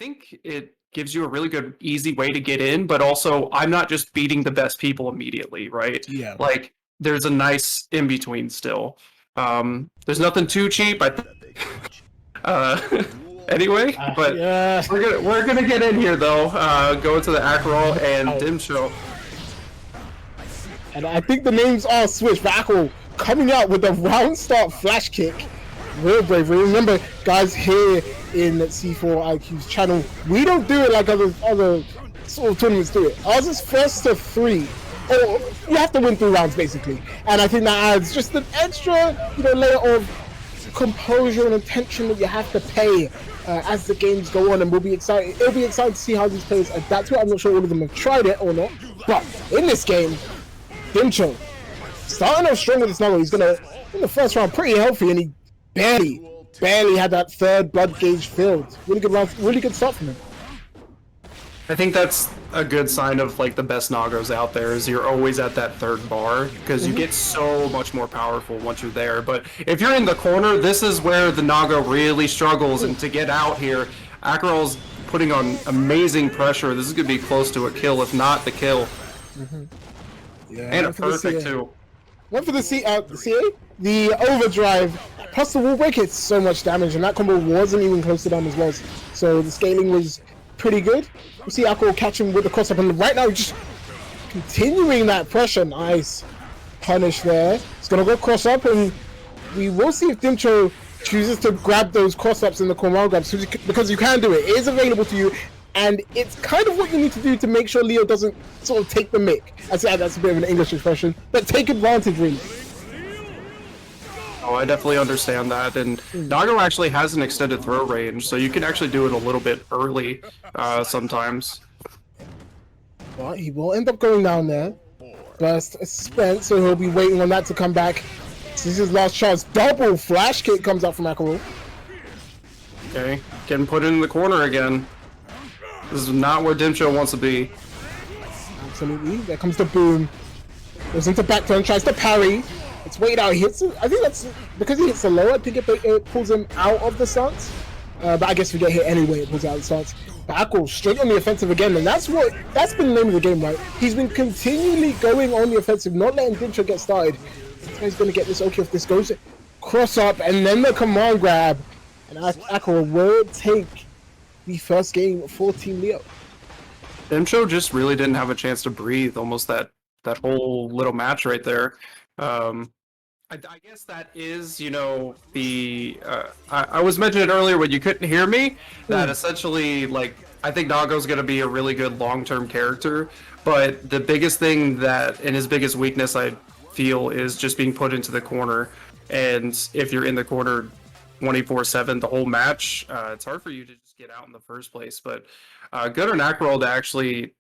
think it gives you a really good, easy way to get in, but also I'm not just beating the best people immediately, right? Yeah. Like, there's a nice in-between still. There's nothing too cheap, I think. Anyway, but yeah. we're gonna get in here though. Go to the Akrol and Dimcho. And I think the names are switched. But Akrol coming out with a round start flash kick. Real bravery. Remember, guys, here in C4 IQ's channel, we don't do it like other sort of tournaments do it. Ours is first to 3. Or you have to win 3 rounds basically. And I think that adds just an extra, layer of composure and attention that you have to pay as the games go on, and we'll be excited. It'll be exciting to see how these players adapt to it. I'm not sure all of them have tried it or not, but in this game, Dimcho starting off strong with this Nago. He's gonna in the first round pretty healthy, and he barely had that third blood gauge filled. Really good round, really good start from him. I think that's a good sign of like the best Nagos out there is you're always at that third bar because you get so much more powerful once you're there. But if you're in the corner, this is where the Nago really struggles, and to get out here, Akrol's putting on amazing pressure. This is going to be close to a kill, if not the kill. Yeah, and a perfect too. One for the CA, the overdrive plus the wall break. It's so much damage, and that combo wasn't even close to them as well. So the scaling was pretty good. We see Akrol catch him with the cross up, and right now just continuing that pressure. Nice punish there. He's gonna go cross up, and we will see if Dimcho chooses to grab those cross ups in the command grabs, because you can do it. It is available to you, and it's kind of what you need to do to make sure Leo doesn't sort of take the mick. That's a bit of an English expression, but take advantage really. Oh, I definitely understand that, and Nago actually has an extended throw range, so you can actually do it a little bit early sometimes. Well, he will end up going down there. Burst spent, so he'll be waiting on that to come back. This is his last chance. Double flash kick comes out from Akrol. Okay, getting put in the corner again. This is not where Dimcho wants to be. Absolutely. There comes the boom. Goes into back turn, tries to parry. It's waited out. He hits it. I think that's because he hits the low. I think it pulls him out of the stance. But I guess if you get hit anyway, it pulls out the stance. But Akrol straight on the offensive again, and that's been the name of the game, right? He's been continually going on the offensive, not letting Dimcho get started. He's going to get this okay if this goes cross up, and then the command grab, and Akrol will take the first game for Team Leo. Dimcho just really didn't have a chance to breathe almost that whole little match right there. I guess that is, the I was mentioning it earlier when you couldn't hear me, that essentially, like, I think Nago's going to be a really good long-term character, but the biggest thing and his biggest weakness, I feel, is just being put into the corner. And if you're in the corner 24/7 the whole match, it's hard for you to just get out in the first place. But good on Akrol to actually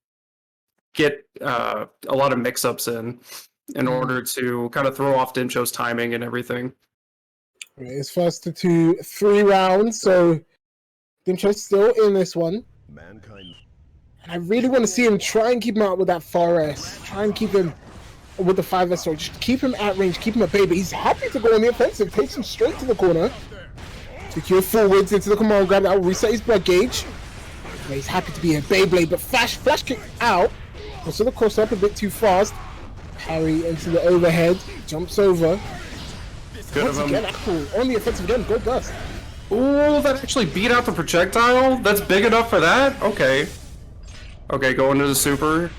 get a lot of mix-ups in order to kind of throw off Dimcho's timing and everything. It's first to 3 rounds, so Dimcho's still in this one. Mankind. And I really want to see him try and keep him out with that 4S. Try and keep him with the 5S, sorry. Just keep him at range, keep him at bay, but he's happy to go on the offensive. Takes him straight to the corner. Secure forwards into the command grab. That will reset his blood gauge. Yeah, he's happy to be a Beyblade, but flash kick out. Also the cross up a bit too fast. Parry into the overhead, jumps over. Good Once of him. again, Akrol on the offensive again, go burst. Ooh, that actually beat out the projectile? That's big enough for that? Okay. Okay, going to the super.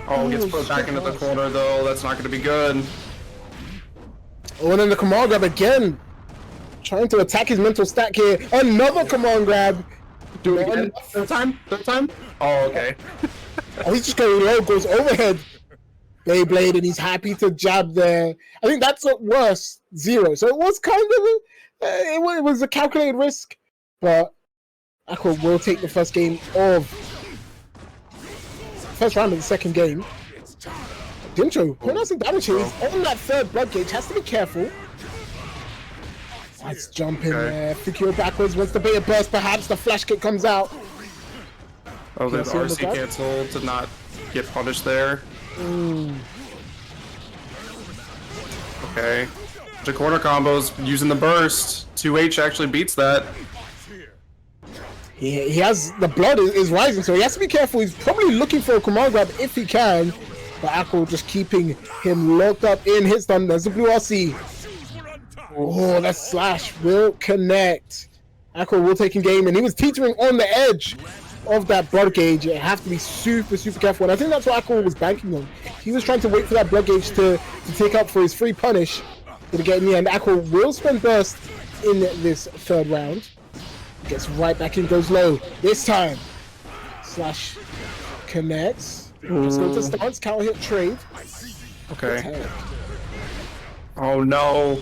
Oh, gets put back into the corner though. That's not going to be good. Oh, and then the command grab again. Trying to attack his mental stack here. Another command grab. Do it again. Third time? Oh, okay. Oh, he's just going low, goes overhead. Beyblade, and he's happy to jab there. I think that's at worst 0. So it was kind of it was a calculated risk, but Akrol will take the first round of the second game. Dimcho, putting out some damage here. He's on that third blood gauge. Has to be careful. Nice jump in there. Secure backwards. Wants to bait a burst. Perhaps the flash kick comes out. Oh, there's RC cancel to not get punished there. Okay. The corner combos using the burst. 2H actually beats that. he has the blood is rising, so he has to be careful. He's probably looking for a command grab if he can, but Akko just keeping him locked up in hit stun. There's the blue RC. Oh, that slash will connect. Akko will take in game, and he was teetering on the edge of that blood gauge. You have to be super careful, and I think that's what Akko was banking on. He was trying to wait for that blood gauge to take up for his free punish to get in the end. Akko will spend burst in this third round. Gets right back in, goes low. This time, slash connects. Let's go to stance, counter hit trade. Okay. Oh no.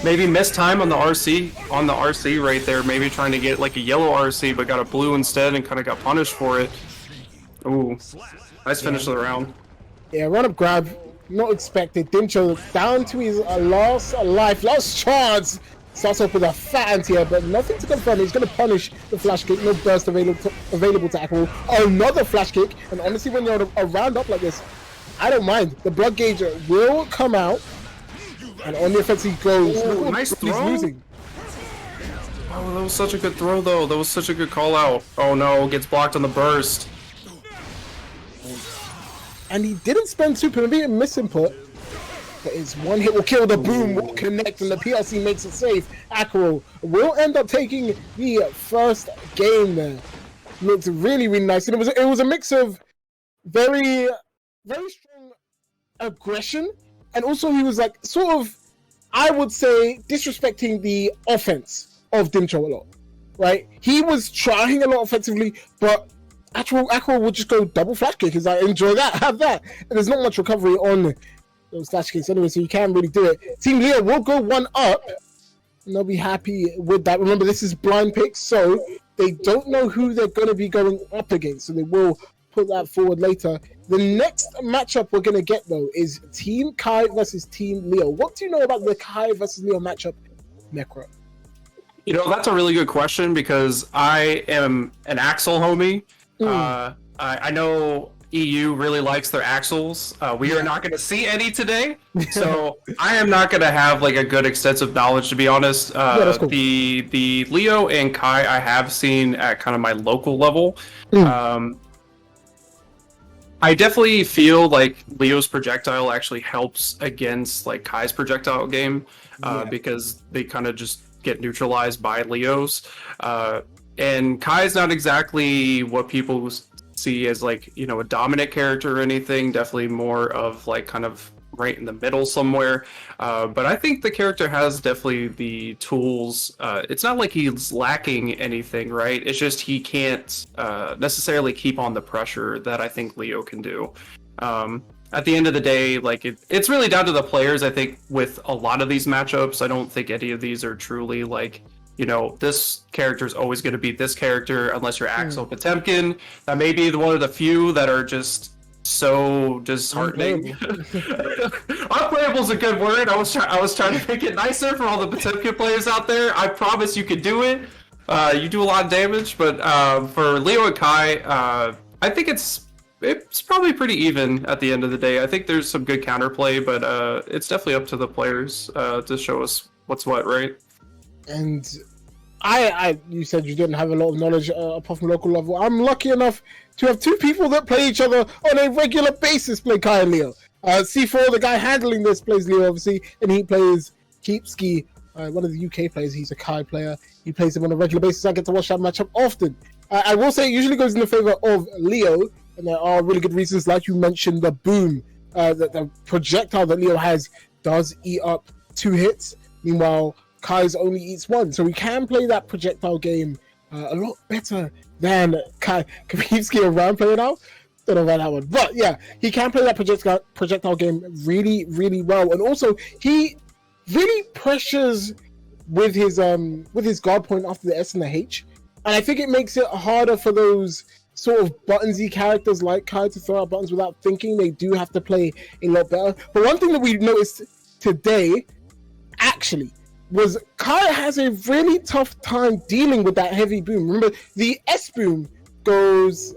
Maybe missed time on the RC right there. Maybe trying to get like a yellow RC, but got a blue instead and kind of got punished for it. Ooh, nice finish of the round. Yeah, run up grab, not expected. Dimcho down to his last life, last chance. Starts off with a fat anti-air, but nothing to confirm. He's going to punish the flash kick. No burst available to Akko. Another flash kick, and honestly, when you're on a round up like this, I don't mind. The blood gauge will come out. And on the offense he goes. Ooh, nice throw. He's losing. Oh, that was such a good throw, though. That was such a good call out. Oh no, gets blocked on the burst. And he didn't spend super, maybe a misinput. But his one hit will kill, the boom will connect, and the PLC makes it safe. Akko will end up taking the first game there. Looked really nice. And it was a mix of very strong aggression. And also he was like sort of, I would say, disrespecting the offense of Dimcho a lot, right? He was trying a lot offensively, but Akko would just go double flash kick. He's like, enjoy that, have that. And there's not much recovery on those flash kicks anyway, so you can't really do it. Team Leo will go one up, and they'll be happy with that. Remember, this is blind picks, so they don't know who they're going to be going up against, so they will put that forward later. The next matchup we're going to get, though, is Team Kai versus Team Leo. What do you know about the Kai versus Leo matchup, Necro? You know, that's a really good question because I am an Axel homie. I know EU really likes their Axels. We are not going to see any today, so I am not going to have like a good extensive knowledge, to be honest. That's cool. The Leo and Kai I have seen at kind of my local level. I definitely feel like Leo's projectile actually helps against like Kai's projectile game because they kind of just get neutralized by Leo's. And Kai's not exactly what people see as like, you know, a dominant character or anything. Definitely more of like kind of right in the middle somewhere. But I think the character has definitely the tools. It's not like he's lacking anything, right? It's just he can't necessarily keep on the pressure that I think Leo can do. At the end of the day, like it's really down to the players. I think with a lot of these matchups, I don't think any of these are truly like, you know, this character is always going to beat this character unless you're Axel Potemkin. That may be one of the few that are just so disheartening. Unplayable is a good word. I was trying to make it nicer for all the Potemkin players out there. I promise you could do it. You do a lot of damage, but for Leo and Kai, I think it's probably pretty even at the end of the day. I think there's some good counterplay, but it's definitely up to the players to show us what's what, right? And you said you didn't have a lot of knowledge apart from local level. I'm lucky enough to have two people that play each other on a regular basis play Kai and Leo. C4, the guy handling this, plays Leo, obviously, and he plays Keepski, one of the UK players. He's a Kai player. He plays him on a regular basis. I get to watch that matchup often. I will say it usually goes in the favor of Leo, and there are really good reasons, like you mentioned, the boom, that the projectile that Leo has does eat up 2 hits. Meanwhile, Kai's only eats 1, so we can play that projectile game a lot better than Kai. Kavivsky around playing out? Don't know about that one. But yeah, he can play that projectile game really, really well. And also, he really pressures with his guard point after the S and the H. And I think it makes it harder for those sort of buttonsy characters like Kai to throw out buttons without thinking. They do have to play a lot better. But one thing that we noticed today, actually, was Kai has a really tough time dealing with that heavy boom. Remember, the S boom goes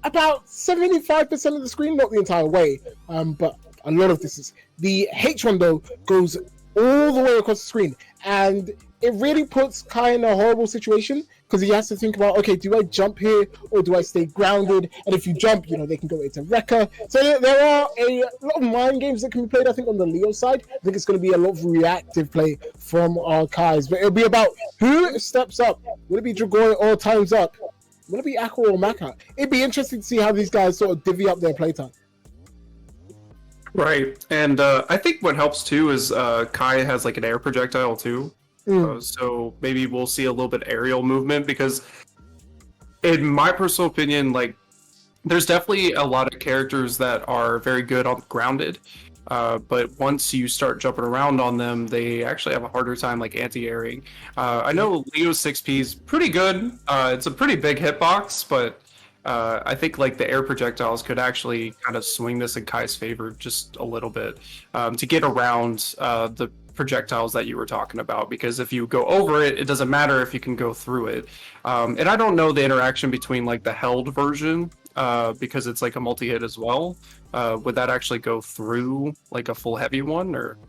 about 75% of the screen, not the entire way, but a lot of this is. The H one, though, goes all the way across the screen, and it really puts Kai in a horrible situation because he has to think about, okay, do I jump here or do I stay grounded? And if you jump, you know, they can go into Rekka. So there are a lot of mind games that can be played, I think, on the Leo side. I think it's going to be a lot of reactive play from our Kais, but it'll be about who steps up. Will it be Dragoi or Time's Up? Will it be Aqua or Maka? It'd be interesting to see how these guys sort of divvy up their playtime. Right, and I think what helps too is Kai has like an air projectile too. So maybe we'll see a little bit aerial movement, because in my personal opinion, like, there's definitely a lot of characters that are very good on grounded, but once you start jumping around on them, they actually have a harder time like anti-airing. I know Leo's 6P is pretty good. It's a pretty big hitbox, but I think like the air projectiles could actually kind of swing this in Kai's favor just a little bit, to get around the projectiles that you were talking about, because if you go over it, it doesn't matter if you can go through it. And I don't know the interaction between like the held version, because it's like a multi-hit as well. Would that actually go through like a full heavy one, or?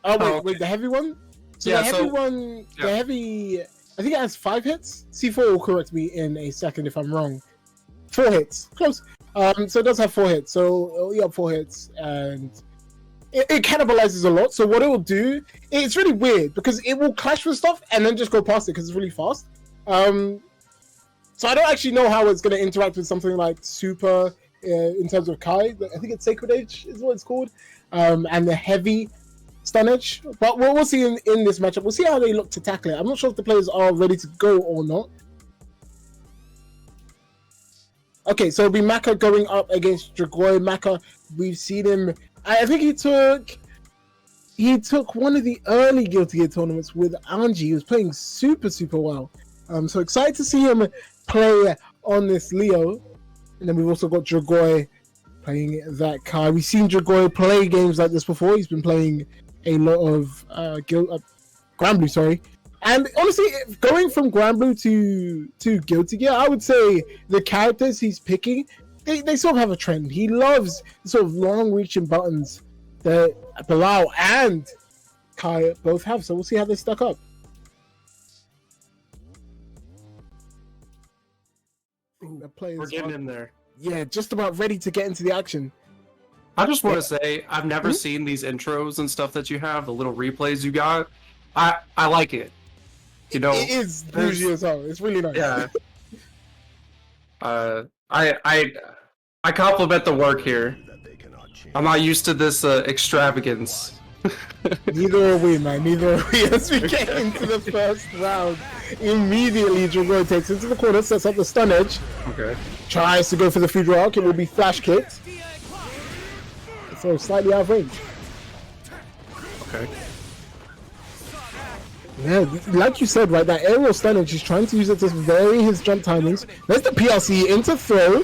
Oh wait, the heavy one? So yeah, the heavy one, the heavy, I think it has 5 hits. C4 will correct me in a second if I'm wrong. 4 hits, close. So it does have 4 hits. So it'll eat up 4 hits, and it cannibalizes a lot. So what it will do, it's really weird because it will clash with stuff and then just go past it because it's really fast. So I don't actually know how it's going to interact with something like Super in terms of Kai. I think it's Sacred Edge is what it's called, and the heavy stun edge. But we'll see in this matchup. We'll see how they look to tackle it. I'm not sure if the players are ready to go or not. Okay, so it'll be Maka going up against Dragoi. Maka, we've seen him. I think he took one of the early Guilty Gear tournaments with Anji. He was playing super well. So excited to see him play on this Leo. And then we've also got Dragoi playing that Kai. We've seen Dragoi play games like this before. He's been playing a lot of Granblue, sorry. And honestly, going from Granblue to Guilty Gear, I would say the characters he's picking, they sort of have a trend. He loves the sort of long-reaching buttons that Bilal and Kai both have. So we'll see how they stack up. The players We're getting in there. Yeah, just about ready to get into the action. I just want to say, I've never seen these intros and stuff that you have, the little replays you got. I like it. You know, it is bougie as hell. It's really nice. Yeah. I compliment the work here. I'm not used to this extravagance. Neither are we, man. Neither are we. As we get into the first round, immediately Dragoi takes into the corner, sets up the stun edge. Okay. Tries to go for the food rock. It will be flash kicked. So slightly out of range. Okay. Yeah, like you said, right, that aerial stun edge, he's trying to use it to vary his jump timings. There's the PLC into throw.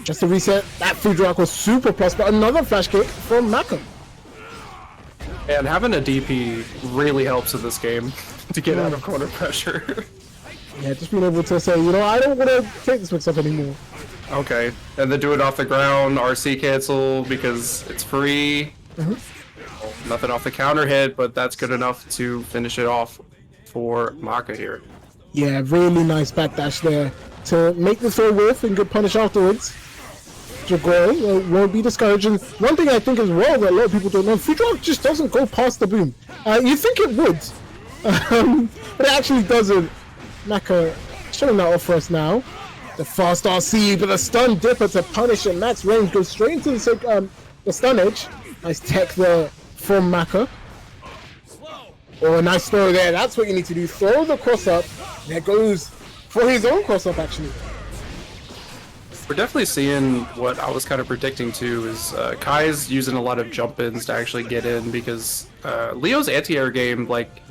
Just to reset, that food rock was super plus, but another flash kick from Maka. And having a DP really helps in this game to get out of corner pressure. Yeah, just being able to say, you know, I don't want to take this mix up anymore. Okay, and then do it off the ground, RC cancel because it's free. Nothing off the counter hit, but that's good enough to finish it off for Maka here. Yeah, really nice backdash there to make the throw worth and good punish afterwards. Dragoi won't be discouraged. And one thing I think as well that a lot of people don't know, Foodrock just doesn't go past the boom. You think it would, but it actually doesn't. Maka showing that off for us now. The fast RC, but the stun dipper to punish at max range goes straight into the stun edge. Nice tech there from Maka. Oh, a nice throw there. That's what you need to do. Throw the cross up. There goes for his own cross up actually. We're definitely seeing what I was kind of predicting too, is Kai's using a lot of jump-ins to actually get in, because Leo's anti-air game, like,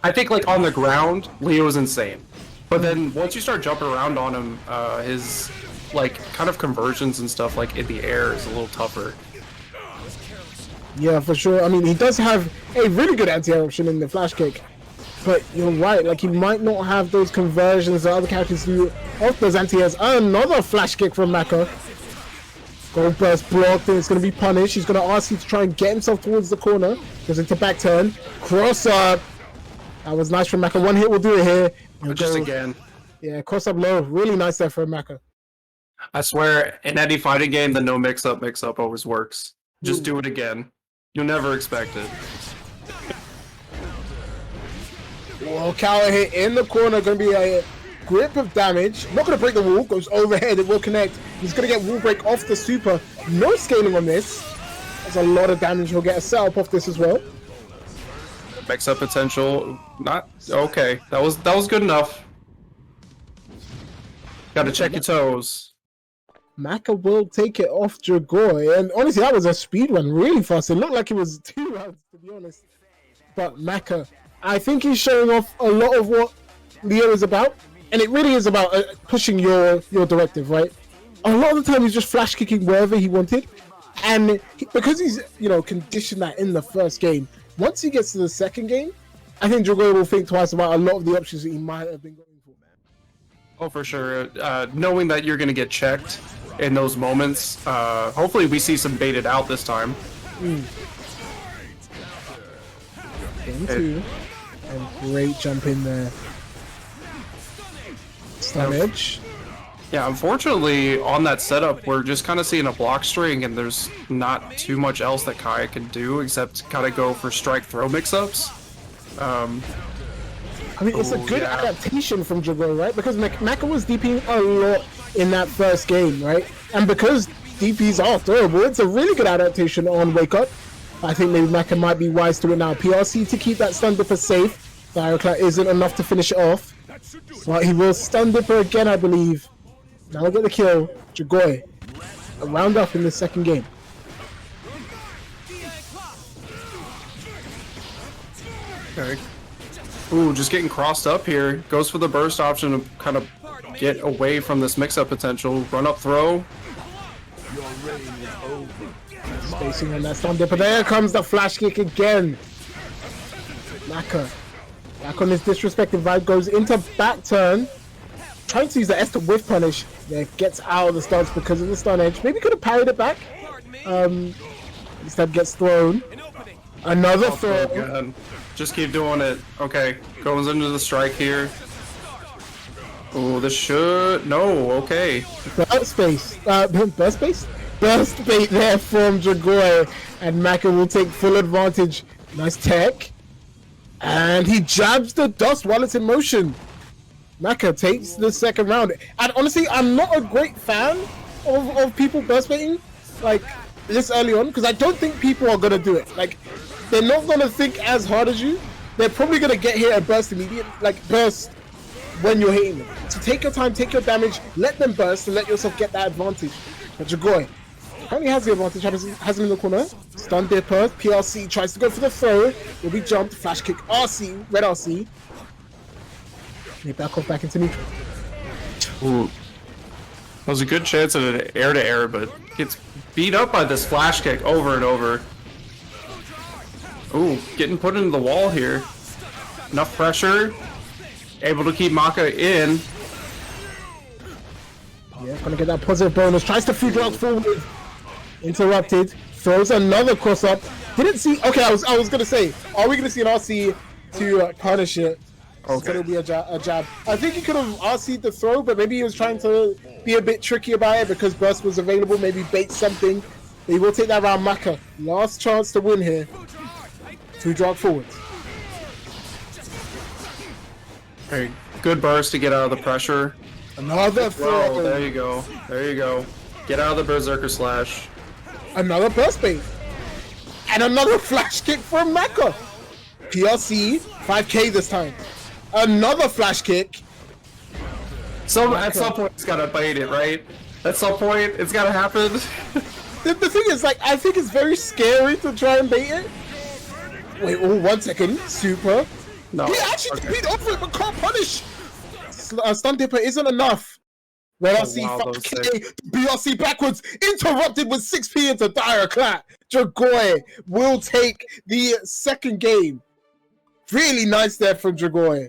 I think like on the ground, Leo's insane. But then once you start jumping around on him, his like kind of conversions and stuff like in the air is a little tougher. Yeah, for sure. I mean, he does have a really good anti-air option in the flash kick. But you're right, like he might not have those conversions that other characters do off those anti-airs. Another flash kick from Maka. Gold burst blocked, and it's going to be punished. He's going to ask you to try and get himself towards the corner. Goes into back turn. Cross up. That was nice from Maka. One hit will do it here. But just again. Yeah, cross up low. Really nice there for Maka. I swear, in any fighting game, the no mix-up always works. Just do it again. You'll never expect it. Well, Kala hit in the corner. Going to be a grip of damage. Not going to break the wall. Goes overhead. It will connect. He's going to get wall break off the super. No scaling on this. There's a lot of damage. He'll get a setup off this as well. Mix-up potential. Not... Okay. That was good enough. Gotta check your toes. Maka will take it off Dragoy, and honestly, that was a speed run, really fast. It looked like it was 2 rounds, to be honest. But Maka, I think he's showing off a lot of what Leo is about, and it really is about pushing your directive, right? A lot of the time, he's just flash kicking wherever he wanted, and because he's conditioned that in the first game. Once he gets to the second game, I think Dragoy will think twice about a lot of the options that he might have been going for. Oh, for sure. Knowing that you're going to get checked in those moments, hopefully we see some baited out this time. Game 2. And great jump in there. Stun edge. Yeah, unfortunately, on that setup, we're just kind of seeing a block string, and there's not too much else that Kaya can do except kind of go for strike-throw mix-ups. I mean, it's a good adaptation from Dragoy, right? Because Maka was DPing a lot in that first game, right? And because DPs are throwable, it's a really good adaptation on Wake Up. I think maybe Maka might be wise to it now. PRC to keep that stun dipper safe. Dioclat isn't enough to finish it off. But he will stun dipper again, I believe. Now we'll get the kill. Dragoy, a round up in the second game. Okay. Ooh, just getting crossed up here. Goes for the burst option to kind of get away from this mix-up potential. Run up throw. Spacing on that stun dipper. There comes the flash kick again. Maka. Back on his disrespected vibe. Goes into back turn. Trying to use the S to whiff punish. Yeah, gets out of the stance because of the stun edge. Maybe could have parried it back. Instead gets thrown. Another throw. Again. Just keep doing it. Okay, goes into the strike here. Oh, this should... No, okay. Burst space. Burst space? Burst bait there from Dragoy. And Maka will take full advantage. Nice tech. And he jabs the dust while it's in motion. Maka takes the second round. And honestly, I'm not a great fan of people burst baiting like this early on, because I don't think people are going to do it. Like, they're not going to think as hard as you. They're probably going to get hit and burst immediately, like burst when you're hitting them. So take your time, take your damage, let them burst and let yourself get that advantage. But Dragoy currently has the advantage, has him in the corner. Stun dipper, PRC tries to go for the throw. Will be jumped, flash kick, RC, red RC. They back off back into neutral. Ooh. That was a good chance at an air-to-air, but gets beat up by this flash kick over and over. Ooh, getting put into the wall here. Enough pressure. Able to keep Maka in. Yeah, gonna get that positive bonus. Tries to food route forward. Interrupted. Throws another cross up. Didn't see. Okay, I was gonna say, are we gonna see an RC to punish it? Okay. It'll be a jab. I think he could have RC'd the throw, but maybe he was trying to be a bit tricky about it because burst was available. Maybe bait something. But he will take that round. Maka, last chance to win here. To drop forward. Okay, good burst to get out of the pressure. Another throw. Oh, there you go. There you go. Get out of the Berserker Slash. Another burst bait. And another flash kick from Maka. PRC, 5k this time. Another flash kick. So at some point it's gotta bait it, right? At some point it's gotta happen. The thing is, like, I think it's very scary to try and bait it. Wait, oh, 1 second. Super. No. He actually beat over it, but can't punish. Stun dipper isn't enough. Red RC, 5k, BRC backwards, interrupted with 6p into Dioclat. Dragoy will take the second game. Really nice there from Dragoy.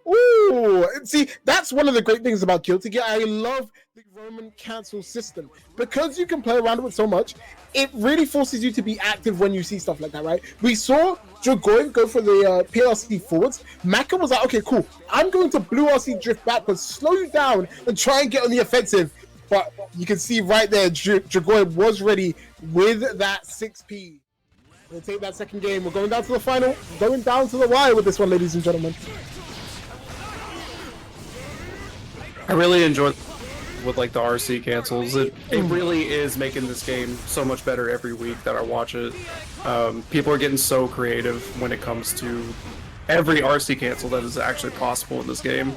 Ooh, see, that's one of the great things about Guilty Gear. I love the Roman cancel system because you can play around with it so much. It really forces you to be active when you see stuff like that, right? We saw Dragoy go for the PRC forwards. Maka was like, okay, cool. I'm going to blue RC drift backwards, slow you down, and try and get on the offensive. But you can see right there, Dragoy was ready with that 6P. We'll take that second game. We're going down to the final, going down to the wire with this one, ladies and gentlemen. I really enjoy with like the RC cancels. It really is making this game so much better every week that I watch it. People are getting so creative when it comes to every RC cancel that is actually possible in this game.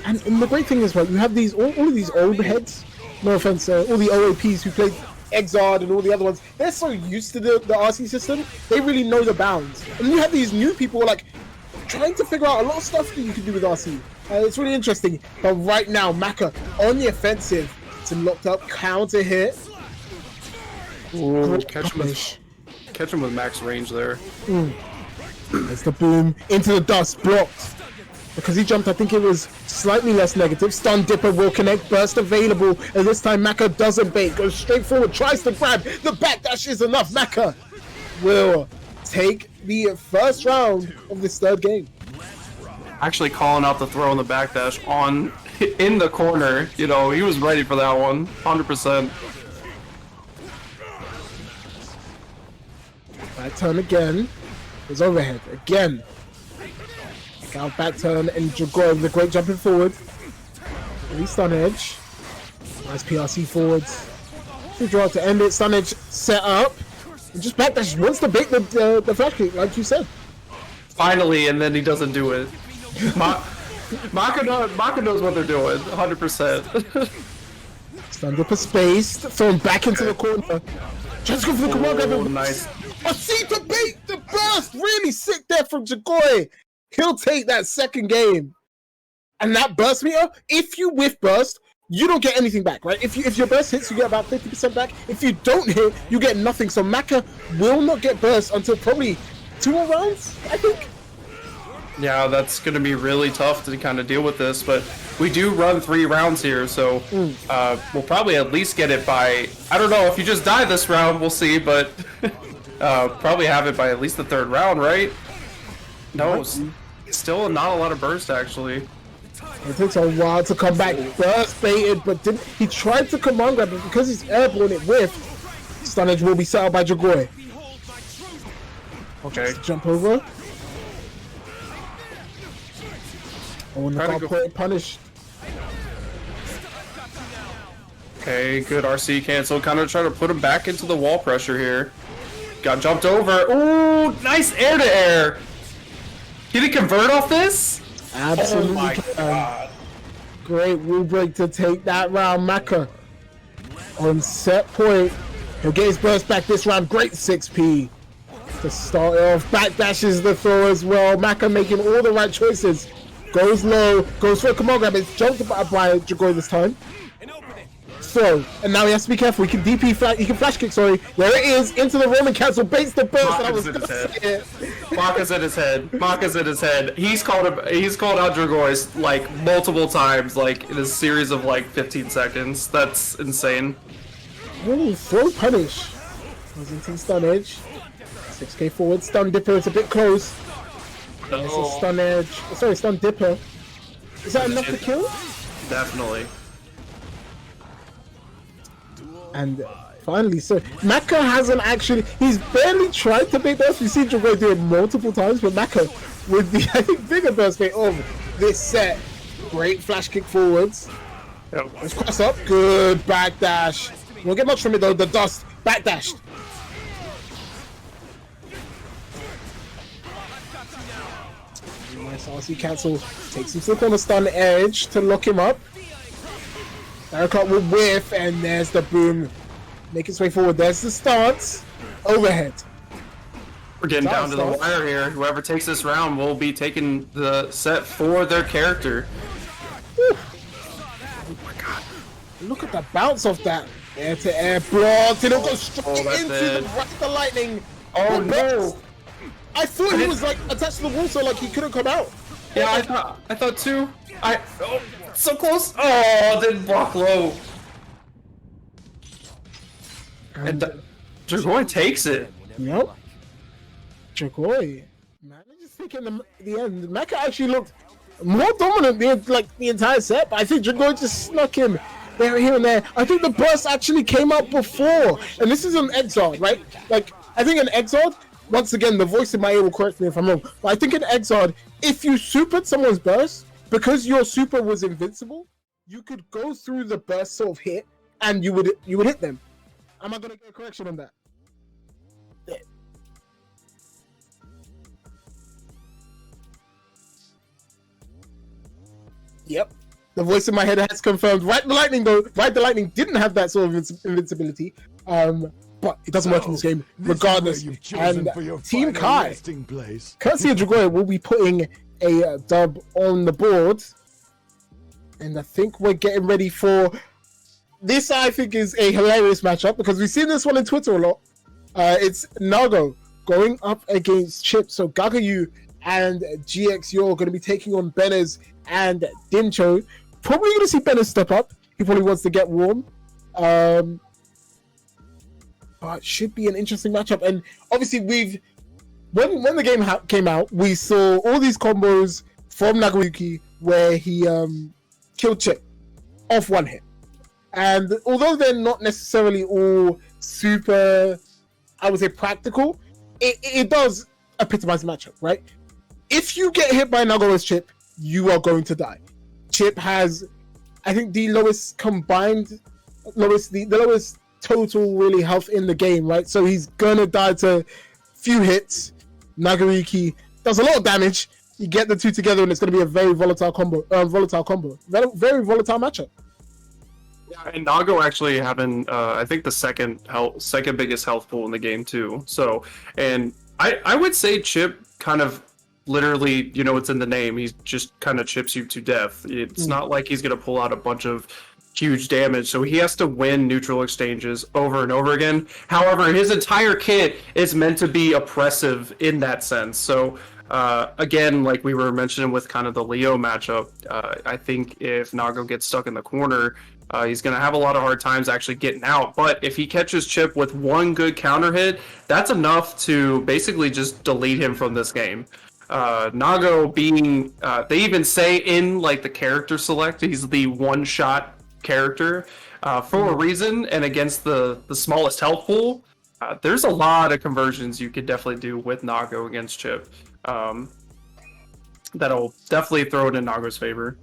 And the great thing is, right, you have these all of these old heads. No offense, all the OAPs who played Exard and all the other ones. They're so used to the RC system, they really know the bounds. And you have these new people who are like trying to figure out a lot of stuff that you can do with RC. It's really interesting. But right now, Maka on the offensive. It's a locked up counter hit. Ooh, catch him with max range there. There's the boom into the dust, blocked. Because he jumped, I think it was slightly less negative. Stun Dipper will connect, burst available, and this time Maka doesn't bait. Goes straight forward, tries to grab. The backdash is enough. Maka will take the first round of this third game. Actually calling out the throw in the backdash in the corner. You know, he was ready for that one, 100%. Back turn again. His overhead again. Out back turn and Dragoy, the great jumping forward. Release stun edge. Nice PRC forwards. Should draw to end it. Stun edge set up. And just backdash wants to bait the flash kick, like you said. Finally, and then he doesn't do it. Maka knows what they're doing, 100%. Stun dipper spaced, thrown back into the corner. Just go for the command grab. Nice. I see the bait, the burst, really sick there from Dragoy. He'll take that second game. And that burst meter, if you whiff burst, you don't get anything back, right? If your burst hits, you get about 50% back. If you don't hit, you get nothing. So Maka will not get burst until probably 2 more rounds, I think. Yeah, that's going to be really tough to kind of deal with this, but we do run 3 rounds here, so we'll probably at least get it by, I don't know, if you just die this round, we'll see, but probably have it by at least the 3rd round, right? No, still not a lot of burst, actually. It takes a while to come back. Burst baited, but he tried to command grab, but because he's airborne, it whiffed. Stun edge will be set up by Dragoy. Okay. Jump over. Oh, and the guard point punished. Okay, good RC cancel. Kind of try to put him back into the wall pressure here. Got jumped over. Ooh, nice air to air. Did he convert off this? Absolutely. Oh my god. Great rule break to take that round. Maka on set point. He'll get his burst back this round. Great 6P to start off. Backdashes the throw as well. Maka making all the right choices. Goes low, goes for a command grab. It's jumped by Dragoy this time. Throw, and now he has to be careful. He can DP flash. He can flash kick. Sorry, there it is into the Roman cancel. Baits the burst. Maka's in his head. Maka's in his head. Maka's in his head. He's called out Dragoy like multiple times, like in a series of like 15 seconds. That's insane. Really, throw punish. Goes into the stun edge. 6K forward. Stun dipper. It's a bit close. It's a stun edge. Sorry, stun dipper. Is that enough to kill? Definitely. And finally, so Maka hasn't actually, he's barely tried to bait burst. We've seen Dragoy do it multiple times, but Maka with the, I think, bigger burst bait of this set. Great flash kick forwards. Yep. Let's cross up. Good backdash. Won't get much from it though. The dust backdashed. Nice RC cancel. Takes him to the corner stun edge to lock him up. Darkos will whiff, and there's the boom. Make its way forward. There's the stance. Overhead. We're getting down to the wire here. Whoever takes this round will be taking the set for their character. Whew. Oh my god. Look at the bounce of that. Air to air block. It'll go straight into the lightning. Oh no. I thought he was like attached to the wall, so like he couldn't come out. Yeah, I thought too. Oh, so close. Oh, didn't block low. And Dragoi takes it. Yep. Dragoi. Man, I just think in the end, Mecha actually looked more dominant the entire set, but I think Dragoi just snuck in there, here and there. I think the burst actually came out before, and this is an Exard, right? Like, I think an Exard, once again, the voice in my ear will correct me if I'm wrong, but I think in Exard, if you supered someone's burst, because your super was invincible, you could go through the burst sort of hit, and you would hit them. Am I gonna get a correction on that? Yeah. Yep. The voice in my head has confirmed. Right the Lightning though. Right the Lightning didn't have that sort of invincibility. But it doesn't work in this game regardless. And Team Kai, courtesy of Dragoi, will be putting a dub on the board. And I think we're getting ready for this. I think is a hilarious matchup because we've seen this one on Twitter a lot. It's Nago going up against Chip. So Gagayu and GX You're going to be taking on Benes and Dimcho. Probably going to see Benes step up. He probably wants to get warm. But it should be an interesting matchup. And obviously, when the game came out, we saw all these combos from Nagayuki where he killed Chip off one hit. And although they're not necessarily all super, I would say, practical, it does epitomize the matchup, right? If you get hit by Nago's Chip, you are going to die. Chip has, I think, the lowest total really health in the game, right? So he's gonna die to few hits. Nagayuki does a lot of damage. You get the two together, and it's gonna be a very volatile combo. Very volatile matchup. Yeah, and Nago actually having, I think, the second biggest health pool in the game too. So, and I would say Chip kind of literally, you know, it's in the name. He just kind of chips you to death. It's not like he's gonna pull out a bunch of huge damage, so he has to win neutral exchanges over and over again. However, his entire kit is meant to be oppressive in that sense. So again, like we were mentioning with kind of the Leo matchup, I think if Nago gets stuck in the corner, he's going to have a lot of hard times actually getting out. But if he catches Chip with one good counter hit, that's enough to basically just delete him from this game. Nago being, they even say in like the character select, he's the one-shot character for a reason, and against the smallest health pool, there's a lot of conversions you could definitely do with Nago against Chip. That'll definitely throw it in Nago's favor.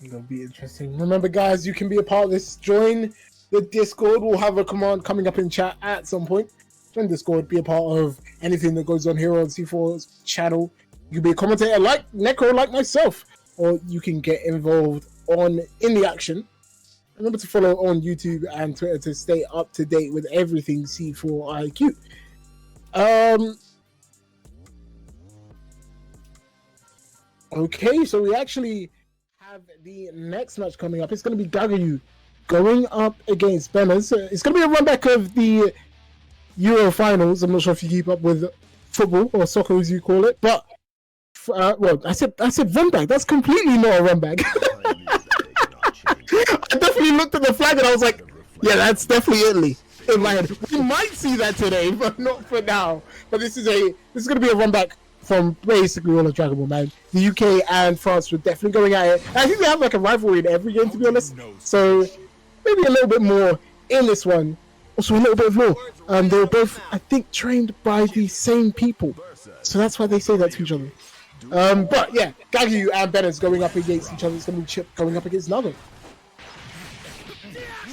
It'll be interesting. Remember, guys, you can be a part of this. Join the Discord. We'll have a command coming up in chat at some point. Join Discord, be a part of anything that goes on here on C4's channel. You can be a commentator like Neko, like myself, or you can get involved in the action. Remember to follow on YouTube and Twitter to stay up to date with everything C4IQ. Okay, so we actually have the next match coming up. It's going to be Gagayu going up against Benes. It's going to be a run back of the Euro finals. I'm not sure if you keep up with football or soccer as you call it, but well, I said run back. That's completely not a run back. I definitely looked at the flag and I was like, yeah, that's definitely Italy in my head. We might see that today, but not for now. But this is going to be a run back from basically all of Dragon Ball, man. The UK and France were definitely going at it. And I think they have like a rivalry in every game, to be honest. So maybe a little bit more in this one. Also a little bit of more. They were both, I think, trained by the same people. So that's why they say that to each other. But yeah, Gagayu and Benes going up against each other. It's going to be Chip going up against Nago.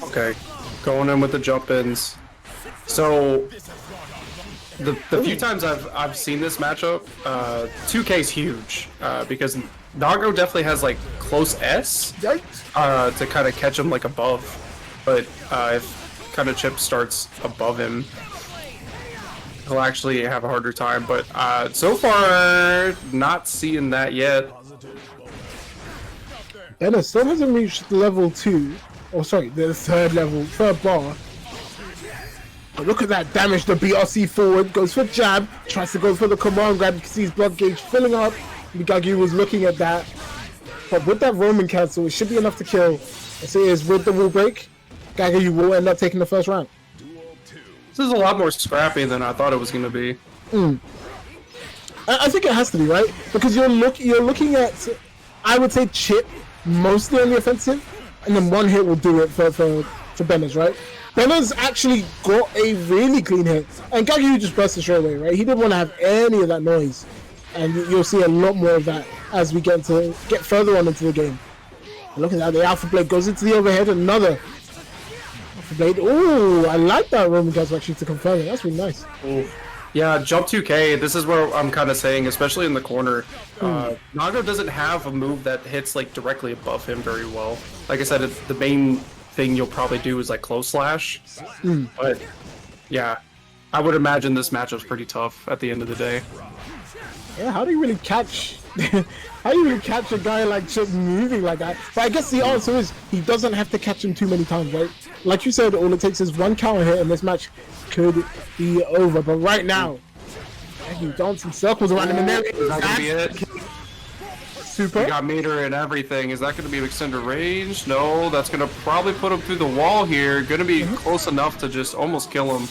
Okay, going in with the jump-ins. So the few times I've seen this matchup, 2K's huge because Nago definitely has like close S to kind of catch him like above, but if kind of Chip starts above him, he'll actually have a harder time. But so far, not seeing that yet. Benes still hasn't reached level 2. Oh, sorry, the third bar. But look at that damage. The BRC forward goes for jab, tries to go for the command grab. You can see his blood gauge filling up. Gagi was looking at that. But with that Roman cancel, it should be enough to kill. As it is with the wall break, Gagi will end up taking the first round. This is a lot more scrappy than I thought it was going to be. I think it has to be, right? Because you're looking at, I would say, Chip mostly on the offensive, and then one hit will do it for Benners, right? Benners actually got a really clean hit, and Gagi just burst it straight away, right? He didn't want to have any of that noise, and you'll see a lot more of that as we get further on into the game. And look at that, the Alpha Blade goes into the overhead, another Alpha Blade. Ooh, I like that Roman cancel actually to confirm it. That's really nice. Ooh. Yeah, jump 2K, this is where I'm kind of saying, especially in the corner, Nago doesn't have a move that hits like directly above him very well. Like I said, the main thing you'll probably do is like close slash. But yeah, I would imagine this matchup's pretty tough at the end of the day. Yeah, how do you really catch a guy like Chip moving like that? But I guess the answer is he doesn't have to catch him too many times, right? Like you said, all it takes is one counter hit and this match could be over. But right now, he's dancing circles around him, and there is that gonna be it? Super. We got meter and everything. Is that going to be extended range? No, that's going to probably put him through the wall here. Going to be close enough to just almost kill him.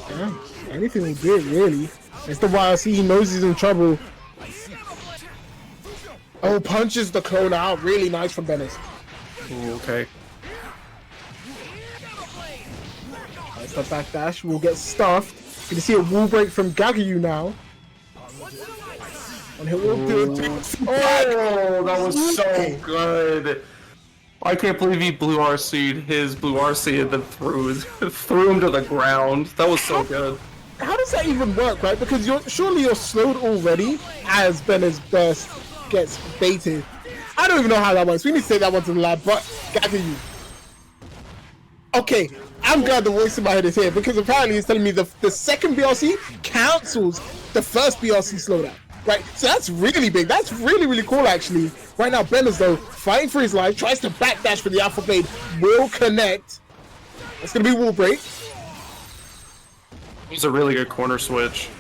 Yeah, anything will do it, really. It's the YLC, he knows he's in trouble. Oh, punches the clone out. Really nice from Benners. Ooh, okay. That's the backdash. We'll get stuffed. You can see a wall break from Gagayu now. And he will do it. Oh, that was so good. I can't believe he blue RC'd his blue RC and then threw him to the ground. That was so good. How does that even work, right? Because surely you're slowed already as Benner's burst gets baited. I don't even know how that works. We need to say that one to the lab, but Gagayu. Okay, I'm glad the voice in my head is here because apparently it's telling me the second BRC cancels the first BRC slowdown. Right, so that's really big. That's really, really cool, actually. Right now, Benners, though, fighting for his life, tries to backdash for the Alpha Blade, will connect. It's going to be wall break. It was a really good corner switch.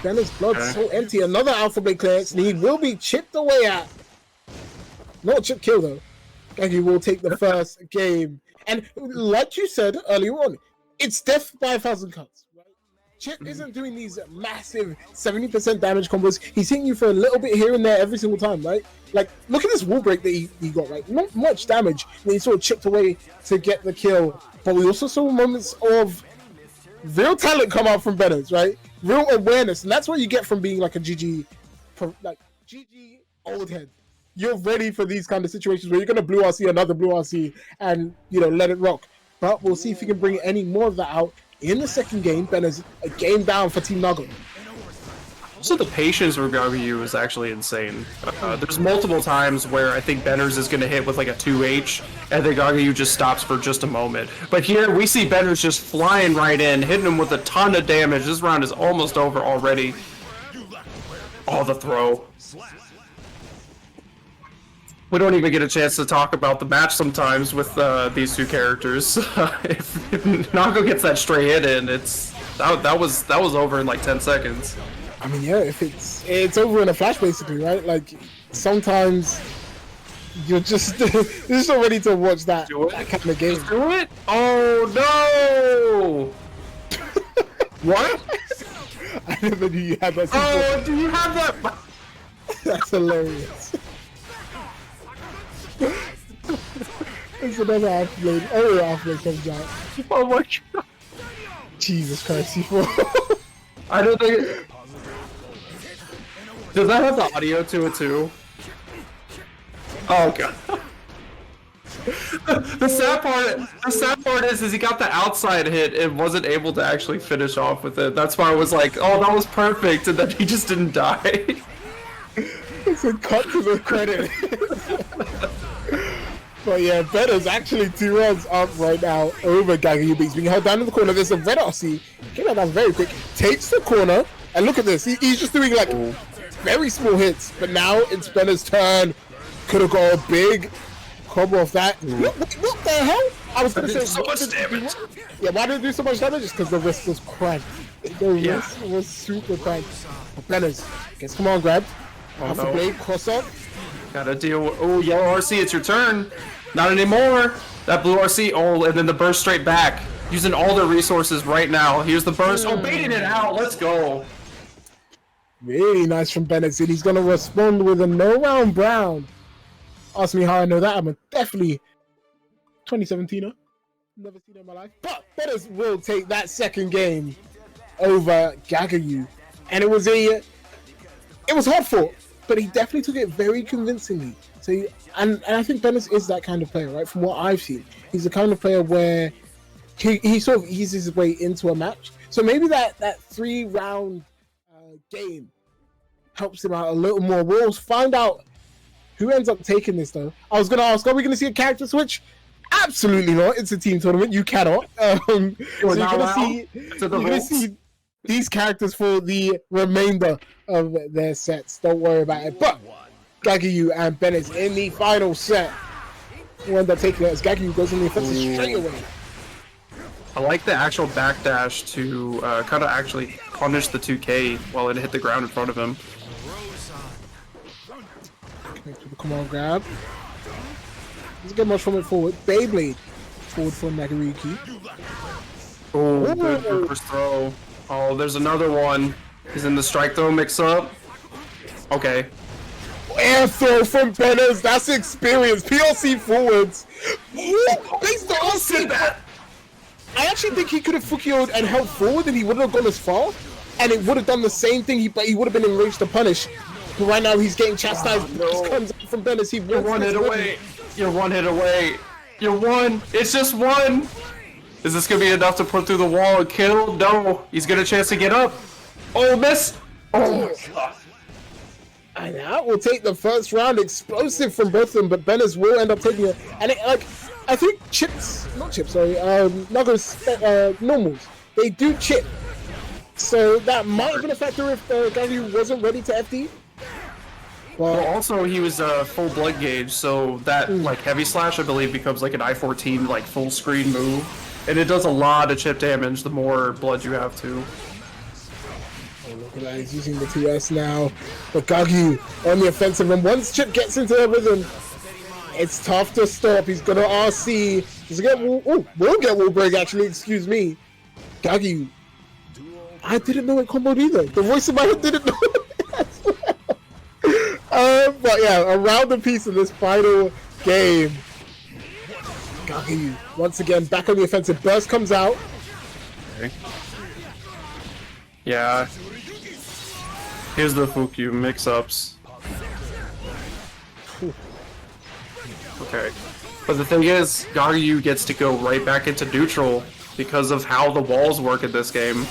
Benners' blood's so empty. Another Alpha Blade clearance, and he will be chipped away at. Not a chip kill, though. Gagi will take the first game. And like you said earlier on, it's death by 1,000 cuts. Chip isn't doing these massive 70% damage combos. He's hitting you for a little bit here and there every single time, right? Like, look at this wall break that he got, right? Not much damage when he sort of chipped away to get the kill. But we also saw moments of real talent come out from Benners, right? Real awareness. And that's what you get from being like a GG old head. You're ready for these kind of situations where you're going to blue RC another blue RC and, you know, let it rock. But we'll see if he can bring any more of that out. In the second game, Benners a game down for Team Nago. Also, the patience for Gagayu is actually insane. There's multiple times where I think Benners is going to hit with like a 2H, and then Gagayu just stops for just a moment. But here, we see Benners just flying right in, hitting him with a ton of damage. This round is almost over already. Oh, the throw. We don't even get a chance to talk about the match sometimes with these two characters. If Nago gets that straight hit in, that was over in like 10 seconds. I mean, yeah, if it's over in a flash, basically, right? Like sometimes you're just not ready to watch that kind of game. Let's do it? Oh no! What? I never knew you had that. Oh, do you have that? That's hilarious. It's another Alpha Blade. Every Alpha Blade comes out. Oh my god. Jesus Christ, C4. I don't think... Does that have the audio to it too? Oh god. The sad part is he got the outside hit and wasn't able to actually finish off with it. That's why I was like, oh, that was perfect, and then he just didn't die. It's a cut to the credit. But yeah, Benners actually 2 runs up right now over Gagayu. He's being held down in the corner. There's a red RC. Came out very quick. Takes the corner. And look at this. He's just doing like very small hits. But now it's Benners' turn. Could have got a big combo off that. What the hell? I was going to say so much damage. Yeah, why did it do so much damage? Just because the wrist was cracked. The wrist was super tight. Benners gets come on grabbed. Off the blade, cross up. Gotta deal with. Oh, yellow RC, it's your turn. Not anymore. That blue RC. Oh, and then the burst straight back. Using all their resources right now. Here's the burst. Oh, baiting it out. Let's go. Really nice from Bennett. He's gonna respond with a no round brown. Ask me how I know that. I'm definitely 2017er. Never seen it in my life. But Bennett will take that second game over Gagayu. And it was hard fought, but he definitely took it very convincingly. So and I think Bennett is that kind of player, right? From what I've seen, he's the kind of player where he sort of eases his way into a match. So maybe that 3-round game helps him out a little more. We'll find out who ends up taking this, though. I was gonna ask, are we gonna see a character switch? Absolutely not. It's a team tournament. You cannot. So you're gonna see these characters for the remainder of their sets. Don't worry about it. But Gagayu and Bennett in the final set will end up taking it as Gagayu goes in the offensive straight away. I like the actual backdash to kind of actually punish the 2K while it hit the ground in front of him. Come on, grab. Doesn't get much from it forward. Beyblade forward for Nagariki. Oh, good first throw. Oh, there's another one. He's in the strike throw mix-up. Okay. Air throw from Bennett. That's experience. PLC forwards. I'll see that. I actually think he could have Fukio'd and held forward and he wouldn't have gone as far. And it would have done the same thing, but he would have been in range to punish. But right now he's getting chastised. No. Just comes up from Bennett. You're one hit away. You're one hit away. You're one. It's just one. Is this going to be enough to put through the wall and kill? No. He's got a chance to get up. Oh, miss. Oh, God. And that will take the first round. Explosive from both of them, but Bennett will end up taking it. And it, I think Nago's normals, they do chip. So that might have been a factor if Gagayu wasn't ready to FD. Well, also he was full blood gauge, so that like heavy slash I believe becomes like an I-14 like full screen move, and it does a lot of chip damage the more blood you have to. Oh, look at that! He's using the 2S now, but Gagayu on the offensive, and once Chip gets into the rhythm, it's tough to stop. He's gonna RC. He's gonna we'll get wall break actually. Excuse me, Gagayu. I didn't know it comboed either. The voice in my head didn't know it as well. But yeah, around the piece in this final game. Gagayu, once again, back on the offensive. Burst comes out. Okay. Yeah. Here's the Fukyu mix-ups. Okay. But the thing is, Gagayu gets to go right back into neutral because of how the walls work in this game.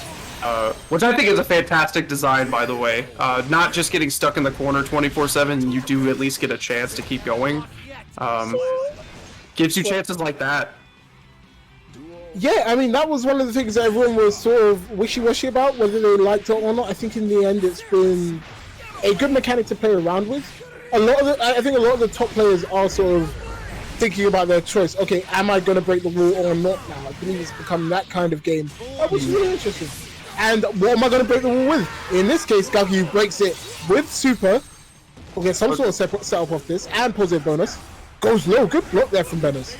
Which I think is a fantastic design, by the way. Not just getting stuck in the corner 24/7, you do at least get a chance to keep going. Gives you chances like that. Yeah, I mean, that was one of the things that everyone was sort of wishy-washy about, whether they liked it or not. I think in the end it's been a good mechanic to play around with. I think a lot of the top players are sort of thinking about their choice. Okay, am I going to break the wall or not now? I believe it's become that kind of game, which is really interesting. And what am I going to break the wall with? In this case, Gagayu breaks it with super. Okay, some sort of setup off this, and positive bonus. Goes low. Good block there from Bennett.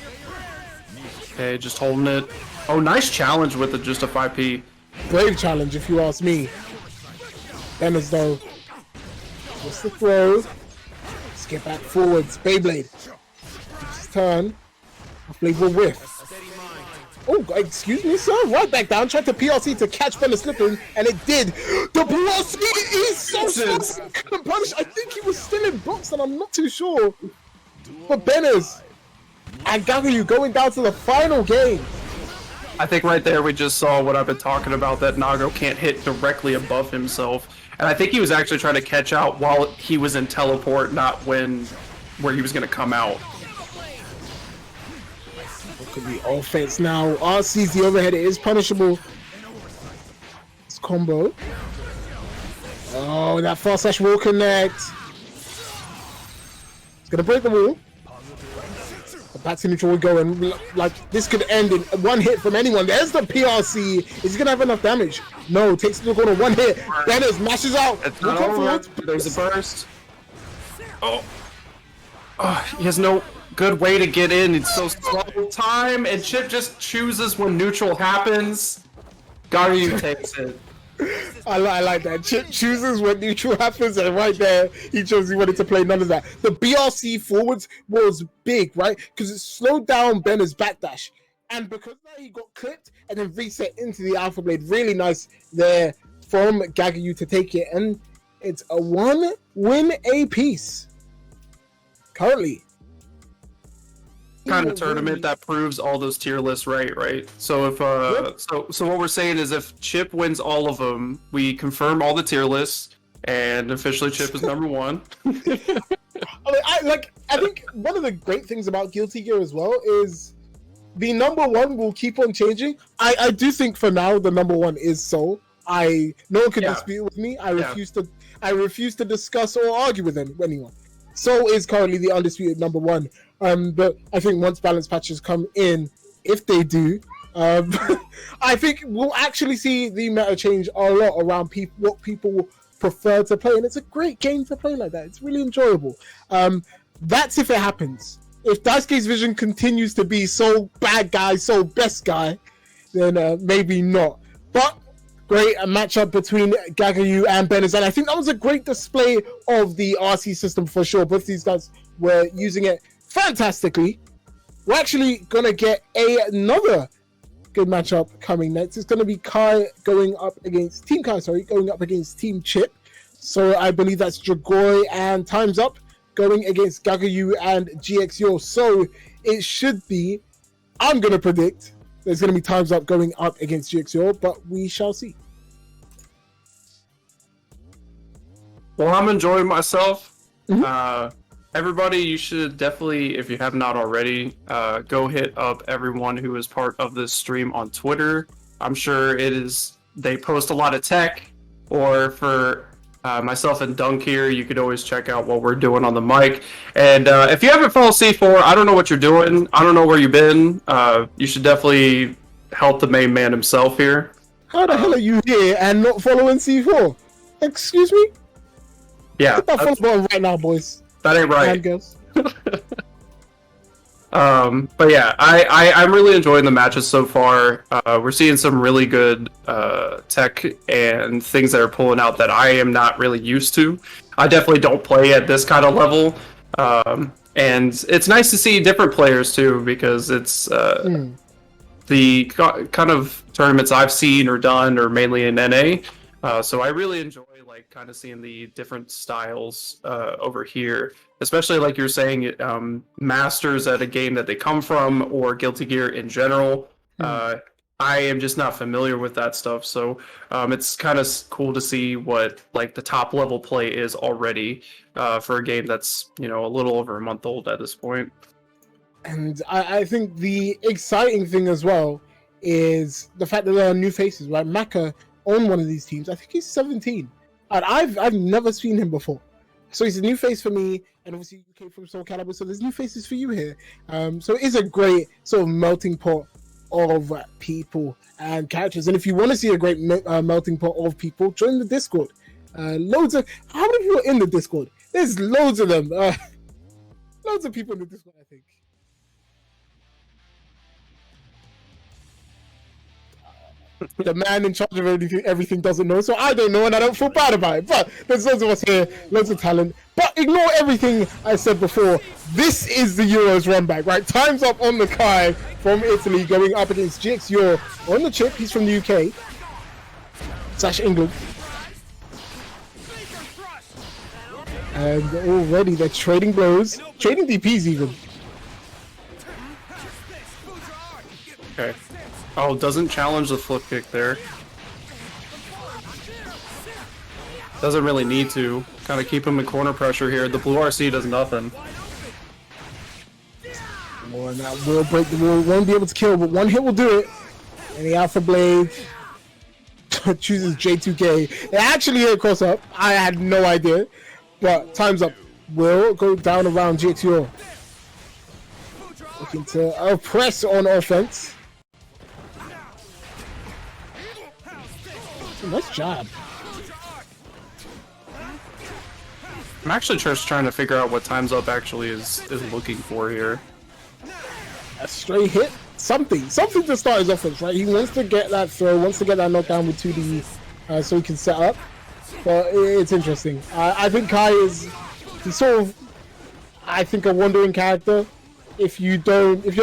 Okay, just holding it. Oh, nice challenge with it, just a 5P. Brave challenge, if you ask me. Bennett, though. Just the throw. Let's get back forwards. Beyblade. His turn. Blade will whiff. Oh, excuse me, sir. Right back down. Tried to PLC to catch Bennett slipping, and it did. The PLC is so slow. Couldn't punish. I think he was still in box, and I'm not too sure. But Bennett and Gagayu going down to the final game. I think right there we just saw what I've been talking about, that Nago can't hit directly above himself. And I think he was actually trying to catch out while he was in teleport, not where he was going to come out. Look at the offense now. RC's the overhead. It is punishable. It's combo. Oh, that fast slash will connect. It's going to break the wall. Back to neutral we go, and like this could end in one hit from anyone. There's the PRC. Is he gonna have enough damage? No, takes the corner, one hit. Bennett mashes out. It's not over. There's a burst. Oh, he has no good way to get in. It's so slow time, and Chip just chooses when neutral happens. Garyu takes it. I like that. Chip chooses when neutral happens, and right there, he chose he wanted to play none of that. The BRC forwards was big, right? Because it slowed down Benner's backdash. And because now he got clipped and then reset into the Alpha Blade. Really nice there from Gagayu to take it. And it's a 1-win apiece. Currently. Kind of tournament that proves all those tier lists right. So if so what we're saying is if Chip wins all of them, we confirm all the tier lists, and officially Chip is number one. I think one of the great things about Guilty Gear as well is the number one will keep on changing. I do think for now the number one is Soul. No one can dispute with me. I refuse to discuss or argue with anyone. Soul is currently the undisputed number one. But I think once balance patches come in, if they do, I think we'll actually see the meta change a lot around what people prefer to play, and it's a great game to play like that. It's really enjoyable. That's if it happens. If Daisuke's vision continues to be so bad guy, so best guy, then maybe not. But great matchup between Gagayu and Benez, and I think that was a great display of the RC system for sure. Both these guys were using it fantastically. We're actually gonna get another good matchup coming next. It's gonna be Kai going up against Team Chip. So I believe that's Dragoi and Time's Up going against Gagayu and GXYO. So it should be, I'm gonna predict there's gonna be Time's Up going up against GXYO, but we shall see. Well, I'm enjoying myself. Everybody, you should definitely, if you have not already, go hit up everyone who is part of this stream on Twitter. I'm sure they post a lot of tech, or for myself and Dunk here, you could always check out what we're doing on the mic. And if you haven't followed C4, I don't know what you're doing. I don't know where you've been. You should definitely help the main man himself here. How the hell are you here and not following C4? Excuse me? Yeah. Hit that follow button right now, boys. That ain't right. But yeah, I'm really enjoying the matches so far. We're seeing some really good tech and things that are pulling out that I am not really used to. I definitely don't play at this kind of level. And it's nice to see different players too, because it's the kind of tournaments I've seen or done are mainly in NA. So I really enjoy kind of seeing the different styles over here, especially like you're saying, masters at a game that they come from, or Guilty Gear in general. I am just not familiar with that stuff, so it's kind of cool to see what like the top level play is already for a game that's a little over a month old at this point. And I think the exciting thing as well is the fact that there are new faces, right? Maka on one of these teams, I think he's 17. And I've never seen him before, so he's a new face for me. And obviously you came from Soul Calibur, so there's new faces for you here. So it is a great sort of melting pot of people and characters. And if you want to see a great melting pot of people, join the Discord. How many people are in the Discord? There's loads of them. Loads of people in the Discord, I think. The man in charge of everything doesn't know, so I don't know, and I don't feel bad about it. But there's loads of us here, loads of talent. But ignore everything I said before. This is the Euros run back, right? Time's Up on the Kai from Italy going up against GXYO on the Chip. He's from the UK / England. And already they're trading blows, trading DPs even. Okay. Oh, doesn't challenge the flip kick there. Doesn't really need to. Kind of keep him in corner pressure here. The blue RC does nothing. More and that will break the rule. Won't be able to kill, but one hit will do it. And the Alpha Blade chooses J2K. It actually hit cross up. I had no idea. But Time's Up will go down around GXYO. Looking to press on offense. Nice job. I'm actually just trying to figure out what Time's Up actually is looking for here. A straight hit, something to start his offense, right? He wants to get that throw, wants to get that knockdown with 2D, so he can set up. But it's interesting. I think Kai he's sort of, I think, a wandering character. If you're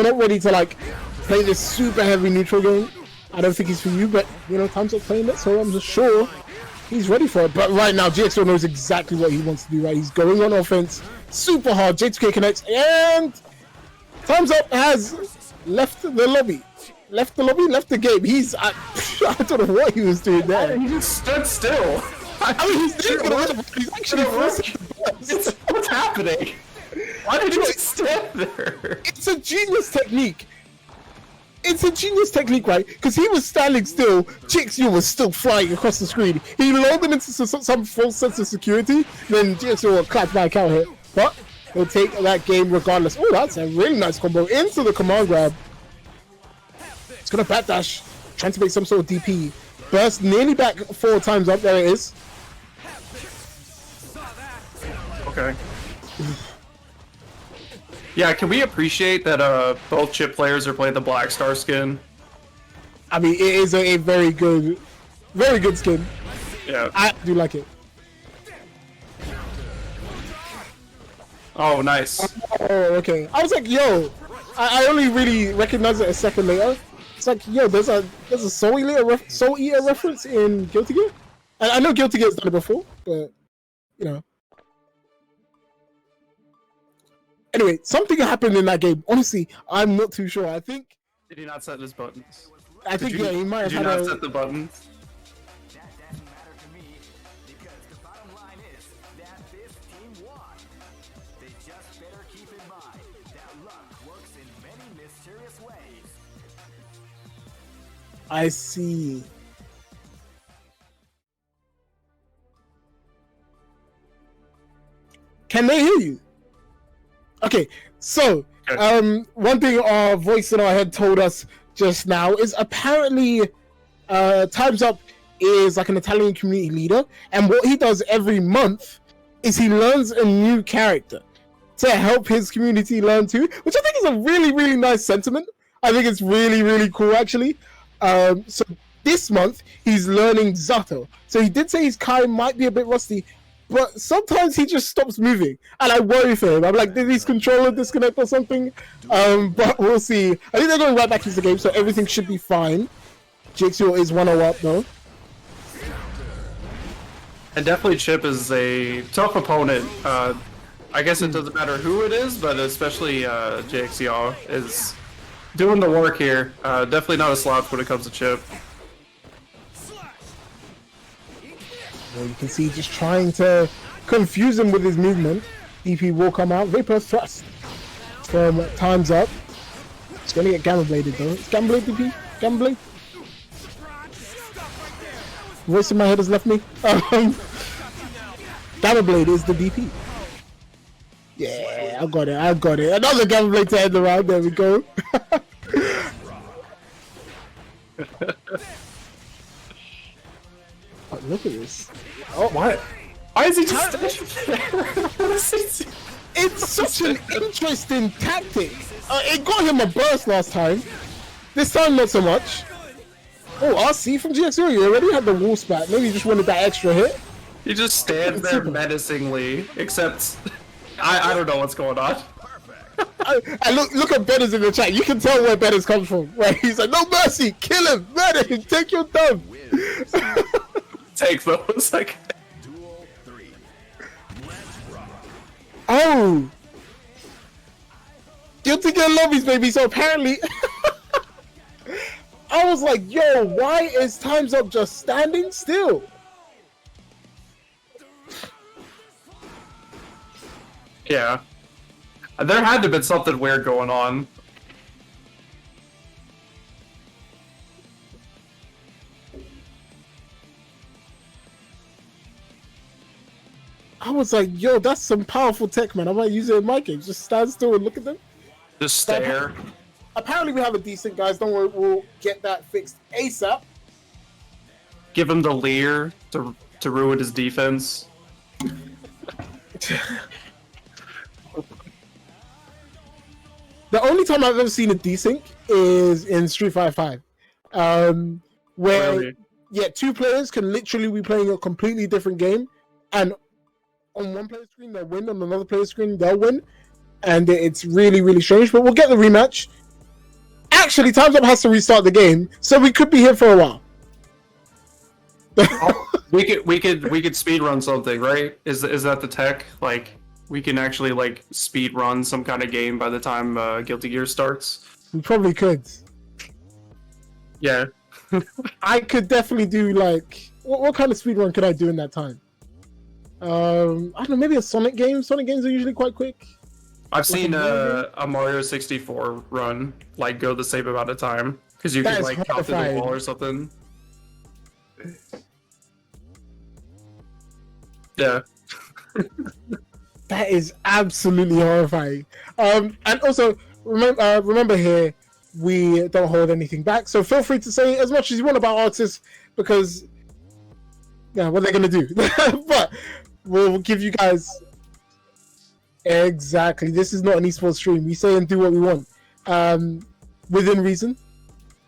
not ready to like play this super heavy neutral game, I don't think he's for you. But you know, Time's Up playing it, so I'm just sure he's ready for it. But right now, GXO knows exactly what he wants to do. Right, he's going on offense, super hard. J2K connects, and Time's Up has left the lobby. Left the game. I don't know what he was doing there. He just stood still. I mean, he's actually what's happening? Why did you stand there? It's a genius technique. Right? Because he was standing still, GXO was still flying across the screen. He lulled him into some false sense of security, then GXO will clap back out here. But he'll take that game regardless. Oh, that's a really nice combo into the command grab. It's gonna backdash, trying to make some sort of DP. Burst nearly back 4 times up. There it is. Okay. Yeah, can we appreciate that both Chip players are playing the Black Star skin? I mean, it is a very good skin. Yeah. I do like it. Oh, nice. Oh, okay. I was like, yo, I only really recognized it a second later. It's like, yo, there's a Soul Eater reference in Guilty Gear. And I know Guilty Gear's done it before, but you know. Anyway, something happened in that game. Honestly, I'm not too sure. I think. Did he not set his buttons? I think yeah, he might have had not set the buttons? That doesn't matter to me because the bottom line is that this team won. They just better keep in mind that luck works in many mysterious ways. I see. Can they hear you? Okay, so one thing our voice in our head told us just now is apparently Time's Up is like an Italian community leader, and what he does every month is he learns a new character to help his community learn too, which I think is a really, really nice sentiment. I think it's really, really cool actually. So this month he's learning Zato. So he did say his Kai might be a bit rusty, but sometimes he just stops moving, and I worry for him. I'm like, did his controller disconnect or something? But we'll see. I think they're going right back into the game, so everything should be fine. GXO is 1-0 up though. And definitely Chip is a tough opponent. I guess it doesn't matter who it is, but especially JXCR is doing the work here. Definitely not a slouch when it comes to Chip. Well, you can see just trying to confuse him with his movement. DP will come out. Vapor thrust from Time's Up. It's going to get Gamma Bladed though. It's Gamma Blade DP? Gamma Blade? Voice in my head has left me. Gamma Blade is the DP. Yeah, I got it. Another Gamma Blade to end the round. There we go. Oh, look at this. Oh, what? Why is he just It's such an interesting tactic. It got him a burst last time. This time, not so much. Oh, RC from GXO. You already had the wall spat. Maybe you just wanted that extra hit. He just stands there menacingly, except I don't know what's going on. I look at Betters in the chat. You can tell where Betters comes from. Right? He's like, no mercy, kill him, Better, take your thumb. Take those, like. Oh, Guilty Gear lobbies, baby. So apparently, I was like, yo, why is Time's Up just standing still? Yeah. There had to have been something weird going on. I was like, yo, that's some powerful tech, man. I might use it in my games. Just stand still and look at them. Just stare. Apparently we have a decent, guys. Don't worry, we'll get that fixed ASAP. Give him the leer to ruin his defense. The only time I've ever seen a desync is in Street Fighter V, where Really? two players can literally be playing a completely different game, and on one player's screen they'll win, on another player's screen they'll win, and it's really, really strange. But we'll get the rematch. Actually, Time's Up has to restart the game, so we could be here for a while. We could speed run something, right? Is that the tech? Like, we can actually like speed run some kind of game by the time Guilty Gear starts. We probably could. Yeah. I could definitely do like what kind of speed run could I do in that time? I don't know, maybe a Sonic game. Sonic games are usually quite quick. I've seen a Mario 64 run like go the same amount of time because you That can is like count through the horrifying. wall or something. Yeah. That is absolutely horrifying. And also remember here, we don't hold anything back. So feel free to say as much as you want about artists because yeah, what are they gonna do? But we'll give you guys exactly. This is not an esports stream. We say and do what we want, within reason.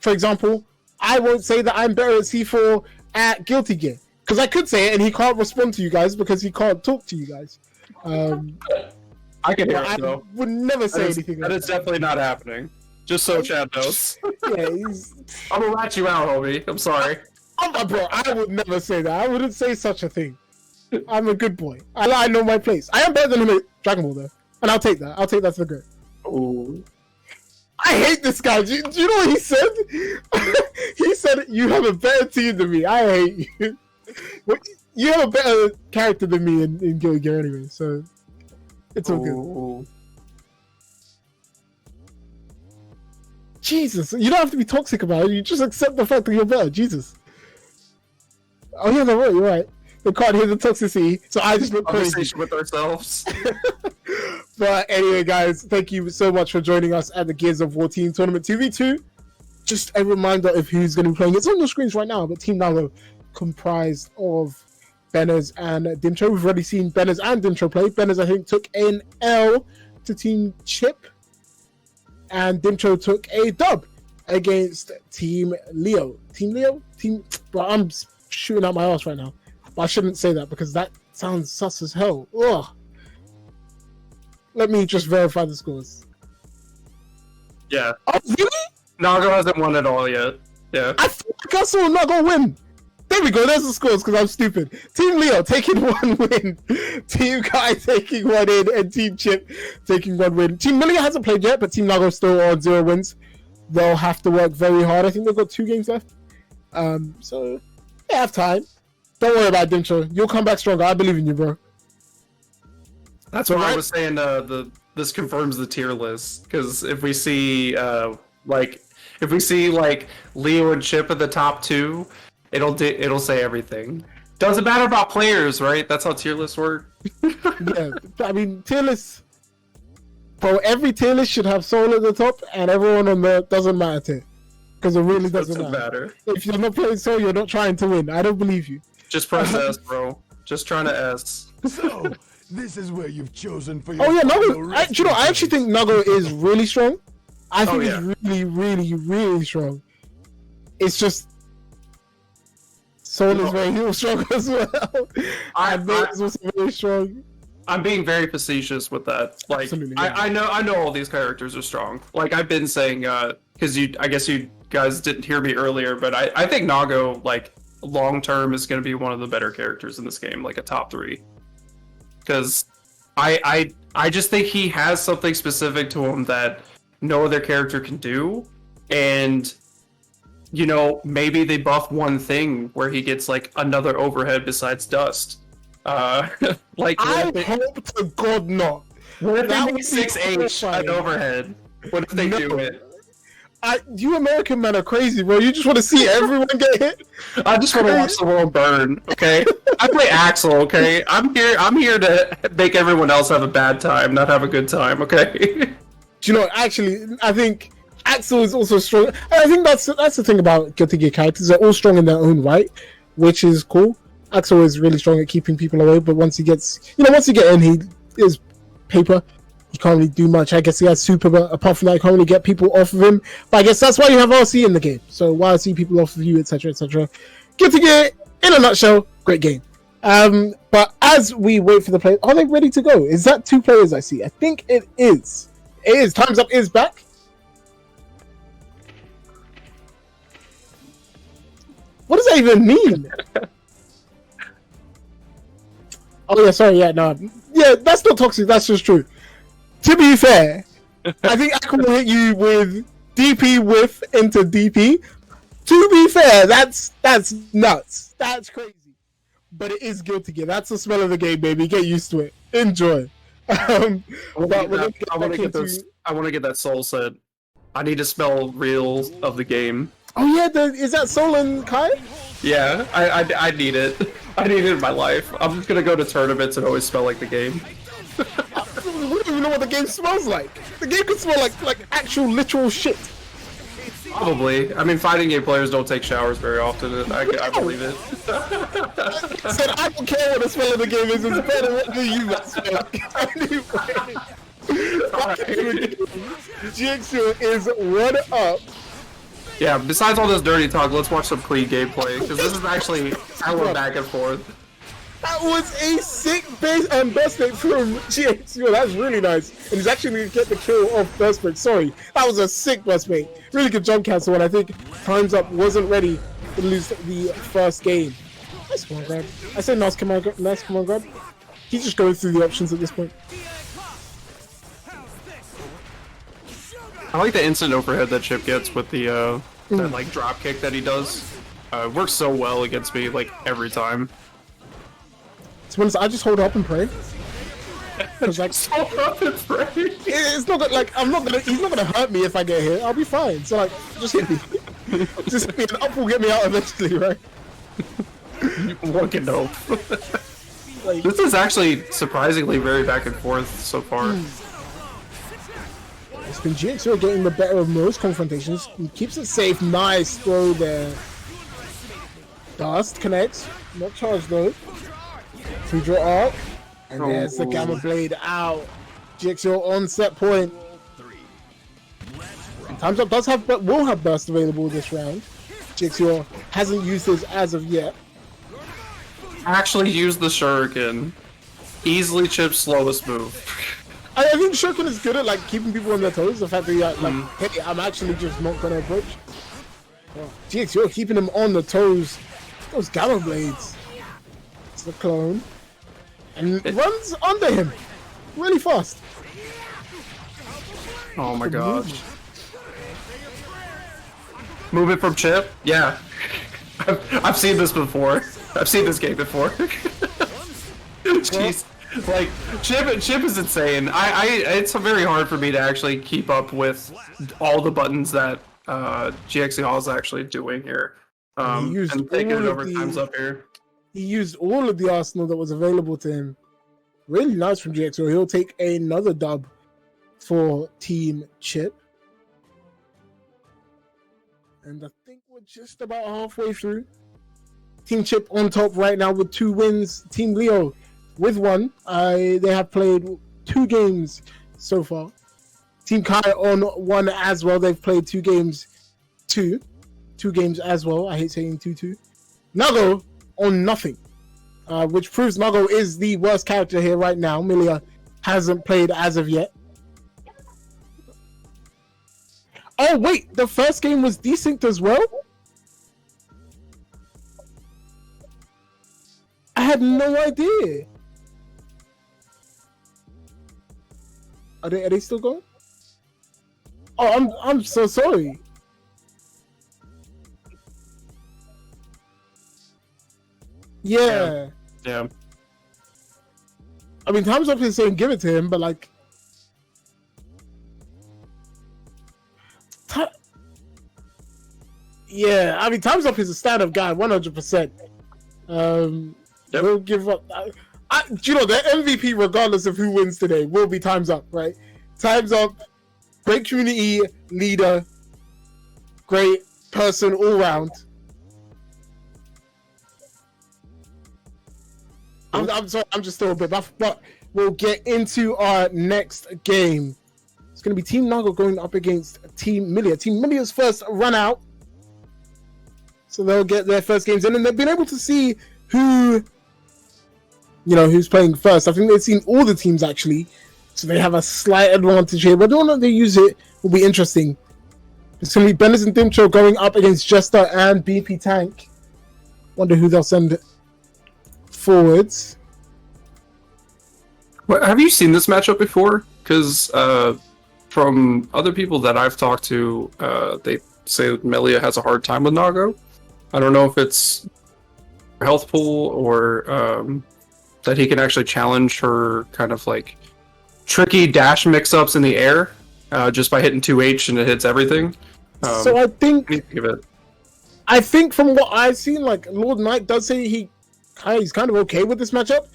For example, I won't say that I'm better at C4 at Guilty Gear because I could say it and he can't respond to you guys because he can't talk to you guys. I can hear I it though. would never say anything. That Like is definitely not happening. Just so Chad knows. yeah, I'm gonna rat you out, homie. I'm sorry. bro, I would never say that. I wouldn't say such a thing. I'm a good boy. I know my place. I am better than him at Dragon Ball though, and I'll take that. I'll take that for good. Ooh. I hate this guy. Do you know what he said? He said, "You have a better team than me." I hate you. You have a better character than me in Guilty Gear anyway, so it's all good. Ooh. Jesus, you don't have to be toxic about it. You just accept the fact that you're better. Jesus. Oh yeah, no, you're right. They can't hear the toxicity, so I just look crazy. Conversation with ourselves. But anyway, guys, thank you so much for joining us at the Gears of War Team Tournament 2v2. Just a reminder of who's going to be playing. It's on your screens right now, but Team Nago comprised of Benners and Dimcho. We've already seen Benners and Dimcho play. Benners, I think, took an L to Team Chip, and Dimcho took a dub against Team Leo. Team Leo? Bro, I'm shooting out my ass right now. But I shouldn't say that because that sounds sus as hell. Ugh. Let me just verify the scores. Yeah. Oh, really? Nago hasn't won it all yet. Yeah. I feel like I saw Nago win. There we go. There's the scores because I'm stupid. Team Leo taking 1 win. Team Kai taking 1 in. And Team Chip taking 1 win. Team Millia hasn't played yet, but Team Nago still on 0 wins. They'll have to work very hard. I think they've got 2 games left. So they have time. Don't worry about Dimcho. You'll come back stronger. I believe in you, bro. That's why I was saying this confirms the tier list, because if we see Leo and Chip at the top 2, it'll say everything. Doesn't matter about players, right? That's how tier lists work. Yeah, I mean tier lists. Bro, every tier list should have Soul at the top, and everyone on the doesn't matter, because it really doesn't matter. If you're not playing Soul, you're not trying to win. I don't believe you. Just press S, bro. Just trying to S. So, this is where you've chosen for your Oh yeah, final Nago. I actually think Nago is really strong. I think yeah. he's really, really, really strong. It's just Soul is very strong as well. And Nate is also very strong. I'm being very facetious with that. Like, Absolutely, yeah. I know all these characters are strong. Like I've been saying, because I guess you guys didn't hear me earlier, but I think Nago, like, long term is going to be one of the better characters in this game, like a top 3. Because I just think he has something specific to him that no other character can do, and you know, maybe they buff one thing where he gets like another overhead besides dust. Like I hope to God not. what if that they would make be 6H horrifying. an overhead? What if they do it? You American men are crazy, bro. You just want to see everyone get hit. I just want to watch the world burn. Okay, I play Axel. Okay, I'm here to make everyone else have a bad time, not have a good time. Okay. Do you know? Actually, I think Axel is also strong. And I think that's the thing about Guilty Gear characters. They're all strong in their own right, which is cool. Axel is really strong at keeping people away, but once he gets, once you get in, he is paper. He can't really do much. I guess he has super, but apart from that, he can't really get people off of him. But I guess that's why you have RC in the game. So RC people off of you, etc., etc. Guilty Gear, in a nutshell, great game. But as we wait for the players, are they ready to go? Is that 2 players I see? I think it is. It is. Time's Up is back. What does that even mean? Oh yeah, sorry, yeah, no. Yeah, that's not toxic, that's just true. To be fair, I think I will hit you with DP whiff into DP. To be fair, that's nuts. That's crazy. But it is Guilty Gear. That's the smell of the game, baby. Get used to it. Enjoy. I want to get that soul set. I need to smell real of the game. Oh yeah, is that Soul and Kai? Yeah, I need it. I need it in my life. I'm just gonna go to tournaments and always smell like the game. We don't even know what the game smells like. The game could smell like actual literal shit. Probably. I mean, fighting game players don't take showers very often, and I believe it. I said I don't care what the smell of the game is. It's better what do you guys smell like. Anyway, GXO is 1-up. Yeah, besides all this dirty talk, let's watch some clean gameplay, because this is actually hella back and forth. That was a sick base and burst break from GXO. That's really nice. And he's actually going to get the kill off burst break. Sorry, that was a sick burst break. Really good jump cancel, and I think Time's Up wasn't ready to lose the first game. Nice command grab. I said nice command grab. He's just going through the options at this point. I like the instant overhead that Chip gets with the that like drop kick that he does. It works so well against me like every time. To be honest, I just hold up and pray. Cause like Hold up and pray. It's not like he's not gonna hurt me if I get hit. I'll be fine. So like, just hit me. Just hit me. An up will get me out eventually, right? One can hope. Like, This is actually surprisingly very back and forth so far. it's been GXO getting the better of most confrontations. He keeps it safe. Nice throw there. Dust connects. Not charged though. Free draw arc. And there's the Gamma Blade out. GXO on set point. Time's Up does have, but will have burst available this round. GXO hasn't used his as of yet. Actually use the shuriken. Easily Chip's slowest move. I think Shuriken is good at like keeping people on their toes. The fact that you're like, hey, I'm actually just not gonna approach. Well, GXO keeping him on the toes. Those Gamma Blades. It's the clone. And runs under him. Really fast. Oh my gosh. Move it from Chip? Yeah. I've seen this before. I've seen this game before. Jeez. Like, Chip is insane. It's very hard for me to actually keep up with all the buttons that GXO is actually doing here. And taking it over Time's Up here. He used all of the arsenal that was available to him. Really nice from GXO. He'll take another dub for Team Chip. And I think we're just about halfway through. Team Chip on top right now with 2 wins. Team Leo with 1. They have played 2 games so far. Team Kai on 1 as well. They've played 2 games. 2 games as well. I hate saying 2-2. Nago on nothing. Which proves Nago is the worst character here right now. Milia hasn't played as of yet. Oh wait, the first game was desynced as well? I had no idea. Are they still going? Oh, I'm so sorry. Yeah. I mean, Time's Up is saying give it to him, but like, yeah. I mean, Time's Up is a stand-up guy, 100%. We'll give up. You know, the MVP, regardless of who wins today, will be Time's Up, right? Time's Up great community leader, great person all round. I'm sorry, I'm just still a bit buff, but we'll get into our next game. It's going to be Team Nago going up against Team Millia. Team Millia's first run out. So they'll get their first games in, and they've been able to see who, who's playing first. I think they've seen all the teams actually, so they have a slight advantage here. But whether or not they use it will be interesting. It's going to be Benes and Dimcho going up against Jester and BP Tank. Wonder who they'll send forwards. Well, have you seen this matchup before? Because from other people that I've talked to, they say Millia has a hard time with Nago. I don't know if it's health pool or that he can actually challenge her kind of like tricky dash mix-ups in the air just by hitting 2H and it hits everything. So I think give it. I think from what I've seen, like Lord Knight does say he's kind of okay with this matchup,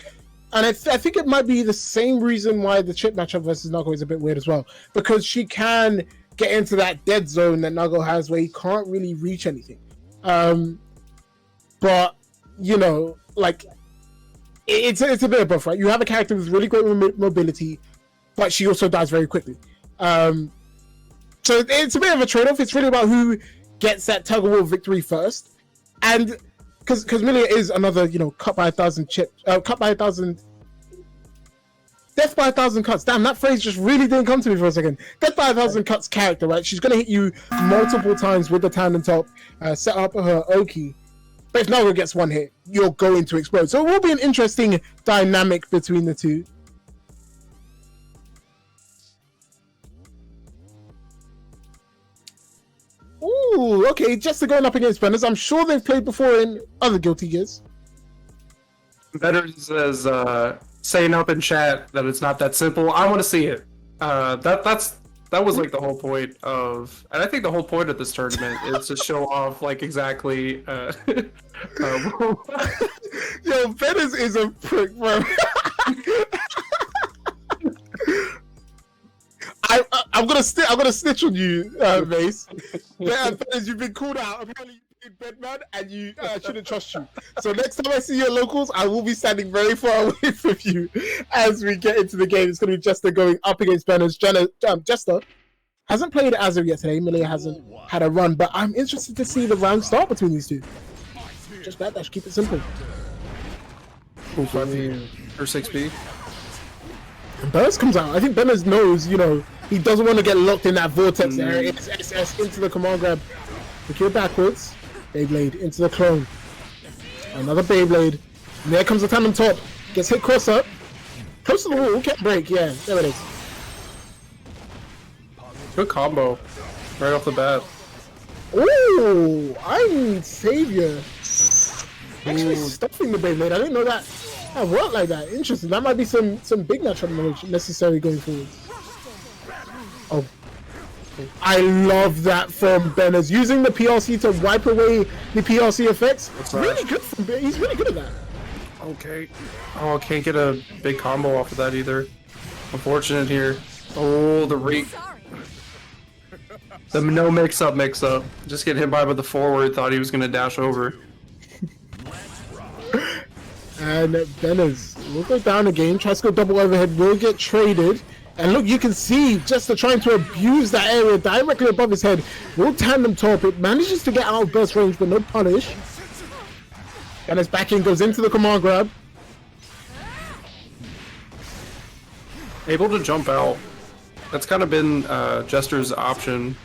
and I think it might be the same reason why the Chip matchup versus Nago is a bit weird as well, because she can get into that dead zone that Nago has where he can't really reach anything. But like it's a bit of both, right? You have a character with really great mobility, but she also dies very quickly. So it's a bit of a trade-off. It's really about who gets that tug-of-war victory first, and because Millia is another cut by 1,000 chips, cut by 1,000. Death by 1,000 cuts. Damn, that phrase just really didn't come to me for a second. Death by 1,000 cuts character, right? She's going to hit you multiple times with the tandem top, set up her Oki. But if Nago gets one hit, you're going to explode. So it will be an interesting dynamic between the two. Ooh, okay, Jester going up against Benes. I'm sure they've played before in other Guilty Gears. Better says saying up in chat that it's not that simple. I want to see it. That was like the whole point of, and I think the whole point of this tournament is to show off like exactly. Yo, Benes is a prick, bro. I'm gonna snitch on you, Mace. Benes, you've been called out. Apparently, you played Bedman, and you shouldn't trust you. So next time I see your locals, I will be standing very far away from you as we get into the game. It's gonna be Jester going up against Benes. Jester hasn't played as of yet today. Millia hasn't had a run, but I'm interested to see the round start between these two. Just backdash, keep it simple. 5B or 6B. And Benes comes out. I think Benes knows, he doesn't want to get locked in that vortex area. It's SS into the command grab. Secure backwards. Beyblade into the clone. Another Beyblade. And there comes the tandem top. Gets hit cross up. Close to the wall. Can't break. Yeah, there it is. Good combo. Right off the bat. Ooh, I'm Savior. Actually stuffing the Beyblade. I didn't know that worked like that. Interesting. That might be some big matchup knowledge necessary going forward. Oh. I love that from Benes. Using the PLC to wipe away the PLC effects. It's really good from Benes. He's really good at that. Okay. Oh, can't get a big combo off of that either. Unfortunate here. Oh, the no mix-up. Just get hit by with the forward. Thought he was going to dash over. And Benes will go down again. Tries to go double overhead. Will get traded. And look, you can see Jester trying to abuse that area directly above his head. Will tandem top. It manages to get out of burst range, but no punish. And his back in goes into the command grab. Able to jump out. That's kind of been Jester's option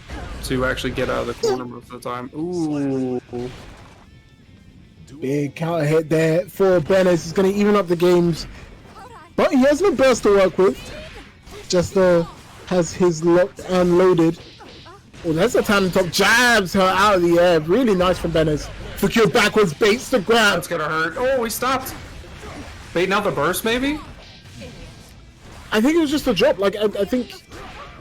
to actually get out of the corner most of the time. Ooh. Big counter hit there for Benes. He's going to even up the games. But he has no burst to work with. Jester has his locked and loaded. Oh, that's a tandem top. Jabs her out of the air. Really nice from Benes. Secure backwards, baits the grab. That's gonna hurt. Oh, he stopped. Baiting out the burst, maybe? I think it was just a drop. Like, I think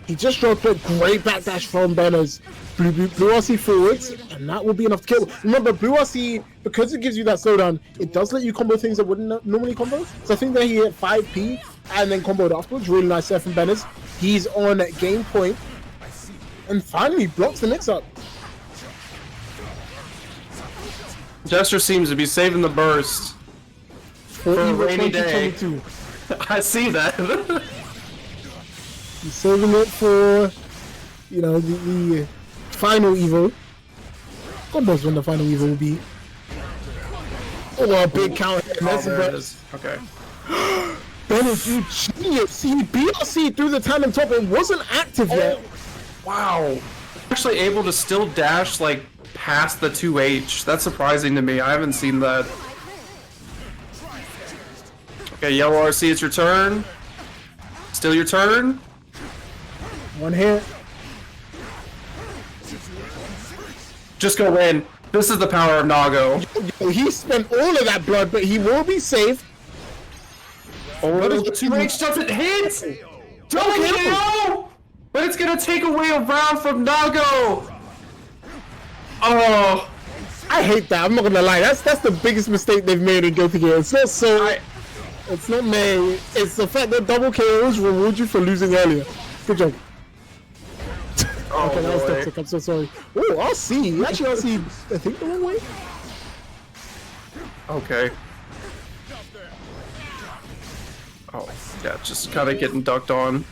he just dropped a great backdash from Benes. Blue RC forwards, and that will be enough to kill. Remember, Blue RC, because it gives you that slowdown, it does let you combo things that wouldn't normally combo. So I think that he hit 5p and then comboed afterwards. Really nice there from Benes. He's on game point. And finally blocks the mix up. Jester seems to be saving the burst for a Evo rainy day. 2022. I see that. He's saving it for, you know, the final Evo. God knows when the final Evo will be. Oh, a big counter. And that's There it is. Okay. Bennett, you genius. He BRC through the tandem top. It wasn't active yet. Wow. Actually able to still dash like past the 2H. That's surprising to me. I haven't seen that. Okay, yellow RC, it's your turn. Still your turn. One hit. Just go in. This is the power of Nago. Yo, he spent all of that blood, but he will be safe. Oh, the 2H doesn't hit! Don't KO! But it's gonna take away a round from Nago! Oh, I hate that. I'm not gonna lie. That's the biggest mistake they've made in Guilty Gear. It's not so. It's not me. It's the fact that double KOs reward you for losing earlier. Good job. oh Okay, that was boy. toxic. I'm so sorry. Oh, I'll see. Actually, I'll see. I think the wrong way. Okay. Oh, yeah, just kind of getting ducked on.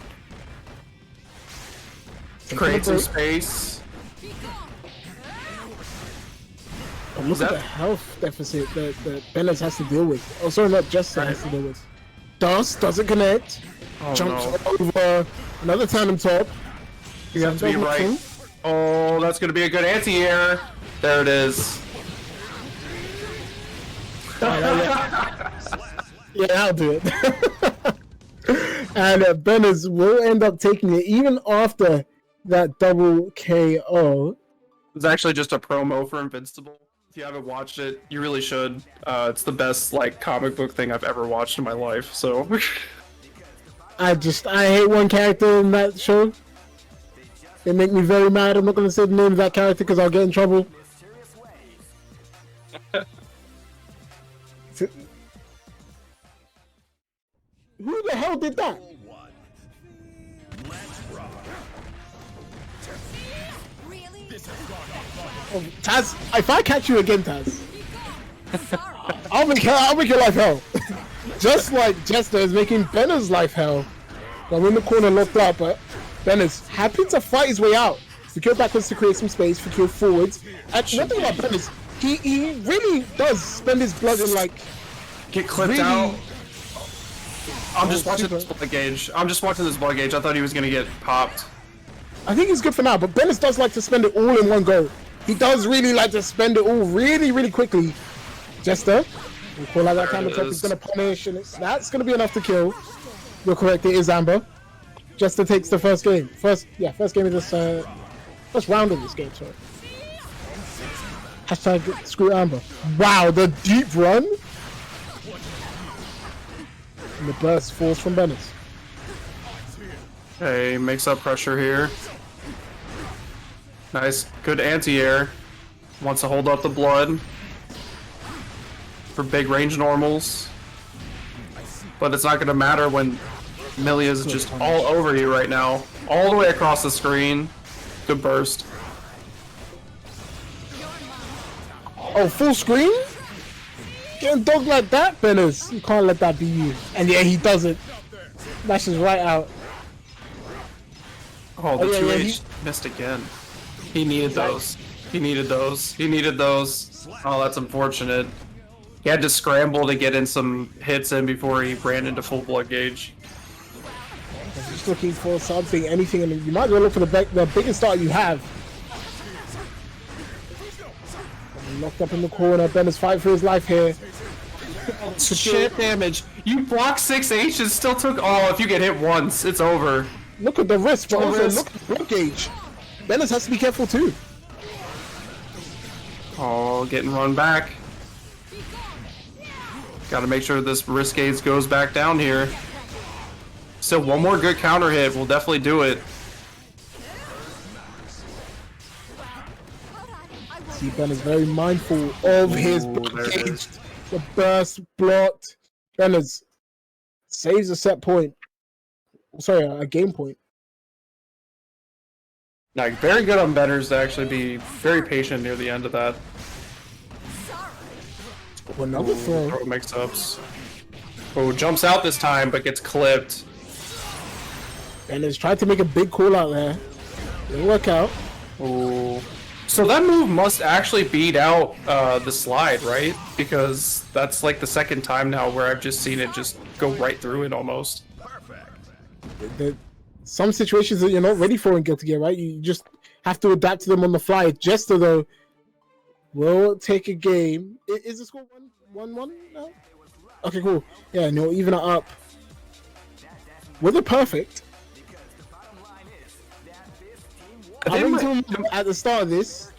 Create some space. Oh, look at the health deficit that Bennett has to deal with. Oh, sorry, not just has to deal with. Dust doesn't connect. Oh, Jumps no. over another tandem top. You have to be right. Oh, that's going to be a good anti-air. There it is. Yeah, I'll do it. And Bennett will end up taking it even after that double KO. It's actually just a promo for Invincible. If you haven't watched it, you really should. It's the best like comic book thing I've ever watched in my life. So I hate one character in that show. They make me very mad. I'm not gonna say the name of that character because I'll get in trouble. Who the hell did that? Oh, Taz, if I catch you again, Taz, I'll make your life hell. Just like Jester is making Benner's life hell. I'm in the corner locked up, but Benner's happy to fight his way out. Secure backwards to create some space, secure forwards. And one thing about Benner's, he really does spend his blood in like... get clipped really... out. I'm just watching this blood gauge. I thought he was gonna get popped. I think he's good for now, but Bennis does like to spend it all in one go. He does really like to spend it all really quickly. Jester, we'll call out that kind of top. He's gonna punish, and that's gonna be enough to kill. You're correct, it is Amber. Jester takes the first game. First game of this, first round of this game, sorry. Hashtag screw Amber. Wow, the deep run. And the burst falls from Bennis. Okay, makes up pressure here. Nice, good anti-air. Wants to hold up the blood for big range normals. But it's not going to matter when Milia's just all over you right now. All the way across the screen. Good burst. Oh, full screen? Getting dogged like that, Bennis. You can't let that be you. And yeah, he does it. Dashes right out. Oh, the yeah, 2H missed again. He needed those. He needed those. He needed those. Oh, that's unfortunate. He had to scramble to get in some hits in before he ran into full blood gauge. Just looking for something, anything, and you might as well look for the biggest start you have. Locked up in the corner. Bennis fighting for his life here. Shit damage. You blocked 6H and still took. Oh, if you get hit once, it's over. Look at the risk, but also risk. look at the blood gauge. Bennis has to be careful too. Oh, getting run back. Gotta make sure this risk gauge goes back down here. So one more good counter hit will definitely do it. See, Ben is very mindful of his Ooh, blood there it gauge. is. The burst blocked. Bennis saves a set point. Sorry, a game point. Like, very good on betters to actually be very patient near the end of that. Another throw. Throw mix-ups. Oh, jumps out this time, but gets clipped. And has tried to make a big call out there. Didn't work out. Oh. So that move must actually beat out the slide, right? Because that's like the second time now where I've just seen it just go right through it almost. Some situations that you're not ready for in Guilty Gear, right? You just have to adapt to them on the fly. Jester, though, will take a game. Is the score 1-1 now? Okay, cool. Yeah, no, even it up. With a perfect. I remember at the start of this,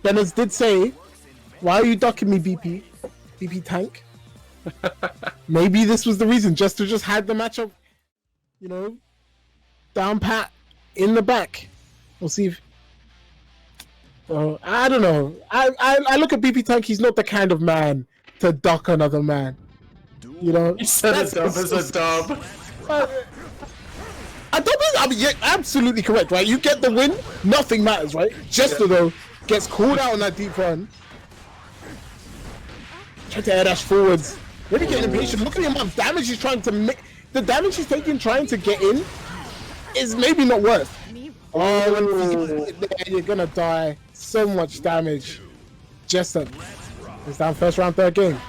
Dennis did say, "Why are you ducking me, BP? BP tank?" Maybe this was the reason. Jester just had the matchup, you know, down pat in the back. We'll see if. I don't know. I look at BP tank. He's not the kind of man to duck another man. You know, You said a dub is a dub. I don't think, I mean, you're absolutely correct, right? You get the win, nothing matters, right? Jester, though, gets called out on that deep run. Try to air dash forwards. Really getting impatient. Look at the amount of damage he's trying to make. The damage he's taking trying to get in is maybe not worth. Oh, you're gonna die. So much damage. Jester is down first round, third game.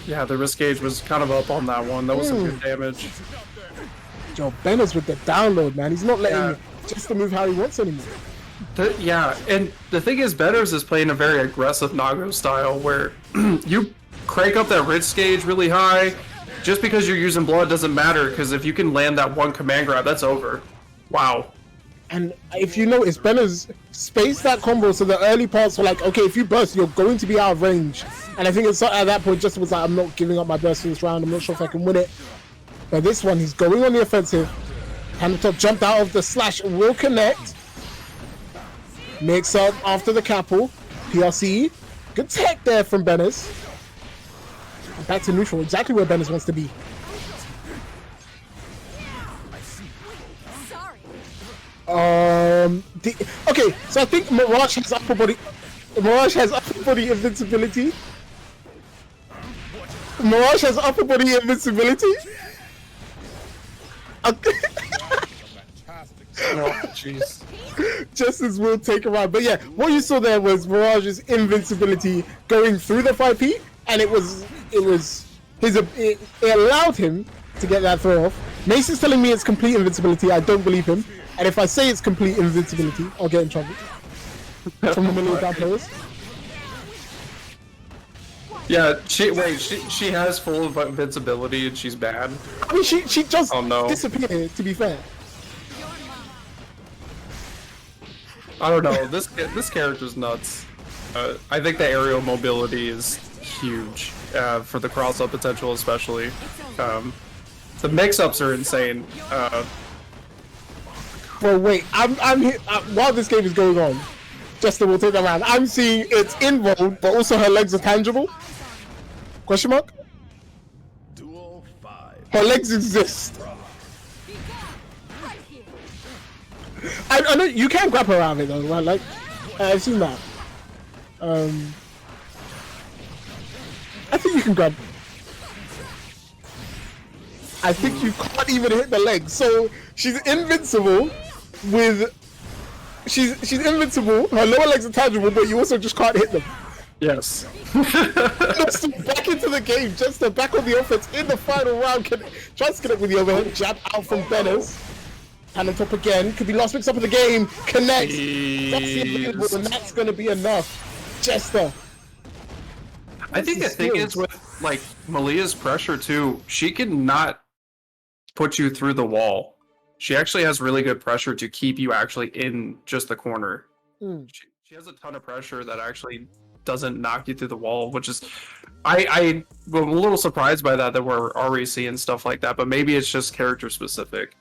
Yeah, the risk gauge was kind of up on that one. That was some good damage. Yo, Benner's with the download, man. He's not letting Jester move how he wants anymore. Yeah, and the thing is, Betters is playing a very aggressive Nago style where you crank up that risk gauge really high. Just because you're using blood doesn't matter, because if you can land that one command grab, that's over. Wow. And if you notice, Benner's spaced that combo so the early parts were like, okay, if you burst, you're going to be out of range. And I think it's at that point, Jester was like, I'm not giving up my burst for this round. I'm not sure if I can win it. But this one, he's going on the offensive. Hand top jumped out of the slash, will connect. Mix up after the couple. PRC. Good tech there from Bennis. Back to neutral, exactly where Bennis wants to be. Okay, so I think Mirage has upper body. Mirage has upper body invincibility. Mirage has upper body invincibility. Okay. Oh, jeez. Justice will take a ride. But yeah, what you saw there was Mirage's invincibility going through the 5P, and it allowed him to get that throw off. Mace is telling me it's complete invincibility. I don't believe him. And if I say it's complete invincibility, I'll get in trouble from the middle of that players. Yeah, she has full of invincibility and she's bad. I mean, she just no. disappeared, to be fair. I don't know. This character's nuts. I think the aerial mobility is huge for the cross-up potential, especially. The mix-ups are insane. Well, wait. I'm here, while this game is going on, Justin will take that round. I'm seeing it's involved, but also her legs are tangible. Question mark? Duel 5. Her legs exist. I know you can grab her out of it though, right? Like, I've seen that. I think you can grab. I think you can't even hit the legs. So she's invincible with. She's invincible. Her lower legs are tangible, but you also just can't hit them. Yes. Back into the game, just back on the offense in the final round. Tries to connect with the overhead jab out from Bennis. Hand on top again. Could be last mix up of the game. Connect. That's and that's going to be enough. Jester. I think the thing is with like Malia's pressure too, she can not put you through the wall. She actually has really good pressure to keep you actually in just the corner. She has a ton of pressure that actually doesn't knock you through the wall, which is I'm a little surprised by that we're already seeing stuff like that, but maybe it's just character specific.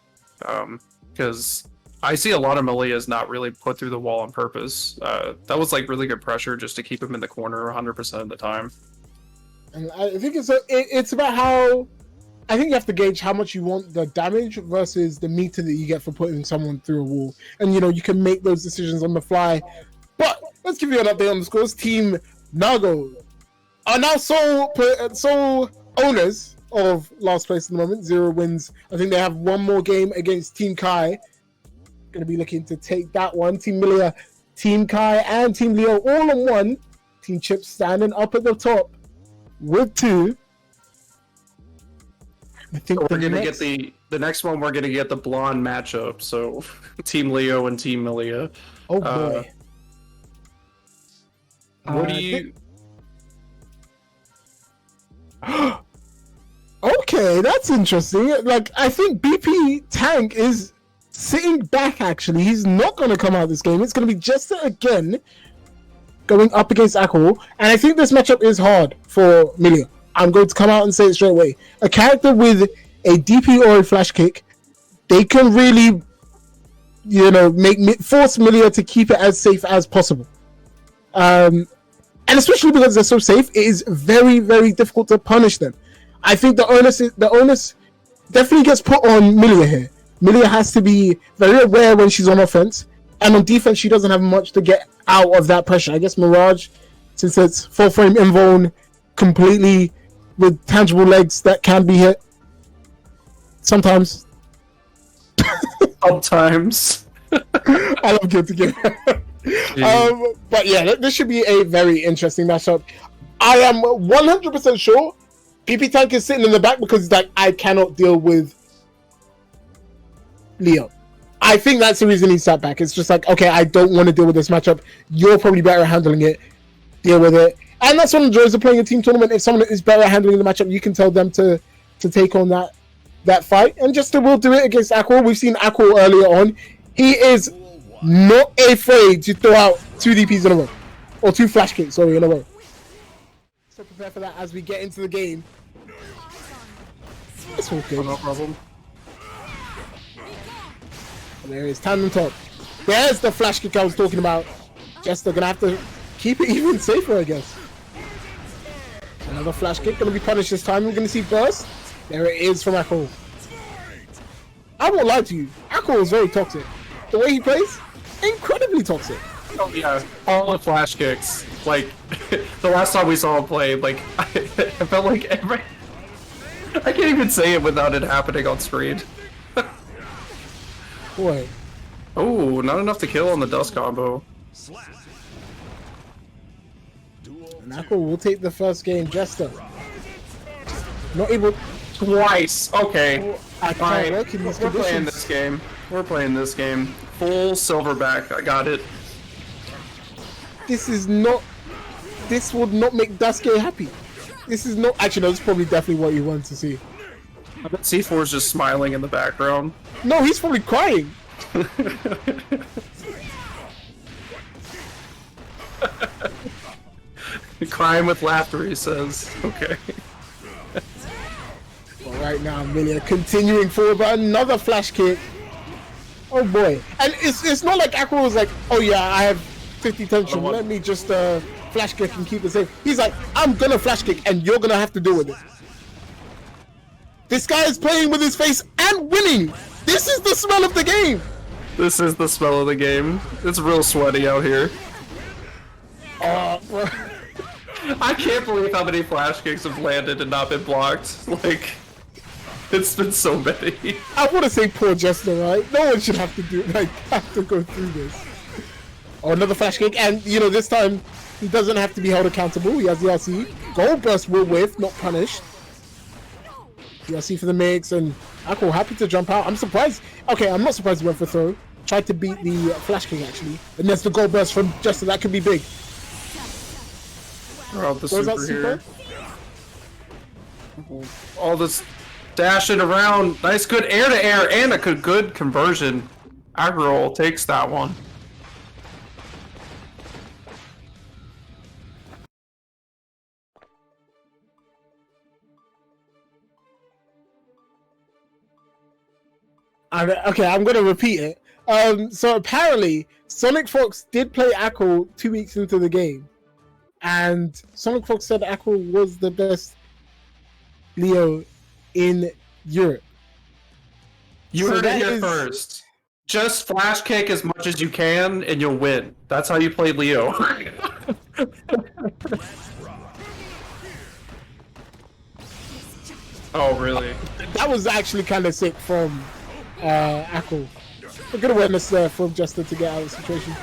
Because I see a lot of Malia's not really put through the wall on purpose. That was like really good pressure just to keep him in the corner 100% of the time. And I think it's about how I think you have to gauge how much you want the damage versus the meter that you get for putting someone through a wall. And, you know, you can make those decisions on the fly. But let's give you an update on the scores. Team Nago are now sole owners of last place at the moment. 0 wins. I think they have one more game against Team Kai. Going to be looking to take that one. Team Milia, Team Kai, and Team Leo all on 1. Team Chip standing up at the top with 2. I think we're gonna get the next one. We're gonna get the blonde matchup. So, Team Leo and Team Milia. Oh boy. What do you? Okay, that's interesting. Like, I think BP Tank is sitting back. Actually, he's not going to come out of this game. It's going to be Jester again, going up against Akko, and I think this matchup is hard for Milia. I'm going to come out and say it straight away. A character with a DP or a flash kick, they can really, you know, force Milia to keep it as safe as possible. And especially because they're so safe, it is very, very difficult to punish them. I think the onus definitely gets put on Milia here. Milia has to be very aware when she's on offense, and on defense, she doesn't have much to get out of that pressure. I guess Mirage, since it's full frame invuln, completely with tangible legs that can be hit. Sometimes. Sometimes. I love Guilty Gear. But yeah, this should be a very interesting matchup. I am 100% sure PP Tank is sitting in the back because he's like, I cannot deal with Leo. I think that's the reason he sat back. It's just like, okay, I don't want to deal with this matchup. You're probably better at handling it. Deal with it. And that's one of the joys of playing a team tournament. If someone is better at handling the matchup, you can tell them to take on that fight. And Jester will do it against Akko. We've seen Akko earlier on. He is not afraid to throw out 2 DPs in a row. Or 2 flash kicks, sorry, in a row. So prepare for that as we get into the game. It's all good. No problem. And there is tandem top. There's the flash kick I was talking about. Jester gonna have to keep it even safer, I guess. Another flash kick, gonna be punished this time. We're gonna see burst. There it is from Akko. I won't lie to you, Akko is very toxic. The way he plays, incredibly toxic. Oh yeah, all the flash kicks. Like, the last time we saw him play, like, I felt like I can't even say it without it happening on screen. Boy. Oh, not enough to kill on the dust combo. And Akko will take the first game. Jester not able. Twice. Okay. I can't work in these We're playing conditions. this game. We're playing this game. Full silverback. I got it. This is not. This would not make Dasuke happy. This is not. Actually, no. It's probably definitely what you want to see. I bet C4 is just smiling in the background. No, he's probably crying. Crying with laughter, he says. Okay. But right now, Milia continuing forward, but another flash kick. Oh boy! And it's not like Akko was like, oh yeah, I have 50 tension. Let me just flash kick and keep it safe. He's like, I'm gonna flash kick, and you're gonna have to deal with it. This guy is playing with his face and winning. This is the smell of the game. This is the smell of the game. It's real sweaty out here. Bro. I can't believe how many flash kicks have landed and not been blocked. Like, it's been so many. I want to say poor Jester, right? No one should have to go through this. Oh, another flash kick, and you know this time he doesn't have to be held accountable. He has the RC. Gold burst will whiff, not punished. The RC for the mix, and Akko happy to jump out. I'm surprised. Okay, I'm not surprised he went for throw. Tried to beat the flash kick actually, and there's the gold burst from Jester. That could be big. All the What was that, super here. All this dashing around. Nice, good air to air, and a good conversion. Aggro takes that one. Okay, I'm gonna repeat it. So apparently, Sonic Fox did play Akko 2 weeks into the game, and Sonic Fox said Akko was the best Leo in Europe. You So heard it that here is- first. Just flash kick as much as you can, and you'll win. That's how you play Leo. Oh, really? That was actually kind of sick from Akko. A good awareness there from Jester to get out of the situation.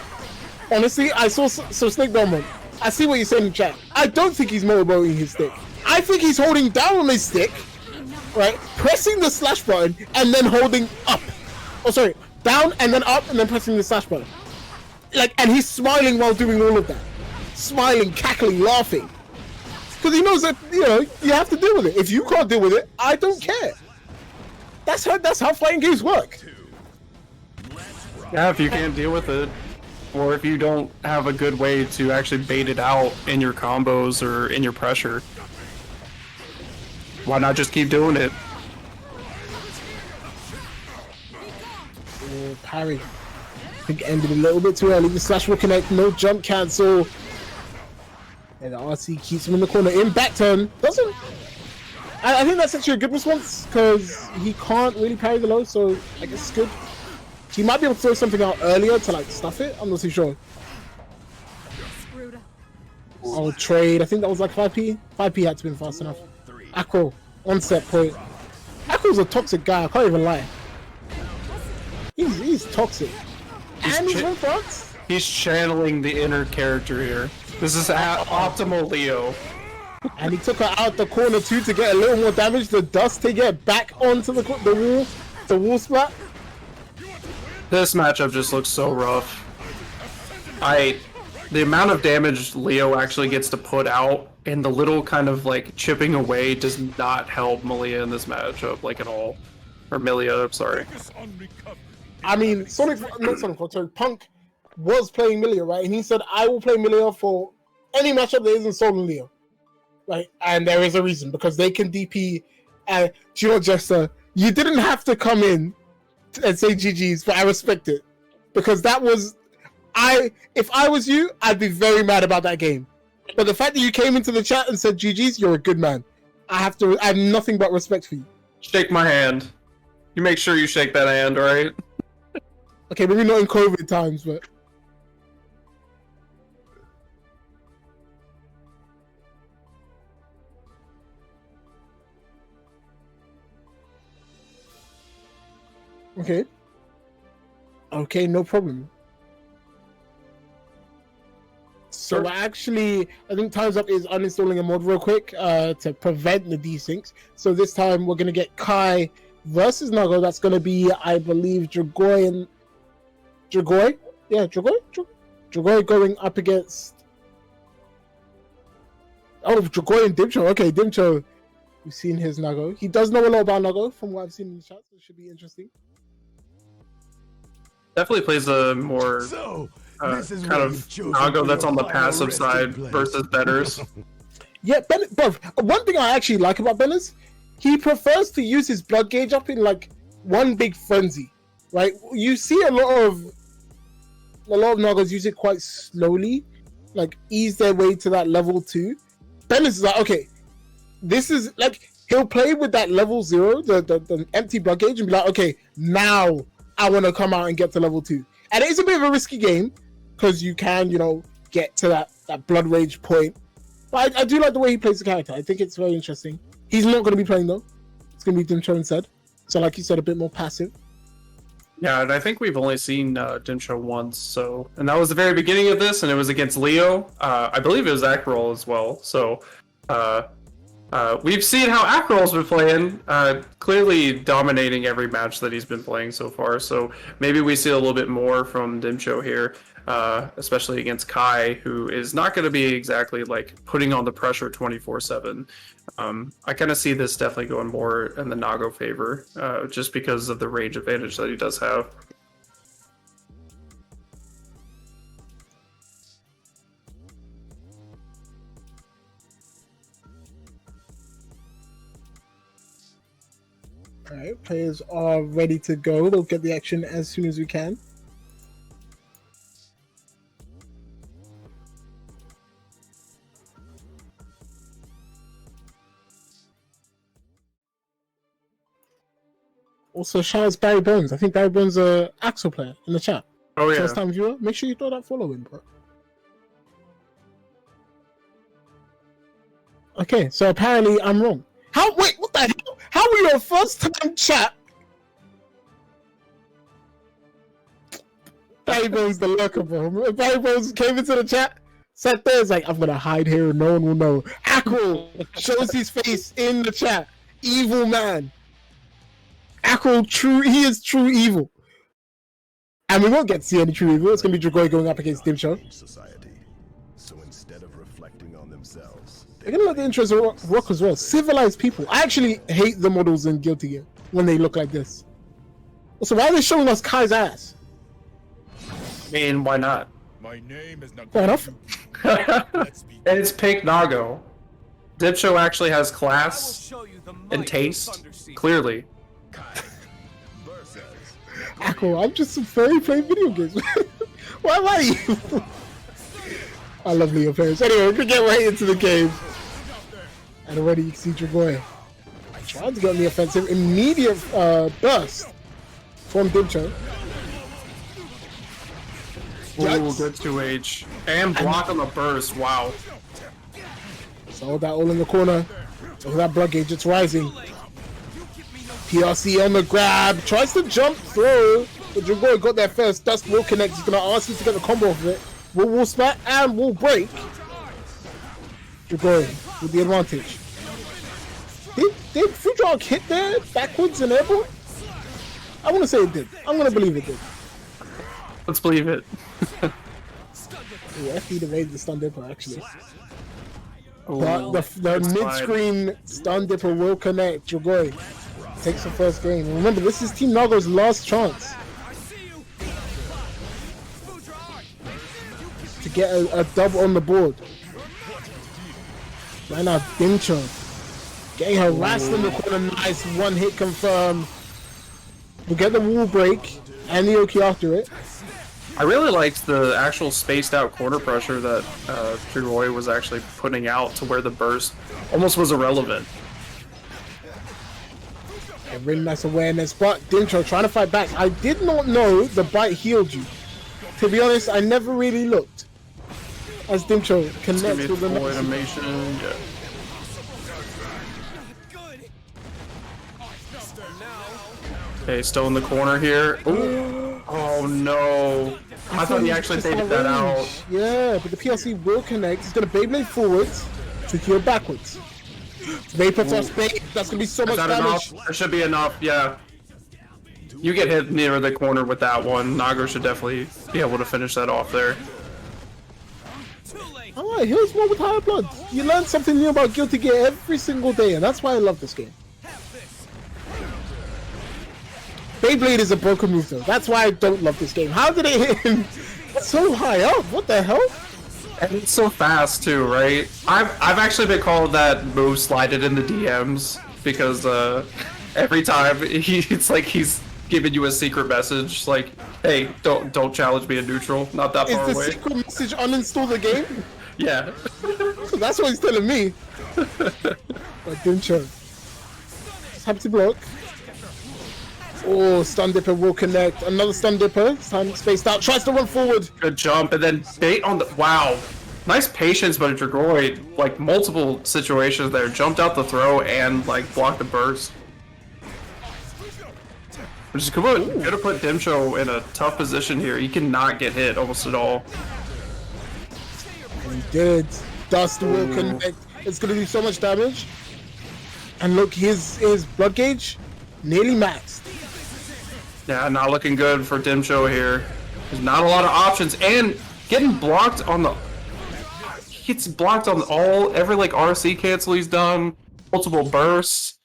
Honestly, I saw so Snake Belmont. I see what you're saying in the chat. I don't think he's motorboating his stick. I think he's holding down on his stick, right? Pressing the slash button and then holding up. Oh, sorry, down and then up and then pressing the slash button. Like, and he's smiling while doing all of that. Smiling, cackling, laughing. Because he knows that, you know, you have to deal with it. If you can't deal with it, I don't care. That's how fighting games work. Yeah, if you can't deal with it, or if you don't have a good way to actually bait it out in your combos or in your pressure, why not just keep doing it? Oh, parry. I think it ended a little bit too early. The slash will connect, no jump cancel. And the RC keeps him in the corner. In back turn, doesn't. I think that's actually a good response because he can't really parry the low, so I guess it's good. He might be able to throw something out earlier to like stuff it. I'm not too sure. Oh, trade. I think that was like 5p. 5p had to be fast enough. Akko, on set point. Akko's a toxic guy. I can't even lie. He's toxic. And he's from France. He's channeling the inner character here. This is optimal Leo. And he took her out the corner too to get a little more damage. The dust to get back onto the wall splat. This matchup just looks so rough. The amount of damage Leo actually gets to put out and the little kind of like chipping away does not help Malia in this matchup like at all. Or Milia, I'm sorry. I mean, Punk was playing Milia, right? And he said, I will play Milia for any matchup that isn't Sol and Leo. Right? And there is a reason, because they can DP. Do you know, Jester, you didn't have to come in and say GG's, but I respect it. Because that was... if I was you, I'd be very mad about that game. But the fact that you came into the chat and said GG's, you're a good man. I have nothing but respect for you. Shake my hand. You make sure you shake that hand, alright? Okay, maybe not in COVID times, but... Okay, no problem. So actually, I think Time's Up is uninstalling a mod real quick to prevent the desyncs. So this time we're going to get Kai versus Nago. That's going to be, I believe, Dragoy. Yeah, Dragoy going up against... Oh, Dragoy and Dimcho. Okay, Dimcho, we've seen his Nago. He does know a lot about Nago from what I've seen in the chat, so it should be interesting. Definitely plays a more kind of Nago that's on the passive side versus Betters. Yeah, bro, one thing I actually like about Ben is he prefers to use his blood gauge up in like one big frenzy, right? You see a lot of Nagos use it quite slowly, like ease their way to that level 2. Ben is like, okay, this is like, he'll play with that level 0, the empty blood gauge, and be like, okay, now I want to come out and get to level 2. And it is a bit of a risky game because you can, you know, get to that blood rage point. But I do like the way he plays the character. I think it's very interesting. He's not going to be playing though. It's going to be Dimcho instead. So like you said, a bit more passive. Yeah, and I think we've only seen Dimcho once, so... And that was the very beginning of this, and it was against Leo. I believe it was Akrol as well, so... we've seen how Akrol's been playing, clearly dominating every match that he's been playing so far, so maybe we see a little bit more from Dimcho here, especially against Kai, who is not going to be exactly like putting on the pressure 24/7. I kind of see this definitely going more in the Nago favor, just because of the range advantage that he does have. Alright, players are ready to go. They'll get the action as soon as we can. Also, shout out Barry Bones. I think Barry Bones is a Axel player in the chat. Oh yeah. First time viewer. Make sure you throw that follow in, bro. Okay, so apparently I'm wrong. How? Wait, what the hell? How are your first time chat? Barry Bones the lurker, bro. Barry Bones came into the chat, sat there, is like, I'm gonna hide here and no one will know. Acro shows his face in the chat. Evil man. Acro, he is true evil. And we won't get to see any true evil. It's gonna be Dragoi going up against Dimcho. Society. So instead of reflecting on themselves, They're gonna let the intros rock as well. Civilized people. I actually hate the models in Guilty Gear when they look like this. Also, why are they showing us Kai's ass? I mean, why not? my name is not. Fair enough. And it's Pink Nago. Dipsho actually has class and taste, clearly. Akko, I'm just some furry playing video games. Why am I you? I love Leo players. Anyway, we're gonna get right into the game. And already you can see Dragoi trying to get on the offensive. Immediate burst from Dipcho. Ooh, good 2H. And block on the burst, wow. Saw that all in the corner. Look at that blood gauge, it's rising. PRC on the grab, tries to jump through. But Dragoi got there first. Dusk will connect. He's gonna ask you to get the combo off of it. Will smack and will break. Dragoi with the advantage. Did Fudrog hit there backwards and airborne? I want to say it did. I'm gonna believe it did. Let's believe it. Ooh, FD evaded the stun dipper actually. Ooh, But the mid-screen stun dipper will connect. Dragoi takes the first game. And remember, this is Team Nago's last chance to get a dub on the board. Right now, Dimcho getting harassed in the corner. Nice one hit confirmed. We'll get the wall break and the Oki after it. I really liked the actual spaced out corner pressure that Dragoi was actually putting out to where the burst almost was irrelevant. A really nice awareness, but Dimcho trying to fight back. I did not know the bite healed you. To be honest, I never really looked. As Dimcho connects with the full next animation. Yeah. Okay, still in the corner here. Ooh. Oh no. I thought he actually baited that out. Yeah, but the PLC will connect. He's going to Beyblade forwards to heal backwards. Vapor Thrust bait. That's going to be so much Is that damage. enough? There should be enough, yeah. You get hit near the corner with that one. Nago should definitely be able to finish that off there. Alright, here's one with higher blood. You learn something new about Guilty Gear every single day, and that's why I love this game. Beyblade is a broken move though. That's why I don't love this game. How did it hit him so high up? What the hell? And it's so fast too, right? I've actually been called that move slided in the DMs because every time it's like he's giving you a secret message like, hey, don't challenge me in neutral, not that far Is the away. secret message uninstall the game? Yeah. That's what he's telling me. But Dimcho. Happy to block. Oh, stun dipper will connect. Another stun dipper. Time spaced out. Tries to run forward. Good jump and then bait on the wow. Nice patience, but Dragoi, like multiple situations there, jumped out the throw and like blocked the burst. Which is gonna put Dimcho in a tough position here. He cannot get hit almost at all. He did. Dust will connect. It's gonna do so much damage. And look, his blood gauge nearly maxed. Yeah, not looking good for Dimcho here. There's not a lot of options, and getting blocked on the. He gets blocked on every like RC cancel he's done, multiple bursts.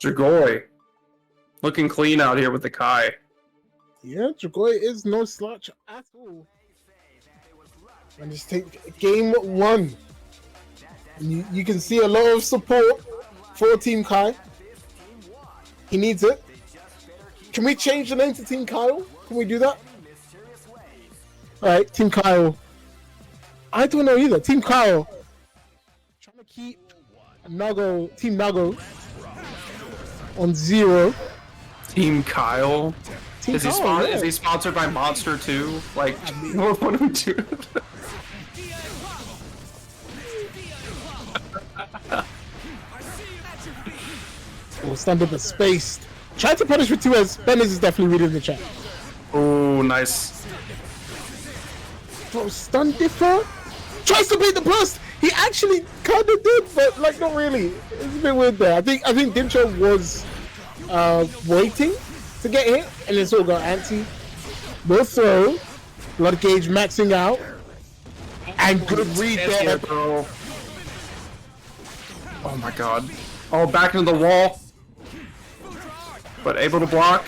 Dragoi looking clean out here with the Kai. Yeah, Dragoi is no slouch at all. And just take game one. And you can see a lot of support for Team Kai. He needs it. Can we change the name to Team Kyle? Can we do that? Alright, Team Kyle. I don't know either. Team Kyle. Trying to keep Nago, Team Nago on 0. Team Kyle. Team Is he, Kyle, yeah. is he sponsored by Monster too? Like, what do we do? Oh, stand up the space. Try to punish with 2S. Bennett is definitely reading the chat. Oh, nice. Bro, stun differ. Tries to beat the burst. He actually kind of did, but like not really. It's a bit weird there. I think Dimcho was waiting to get hit, and then sort of got antsy. No throw. Blood gauge maxing out, and good read there, bro. Oh my god. Oh, back into the wall. But able to block.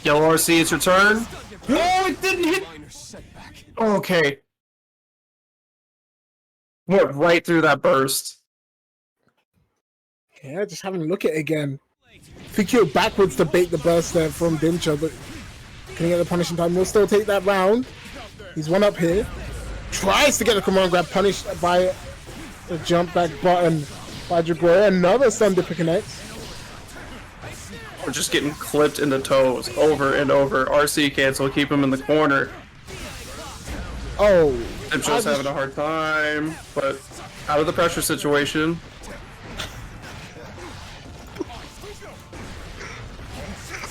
Yellow RC, it's your turn. Oh, it didn't hit. Okay. Went right through that burst. Yeah, just having a look at it again. Think you're backwards to bait the burst there from Dimcho, but can he get the punishing time? We'll still take that round. He's one up here. Tries to get the command grab, punished by the jump back button by Jaguar. Another stun dipper connects. We're just getting clipped in the toes over and over. RC cancel, keep him in the corner. Oh. Dimcho's having a hard time, but out of the pressure situation.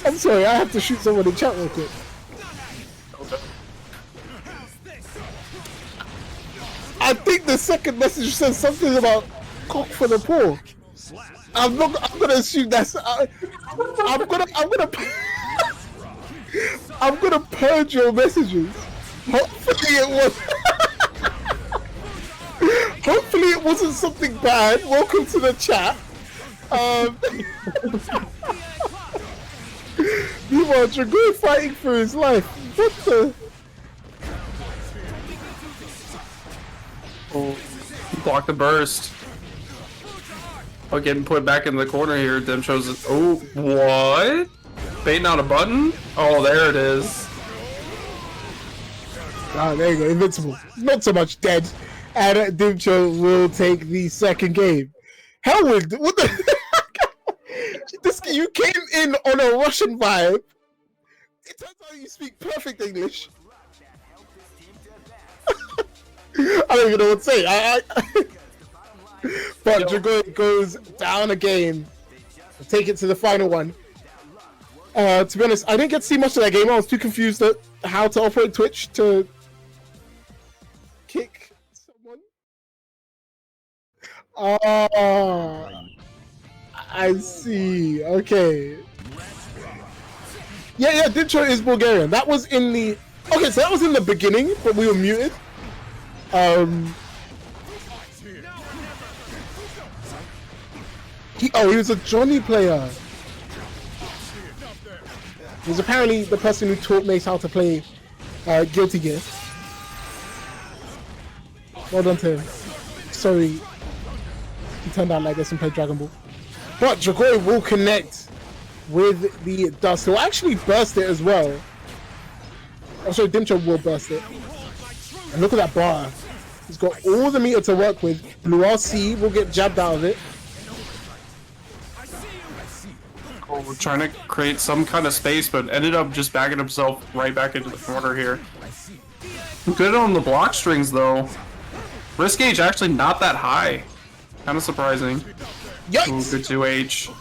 I'm sorry, I have to shoot someone in chat real quick. Okay. I think the second message says something about cock for the poor. I'm gonna assume that's. I'm gonna purge your messages. Hopefully it was. Hopefully it wasn't something bad. Welcome to the chat. Meanwhile, Dragoon fighting for his life. What the? Oh, block the burst. Oh, getting put back in the corner here. Dimcho's. Oh, what? Baiting out a button? Oh, there it is. Ah, there you go. Invincible. Not so much dead. And Dimcho will take the second game. Hellwood, what the? This, you came in on a Russian vibe. It turns out you speak perfect English. I don't even know what to say. But Dragoon goes down again. Take it to the final one. To be honest, I didn't get to see much of that game. I was too confused at how to operate Twitch to kick someone. Oh, I see. Okay. Yeah, Dimcho is Bulgarian. That was in the... Okay, so that was in the beginning, but we were muted. He was a Johnny player. He was apparently the person who taught Mace how to play Guilty Gear. Well done to him. Sorry, he turned out like this and played Dragon Ball. But Dragoy will connect with the dust. He'll actually burst it as well. Oh, sorry, Dimcho will burst it. And look at that bar. He's got all the meter to work with. Blue RC will get jabbed out of it. Oh, we're trying to create some kind of space, but ended up just bagging himself right back into the corner here. Good on the block strings, though. Risk gauge actually not that high. Kind of surprising. Yikes! Ooh, good 2H.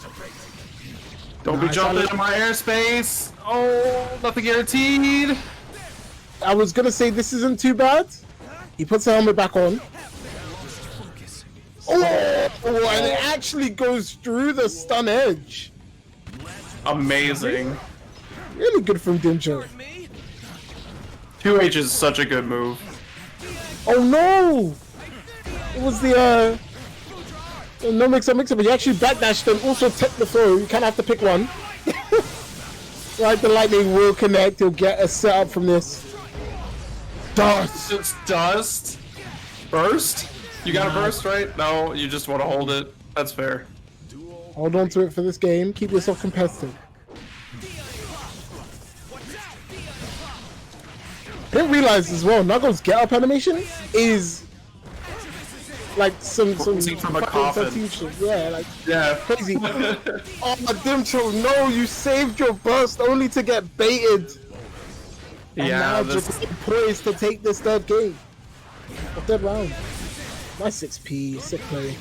Don't be jumping into my airspace. Oh, nothing guaranteed. I was gonna say this isn't too bad. He puts the helmet back on. Oh, and it actually goes through the stun edge. Amazing. Really good from Dimcho. 2H is such a good move. Oh no! It was the no mix-up, but he actually backdashed and also took the throw. You kind of have to pick one. Right, the lightning will connect. He'll get a setup from this. Dust! It's dust? Burst? You got a burst, right? No, you just want to hold it. That's fair. Hold on to it for this game. Keep yourself competitive. I didn't realize as well, Nuggles' get-up animation is like some Rising from a fucking coffin. 13 shit. Yeah, like Yeah. crazy. Oh, Dimcho, no, you saved your burst only to get baited. And Yeah, now this, just poised to take this third game. A third round. Nice 6p, sick play.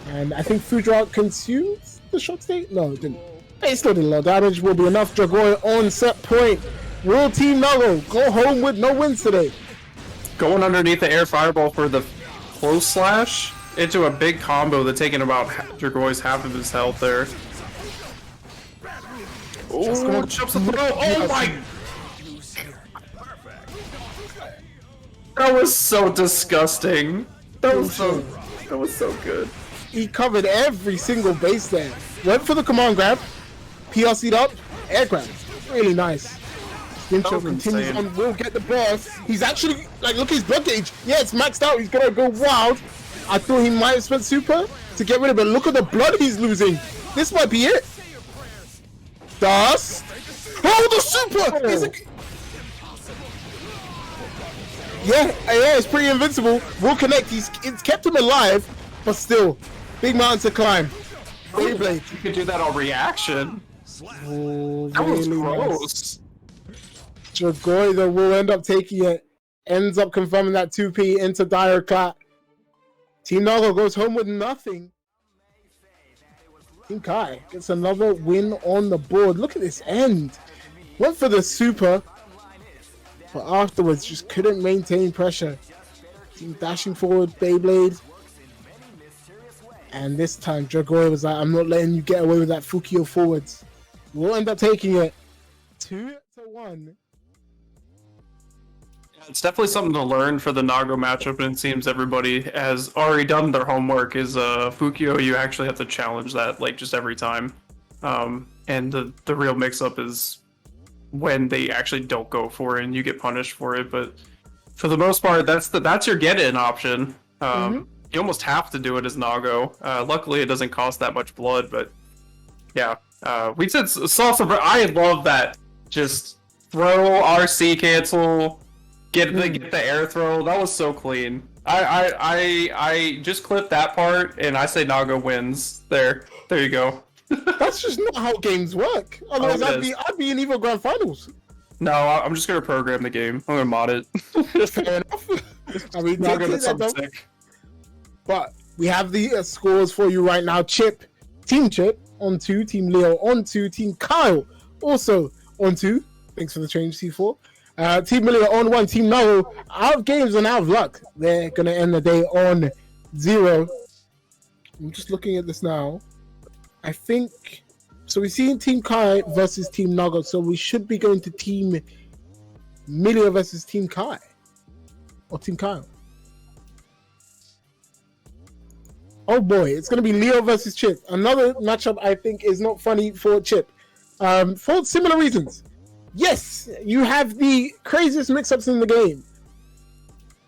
And I think Fudra consumed the shock state? No, it didn't. It still did a lot of damage. Will be enough. Dragoi on set point. Will Team Nago go home with no wins today? going underneath the air fireball for the close slash into a big combo that's taking about Dragoi's half of his health there. Oh, jumps the throw. Oh my! That was so disgusting. That was so good. He covered every single base there. Went for the command grab. PLC'd up. Air grab. Really nice. Dimcho continues insane. on. Will get the burst. He's actually, like, look at his blood gauge. Yeah, it's maxed out. He's gonna go wild. I thought he might have spent super to get rid of it. Look at the blood he's losing. This might be it. Dust. Oh, the super! He's yeah, it's pretty invincible. Will connect. It's kept him alive, but still, big mountain to climb. Beyblade. You could do that on reaction. Oh, That was really gross. nice. Dragoi though will end up taking it. Ends up confirming that 2p into dire clap. Team Nago goes home with nothing. Team Kai gets another win on the board. Look at this end. Went for the super, but afterwards just couldn't maintain pressure. Team dashing forward, Beyblade. And this time Dragoi was like, I'm not letting you get away with that Fukio forwards. We'll end up taking it 2-1. It's definitely something to learn for the Nago matchup, and it seems everybody has already done their homework. Is Fukio, you actually have to challenge that like just every time, and the real mix-up is when they actually don't go for it and you get punished for it. But for the most part, that's your get-in option. You almost have to do it as Nago. Luckily, it doesn't cost that much blood, but yeah, we saw some. I love that. Just throw RC cancel. Get the air throw. That was so clean. I just clipped that part and I say Nago wins. There you go. That's just not how games work. Otherwise, I'd be in Evo Grand Finals. No, I'm just gonna program the game. I'm gonna mod it. Fair enough. I mean, Nago that's did something sick. But we have the scores for you right now. Team Chip on 2, Team Leo on 2, Team Kyle also on 2. Thanks for the change, C4. Team Leo on 1, Team Nago out of games and out of luck. They're gonna end the day on 0. I'm just looking at this now. I think so. We've seen Team Kai versus Team Nago, so we should be going to Team Milio versus Team Kai or Team Kyle. Oh boy, it's going to be Leo versus Chip. Another matchup I think is not funny for Chip. For similar reasons. Yes, you have the craziest mix-ups in the game.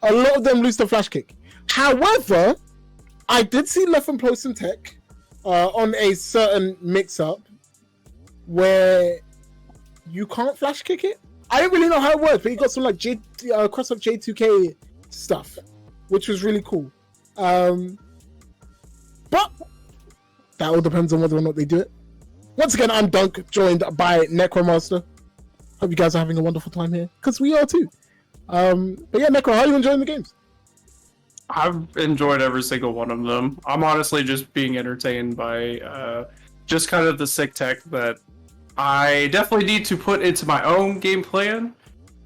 A lot of them lose to flash kick. However, I did see Left employ some tech on a certain mix-up where you can't flash kick it. I don't really know how it works, but you got some like cross-up J2K stuff, which was really cool. But that all depends on whether or not they do it. Once again, I'm Dunk, joined by Necromaster. Hope you guys are having a wonderful time here, because we are too. But yeah, Necro, how are you enjoying the games? I've enjoyed every single one of them. I'm honestly just being entertained by just kind of the sick tech that I definitely need to put into my own game plan.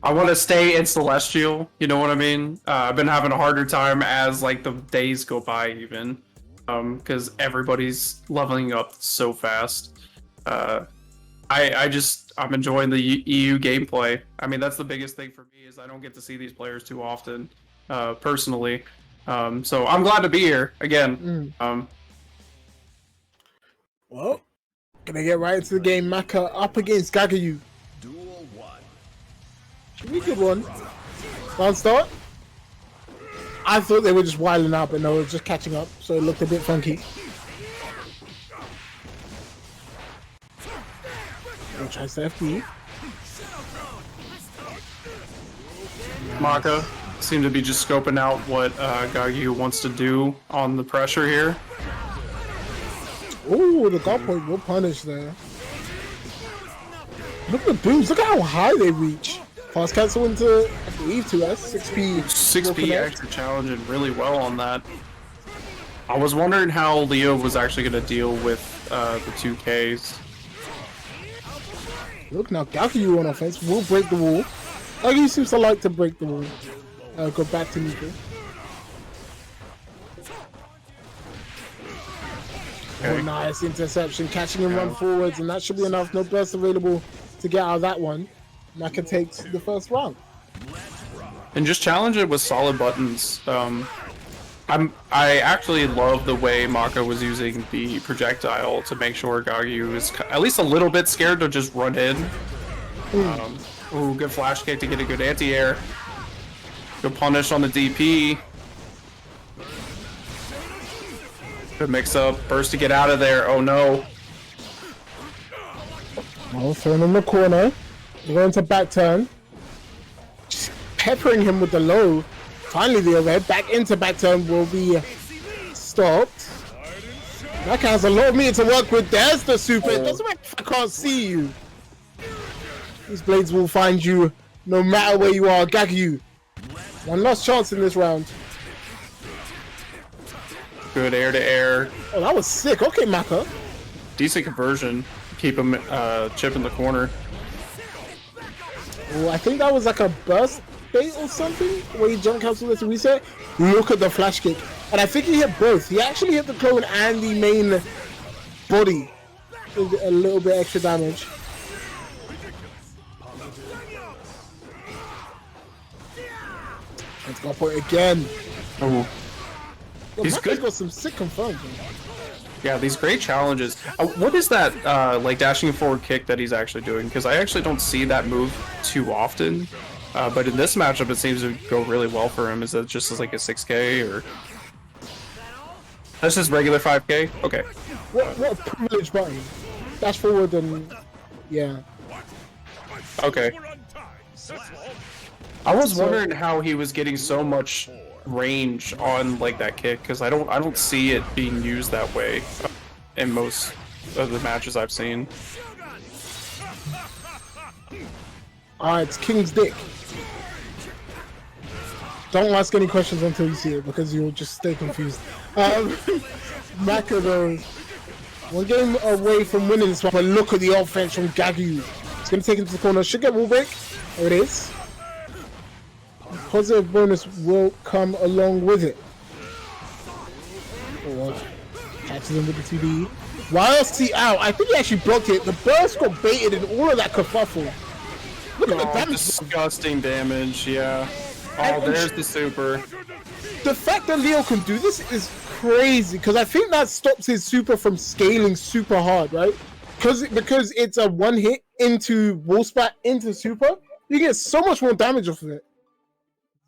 I want to stay in Celestial, you know what I mean? I've been having a harder time as like the days go by even. Because everybody's leveling up so fast. I'm enjoying the EU gameplay. I mean, that's the biggest thing for me is I don't get to see these players too often, personally. So I'm glad to be here again. Well, gonna get right into the game. Maka up against Gagayu. Duel 1. Should be a good one. Round start. I thought they were just wilding out, but no, it was just catching up, so it looked a bit funky. He tries to FD. Maka. seem to be just scoping out what Gagyu wants to do on the pressure here. Ooh, the guard point will punish there. Look at the booms. Look at how high they reach. Fast cancel into, I believe, 2S. 6P. 6P actually challenging really well on that. I was wondering how Leo was actually going to deal with the 2Ks. Look now, Gagyu on offense will break the wall. Gagyu seems to like to break the wall. Go back to Nico. Okay. Oh, nice interception, catching him run forwards, and that should be enough. No burst available to get out of that one. Maka takes the first round. And just challenge it with solid buttons. I actually love the way Maka was using the projectile to make sure Gagyu is at least a little bit scared to just run in. Ooh, good flash kick to get a good anti-air. Good punish on the DP. Good mix up. Burst to get out of there. Oh no. Oh, thrown in the corner. Going to back turn. Just peppering him with the low. Finally, the overhead back into back turn will be stopped. That has a lot of meter to work with. There's the super. It doesn't matter if I can't see you. These blades will find you no matter where you are. Gagyu. One last chance in this round. Good air to air. Oh, that was sick. Okay, Maka. Decent conversion. Keep him chip in the corner. Oh, I think that was like a burst bait or something where he jump cancel to reset. Look at the flash kick. And I think he hit both. He actually hit the clone and the main body. A little bit extra damage. Let's go for it again. Oh. He's Maka's good. got some sick confirms. Yeah, these great challenges. What is that, like, dashing forward kick that he's actually doing? Because I actually don't see that move too often. But in this matchup, it seems to go really well for him. Is that just like a 6K, or... That's just regular 5K? Okay. What a privilege button. Dash forward and... yeah. Okay. I was wondering how he was getting so much range on like that kick, because I don't see it being used that way in most of the matches I've seen. It's King's Dick. Don't ask any questions until you see it, because you'll just stay confused. Maka though, one game away from winning this one, but look at the offense from Gagyu. It's going to take him to the corner. Should get wall break. There it is. Positive bonus will come along with it. Oh, catches him with the 2D. YLC out. I think he actually blocked it. The burst got baited in all of that kerfuffle. Look at the damage. Disgusting damage, yeah. Oh, there's the super. The fact that Leo can do this is crazy, because I think that stops his super from scaling super hard, right? Because it's a one hit into wall spat into super, you get so much more damage off of it.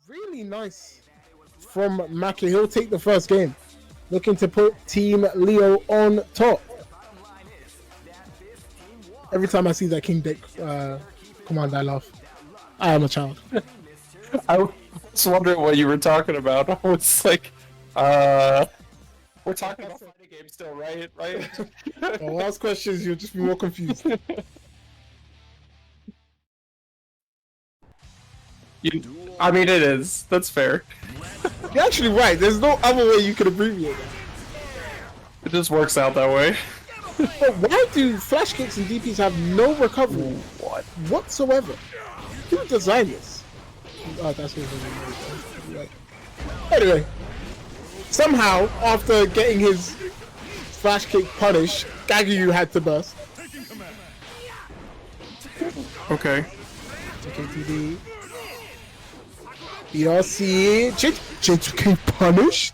Really nice from Maki. He'll take the first game. Looking to put Team Leo on top. Every time I see that King Dick command, I laugh. I am a child. I was wondering what you were talking about. I was like, we're talking about fighting games still, right? Right? I'll ask questions, you'll just be more confused. I mean, it is. That's fair. You're actually right. There's no other way you could abbreviate that. It just works out that way. But why do flash kicks and DPs have no recovery whatsoever? Who designed this? Oh, that's what anyway, somehow after getting his flash kick punished, Gagyu had to burst. Okay. KTD. BRC. J2K punished?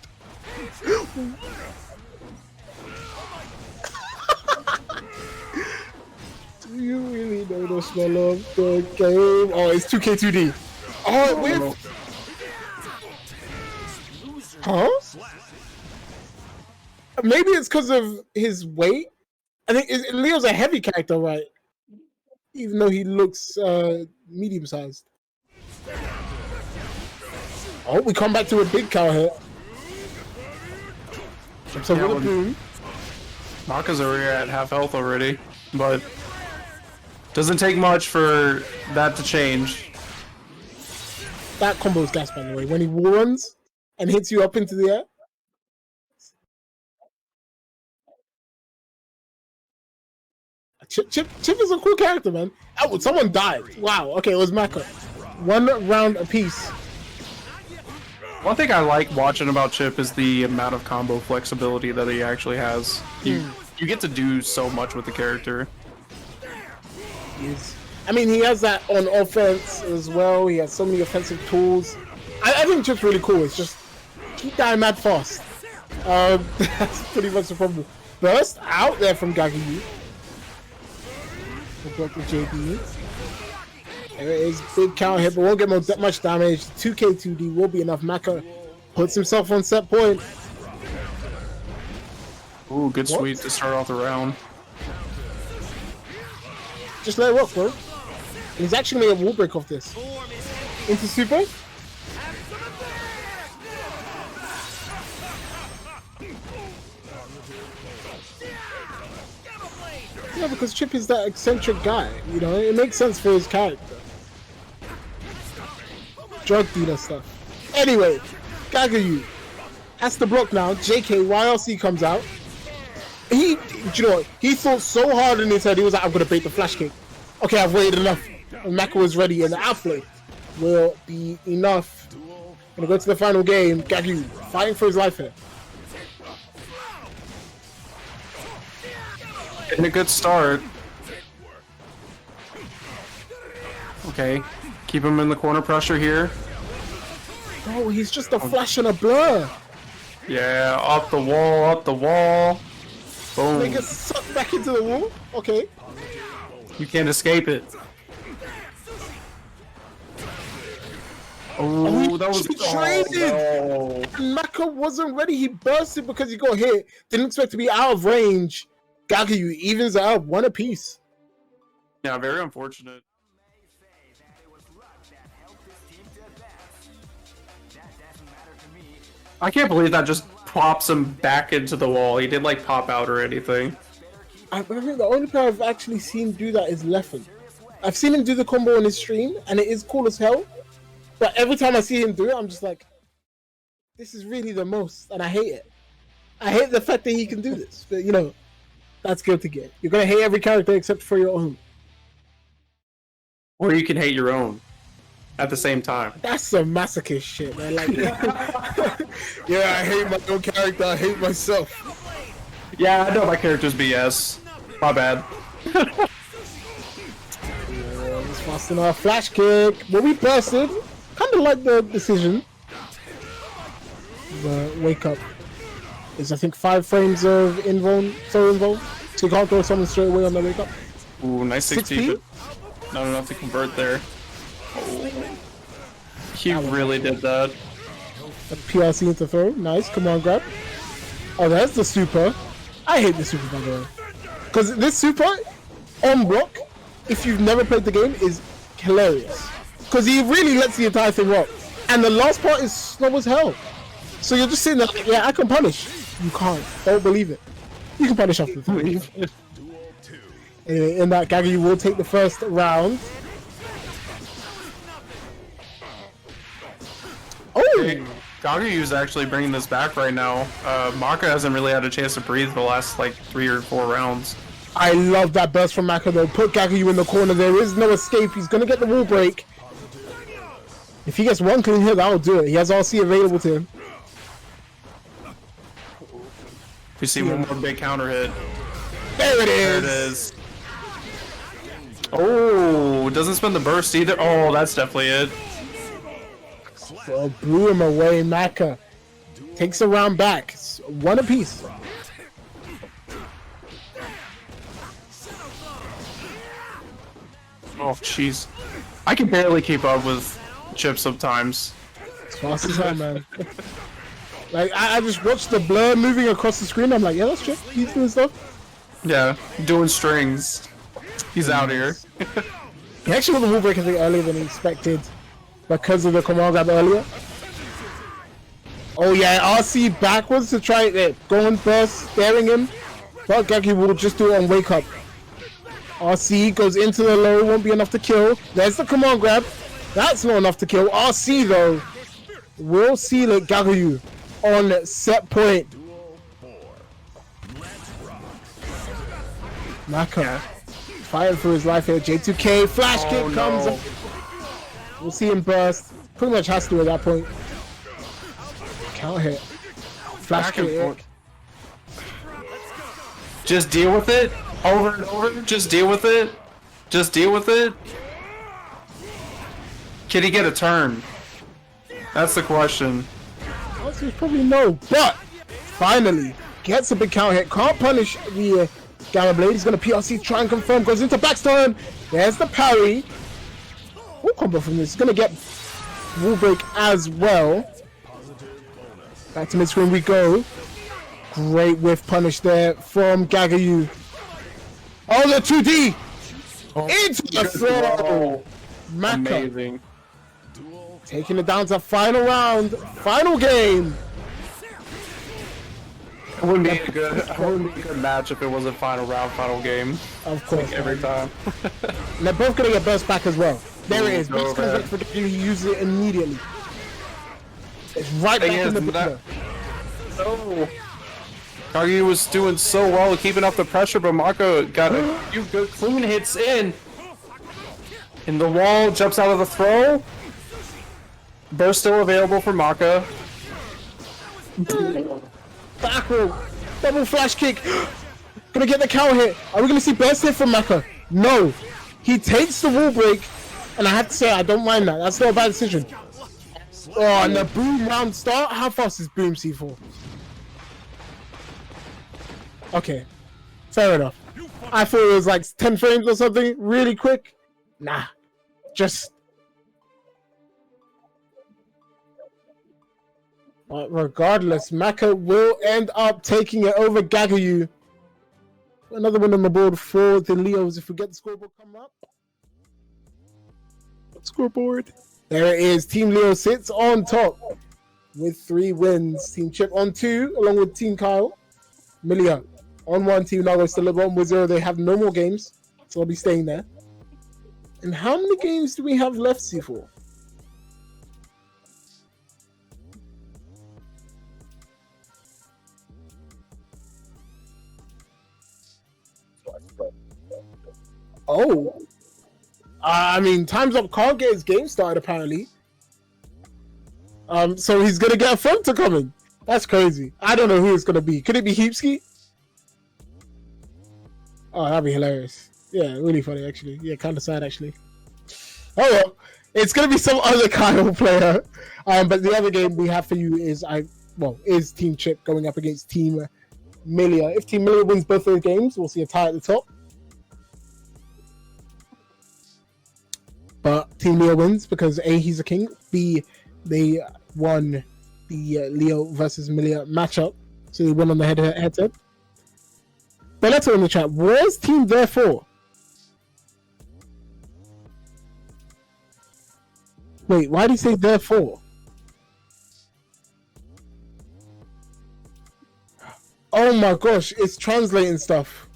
Do you really know the smell of the game? Oh, it's 2K2D. Oh, with... Huh? Maybe it's because of his weight? I think Leo's a heavy character, right? Even though he looks medium-sized. Oh, we come back to a big cow hit. So Yeah, with a boom. Maka's already at half health already, but doesn't take much for that to change. That combo is gas, by the way. When he wall runs and hits you up into the air. Chip is a cool character, man. Oh, someone died. Wow. Okay, it was Maka. 1 round apiece. One thing I like watching about Chip is the amount of combo flexibility that he actually has. You get to do so much with the character. I mean, he has that on offense as well. He has so many offensive tools. I think Chip's really cool. It's just keep dying mad fast. That's pretty much the problem. Burst out there from Gagayu. We'll block the JB. There it is. Big counter hit, but won't get much damage. 2k2d will be enough. Maka puts himself on set point. Ooh, good sweep to start off the round. Just let it work, bro. And he's actually made a wall break off this. Into super. Yeah, because Chip is that eccentric guy, you know, it makes sense for his character. Drug dealer stuff. Anyway, Gagayu has to block now. JK, YLC comes out. You know what? He thought so hard in his head, he was like, I'm gonna bait the flash kick. Okay, I've waited enough. And Maka was ready, and the outplay will be enough. Gonna go to the final game. Gagayu fighting for his life here. Getting a good start. Okay, keep him in the corner pressure here. Oh, he's just a flash and a blur. Yeah, up the wall, up the wall. Boom. They get sucked back into the wall. Okay. You can't escape it. Oh, that was traded. Oh, no. Maka wasn't ready. He bursted because he got hit. Didn't expect to be out of range. Gagayu evens it out 1 apiece. Yeah, very unfortunate. I can't believe that just pops him back into the wall. He didn't like pop out or anything. I think the only player I've actually seen do that is Leffen. I've seen him do the combo on his stream, and it is cool as hell. But every time I see him do it, I'm just like, this is really the most, and I hate it. I hate the fact that he can do this, but you know, that's good to get. You're gonna hate every character except for your own. Or you can hate your own at the same time. That's some masochist shit, man. Like, yeah, I hate my own character. I hate myself. Yeah, I know my character's BS. My bad. It's fast enough. Flash kick. Well, we busted. Kind of like the decision. The wake up is, I think, 5 frames of invuln. So invuln. So you can't throw someone straight away on the wake up. Ooh, nice 16. 6P? Not enough to convert there. Oh. He really did that. A PRC into throw. Nice. Come on, grab. Oh, there's the super. I hate this super, by the way. Because this super, on block, if you've never played the game, is hilarious. Because he really lets the entire thing rock. And the last part is slow as hell. So you're just sitting there like, yeah, I can punish. You can't. Don't believe it. You can punish after the three. Anyway, in that, Gagayu will take the first round. Oh! Gagayu's actually bringing this back right now. Maka hasn't really had a chance to breathe the last like 3 or 4 rounds. I love that burst from Maka though. Put Gagayu in the corner. There is no escape. He's gonna get the wall break. If he gets one clean hit, that'll do it. He has RC available to him. We see one more big counter hit. There it is. There it is. Oh, doesn't spend the burst either. Oh, that's definitely it. So blew him away. Maka takes a round back. It's 1 apiece. Oh, jeez. I can barely keep up with Chip sometimes. As fast as hell, man. Like, I just watched the blur moving across the screen. I'm like, yeah, that's Chip. He's doing stuff. Yeah, doing strings. He's out here. He actually got the wall break, I think, earlier than he expected because of the command grab earlier. Oh yeah, RC backwards to try it. Go on burst, staring him. But Gagi will just do it on wake up. RC goes into the low, won't be enough to kill. There's the command grab. That's not enough to kill. RC though will seal it. Gagayu on set point. Maka fighting for his life here. J2K flash kick comes up. We'll see him burst. Pretty much has to at that point. Count hit. Flash kick. Just deal with it over and over. Just deal with it. Just deal with it. Can he get a turn? That's the question. Answer is probably no, but finally gets a big count hit. Can't punish the Gamma Blade. He's gonna PRC, try and confirm. Goes into backstone. There's the parry. Full combo from this. He's gonna get wall break as well. Back to mid screen we go. Great whiff punish there from Gagayu. Oh, the 2D! Into the throw! Maka Amazing. taking it down to final round, final game. It wouldn't be a good match if it was a final round, final game. Of course. Every time. And they're both gonna get burst back as well. There it is. Burst comes back for Gagayu, use it immediately. It's right back in the middle. Oh. Kagi was doing so well keeping up the pressure, but Mako got a few good clean hits in. In the wall, jumps out of the throw. Burst still available for Maka. Back row. Double flash kick. Gonna get the counter hit. Are we gonna see burst hit from Maka? No. He takes the wall break, and I have to say I don't mind that. That's not a bad decision. Oh, and the boom round start. How fast is boom C4? Okay, fair enough. I thought it was like 10 frames or something, really quick. Nah, just. But regardless, Maka will end up taking it over Gagayu. Another one on the board for the Leos. If we get the scoreboard come up. Scoreboard. There it is. Team Leo sits on top with 3 wins. Team Chip on 2, along with Team Kyle. Milia on 1, Team Nago still at 1 with 0. They have no more games, so I'll be staying there. And how many games do we have left, C4? Oh. I mean, Time's Up can't get his game started, apparently. So he's going to get a Fronter coming. That's crazy. I don't know who it's going to be. Could it be Heapski? Oh, that'd be hilarious. Yeah, really funny, actually. Yeah, kind of sad, actually. Oh, well. It's going to be some other Kyle player. But the other game we have for you is Team Chip going up against Team Milia. If Team Milia wins both those games, we'll see a tie at the top. But Team Leo wins because A, he's a king. B, they won the Leo versus Milia matchup. So they won on the head-to-head. But let's go in the chat. Where's Team Therefore? Wait, why did he say Therefore? Oh my gosh, it's translating stuff.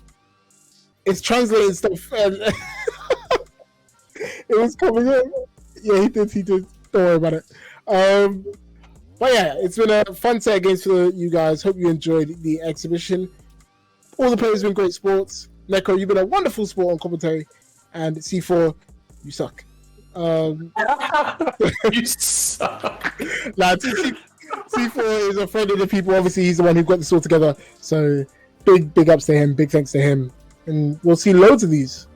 It's translating stuff. It was coming in. Yeah, he did. Don't worry about it. But yeah, it's been a fun set of games for you guys. Hope you enjoyed the exhibition. All the players have been great sports. Neko, you've been a wonderful sport on commentary. And C4, you suck. You suck. Nah, C4 is a friend of the people. Obviously, he's the one who got this all together. So big ups to him. Big thanks to him. And we'll see loads of these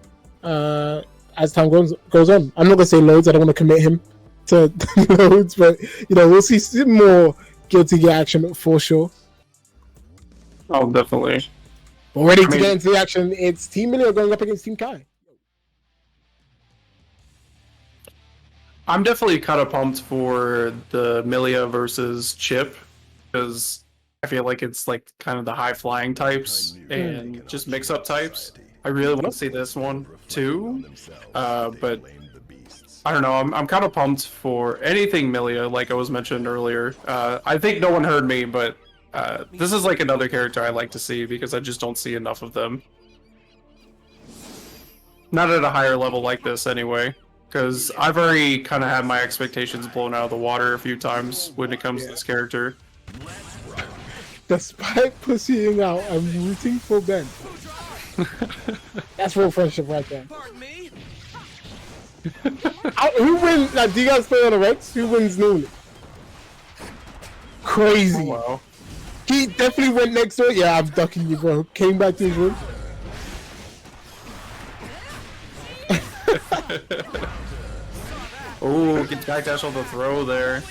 as time goes on. I'm not going to say loads. I don't want to commit him to loads. But, we'll see some more Guilty Gear action for sure. Oh, definitely. But ready to get into the action. It's Team Milia going up against Team Kai. I'm definitely kind of pumped for the Milia versus Chip because I feel like it's like kind of the high flying types and just mix up types. I really want to see this one too, but I don't know. I'm kind of pumped for anything Milia, like I was mentioned earlier. I think no one heard me, but this is like another character I like to see because I just don't see enough of them. Not at a higher level like this, anyway. Because I've already kind of had my expectations blown out of the water a few times when it comes to this character. Despite pussying out, I'm rooting for Ben. That's real friendship right there. Who wins? Like, do you guys play on the Rex? Who wins normally? Crazy. Oh, wow. He definitely went next door. Yeah, I'm ducking you, bro. Came back to his room. Oh, gets backdash on the throw there.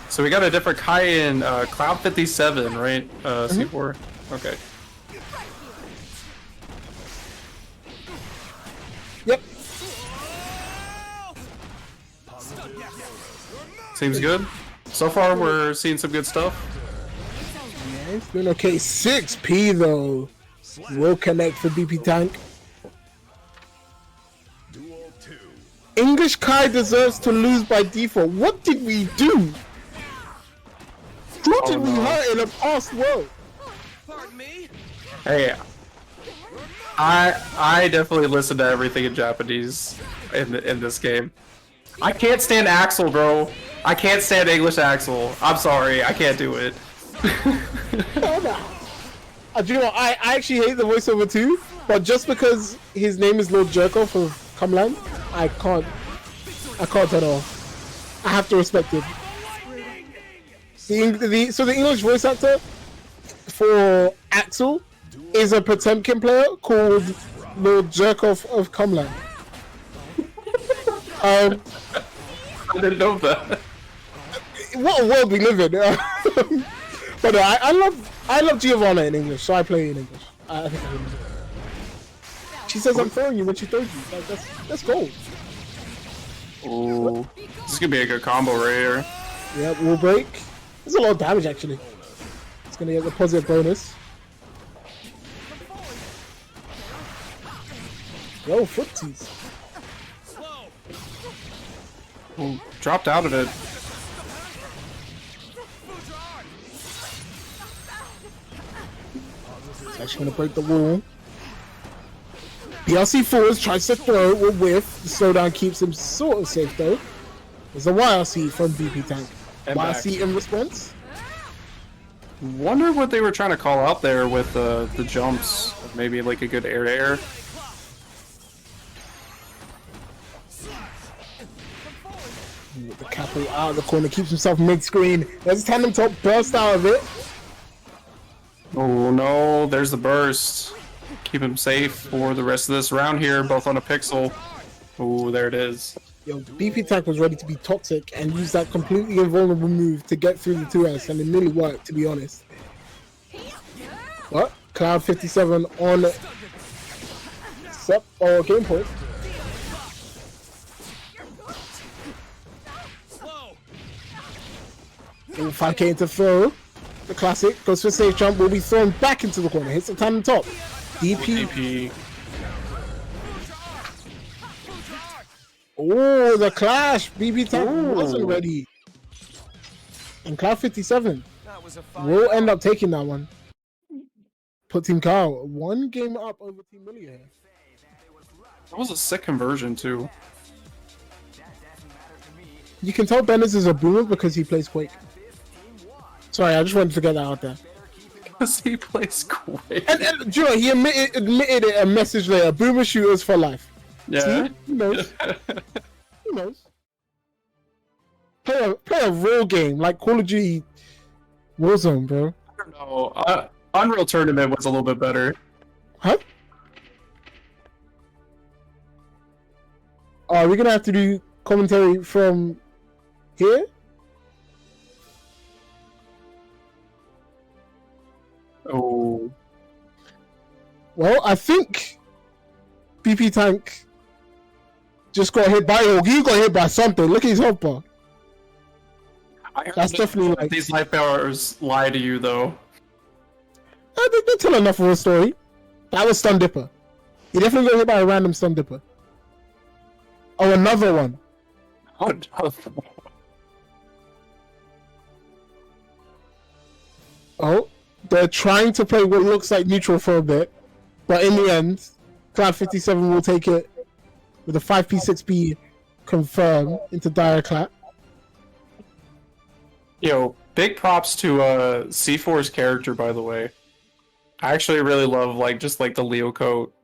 So we got a different Kai in Cloud 57, right? C4. Okay. Yep. Seems good. So far, we're seeing some good stuff. Yeah, it's been okay. 6P though. Will connect for BP Tank. English Kai deserves to lose by default. What did we do? What did we hurt in a past world? Hey, I definitely listen to everything in Japanese in this game. I can't stand Axel, bro. I can't stand English Axel. I'm sorry, I can't do it. Do you know what? I actually hate the voiceover too, but just because his name is Lord Jerkoff of Cumland, I can't turn it off. I have to respect it. So the English voice actor for Axel is a Potemkin player called Lord Jerkoff of Cumland. I didn't know that. What a world we live in. But I love Giovanna in English, so I play in English. I think I win. She says I'm throwing you when she throws you. Like, that's gold. Ooh, this is gonna be a good combo right here. Yeah, wall break. There's a lot of damage actually. It's gonna get the positive bonus. Yo, footsies. Ooh, dropped out of it. It's actually gonna break the wall. BRC forwards tries to throw with whiff. The slowdown keeps him sort of safe though. There's a YRC from BP Tank. And YRC in response. Wonder what they were trying to call out there with the jumps. Maybe like a good air to air. The capo out of the corner keeps himself mid-screen. There's a tandem top burst out of it. Oh no, there's the burst. Keep him safe for the rest of this round here, both on a pixel. Oh, there it is. Yo, BP Tank was ready to be toxic and use that completely invulnerable move to get through the 2S, and it nearly worked, to be honest. What? Cloud 57 on game point. And 5K into throw. The classic goes for safe jump, will be thrown back into the corner. Hits the tandem top. DP. Oh, the clash! BB Tank wasn't ready. And Cloud 57 will end up taking that one. Put Team Kyle one game up over Team Milia. That was a sick conversion too. You can tell Bennett is a boomer because he plays Quake. Sorry, I just wanted to get that out there. Because he plays Quake. And do you know, he admitted it a message later. Boomer shooters for life. Yeah. See? Who knows? Who knows? Play a real game like Call of Duty Warzone, bro. I don't know. Unreal Tournament was a little bit better. Huh? Are we gonna have to do commentary from here? Oh. Well, I think BP Tank just got hit by, or he got hit by something. Look at his health bar. That's definitely like these life powers lie to you, though. I think they tell enough of a story. That was Stun Dipper. He definitely got hit by a random stun dipper. Oh, another one. Oh, no. Oh, they're trying to play what looks like neutral for a bit, but in the end, Cloud 57 will take it with a 5p6b confirm into dire clap. Yo, big props to C4's character, by the way. I actually really love just the Leo coat,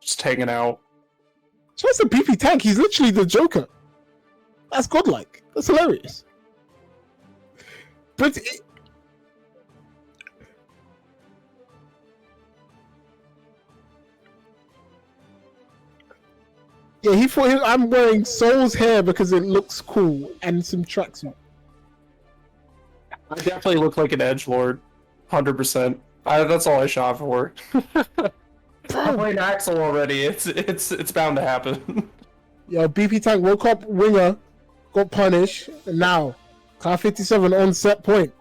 just hanging out. So it's a BP tank. He's literally the Joker. That's godlike. That's hilarious. But yeah, he thought I'm wearing Soul's hair because it looks cool and some tracksuit. I definitely look like an edgelord, 100%. That's all I shot for. I'm playing Axel already. It's bound to happen. Yo, BP tank woke up, winger, got punished, and now Car 57 on set point.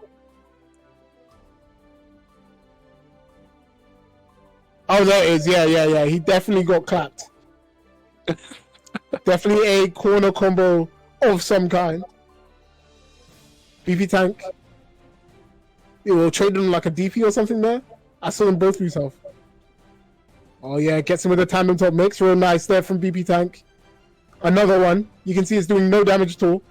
Oh, there it is. Yeah. He definitely got clapped. Definitely a corner combo of some kind. BP tank. You will trade him like a DP or something there. I saw them both lose health. Oh yeah, gets him with a tandem top mix. Real nice there from BP tank. Another one. You can see it's doing no damage at all.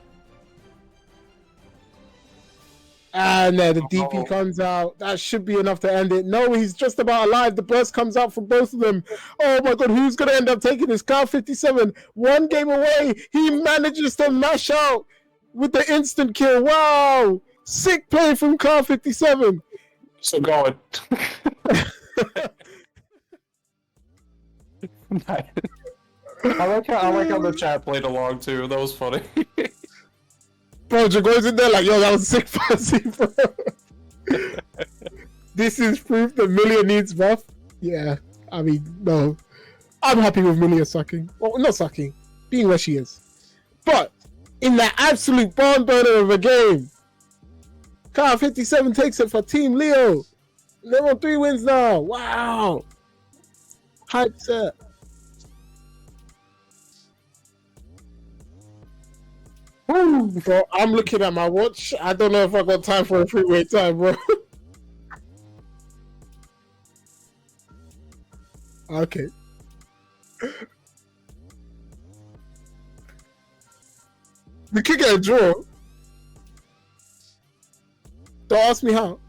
And there, the DP comes out. That should be enough to end it. No, he's just about alive. The burst comes out from both of them. Oh my god, who's going to end up taking this? Car 57, one game away. He manages to mash out with the instant kill. Wow. Sick play from Car 57. So going. I like how the chat played along too. That was funny. Bro, Jago's in there like, yo, that was sick fuzzy, bro. This is proof that Milia needs buff. Yeah, I mean, no. I'm happy with Milia sucking. Well, not sucking, being where she is. But, in that absolute barn burner of a game, Car 57 takes it for Team Leo. They're on 3 wins now. Wow. Hype set. Bro, I'm looking at my watch. I don't know if I got time for a freeway time, bro. Okay. We could get a draw. Don't ask me how.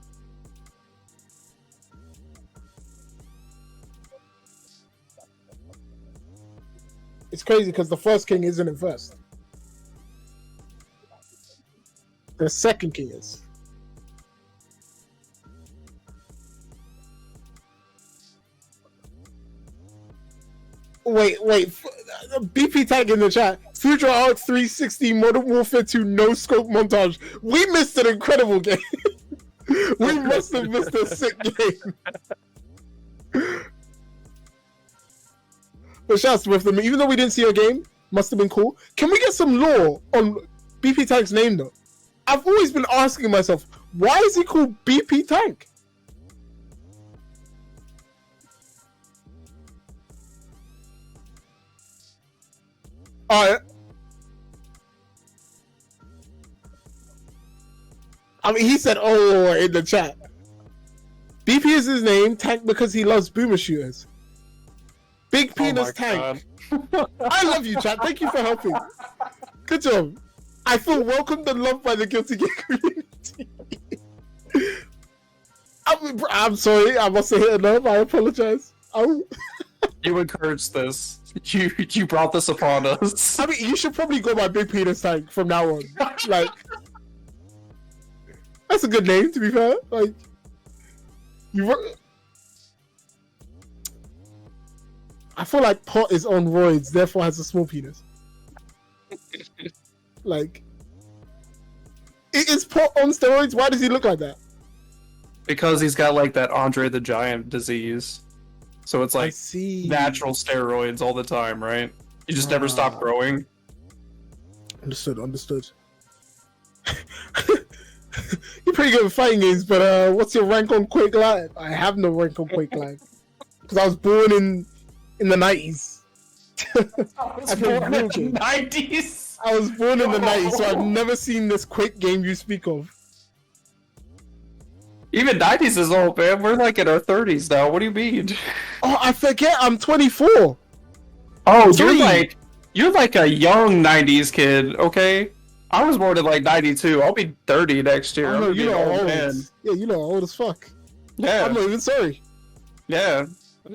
It's crazy because the first king isn't in first. The second king is. Wait. BP tag in the chat. Future Arc 360 Modern Warfare 2 no scope montage. We missed an incredible game. We must have missed a sick game. But shouts with them. Even though we didn't see a game, must have been cool. Can we get some lore on BP Tank's name though? I've always been asking myself, why is he called BP Tank? I mean, he said, oh, in the chat. BP is his name, Tank, because he loves boomer shooters. Big penis Tank. I love you, chat. Thank you for helping. Good job. I feel welcomed and loved by the Guilty Gear community. I'm sorry, I must have hit a nerve. I apologize. You encouraged this. You brought this upon us. I mean, you should probably go by Big Penis Tank from now on. Like, that's a good name, to be fair. Like, I feel like Pot is on roids, therefore has a small penis. Like, is Pot on steroids? Why does he look like that? Because he's got like that Andre the Giant disease. So it's like natural steroids all the time, right? You just never stop growing. Understood. You're pretty good at fighting games, but what's your rank on Quake Live? I have no rank on Quake Live. Because I was born in in the 90s. I was born in the 90s. I was born in the 90s, so I've never seen this quick game you speak of. Even 90s is old, man. We're like in our 30s now. What do you mean? Oh, I forget. I'm 24. Oh, Three. you're like a young 90s kid, okay? I was born in like 92. I'll be 30 next year. I I'm know, gonna be you an know, old old. man. Yeah, you know, old as fuck. Yeah, I'm not even sorry. yeah.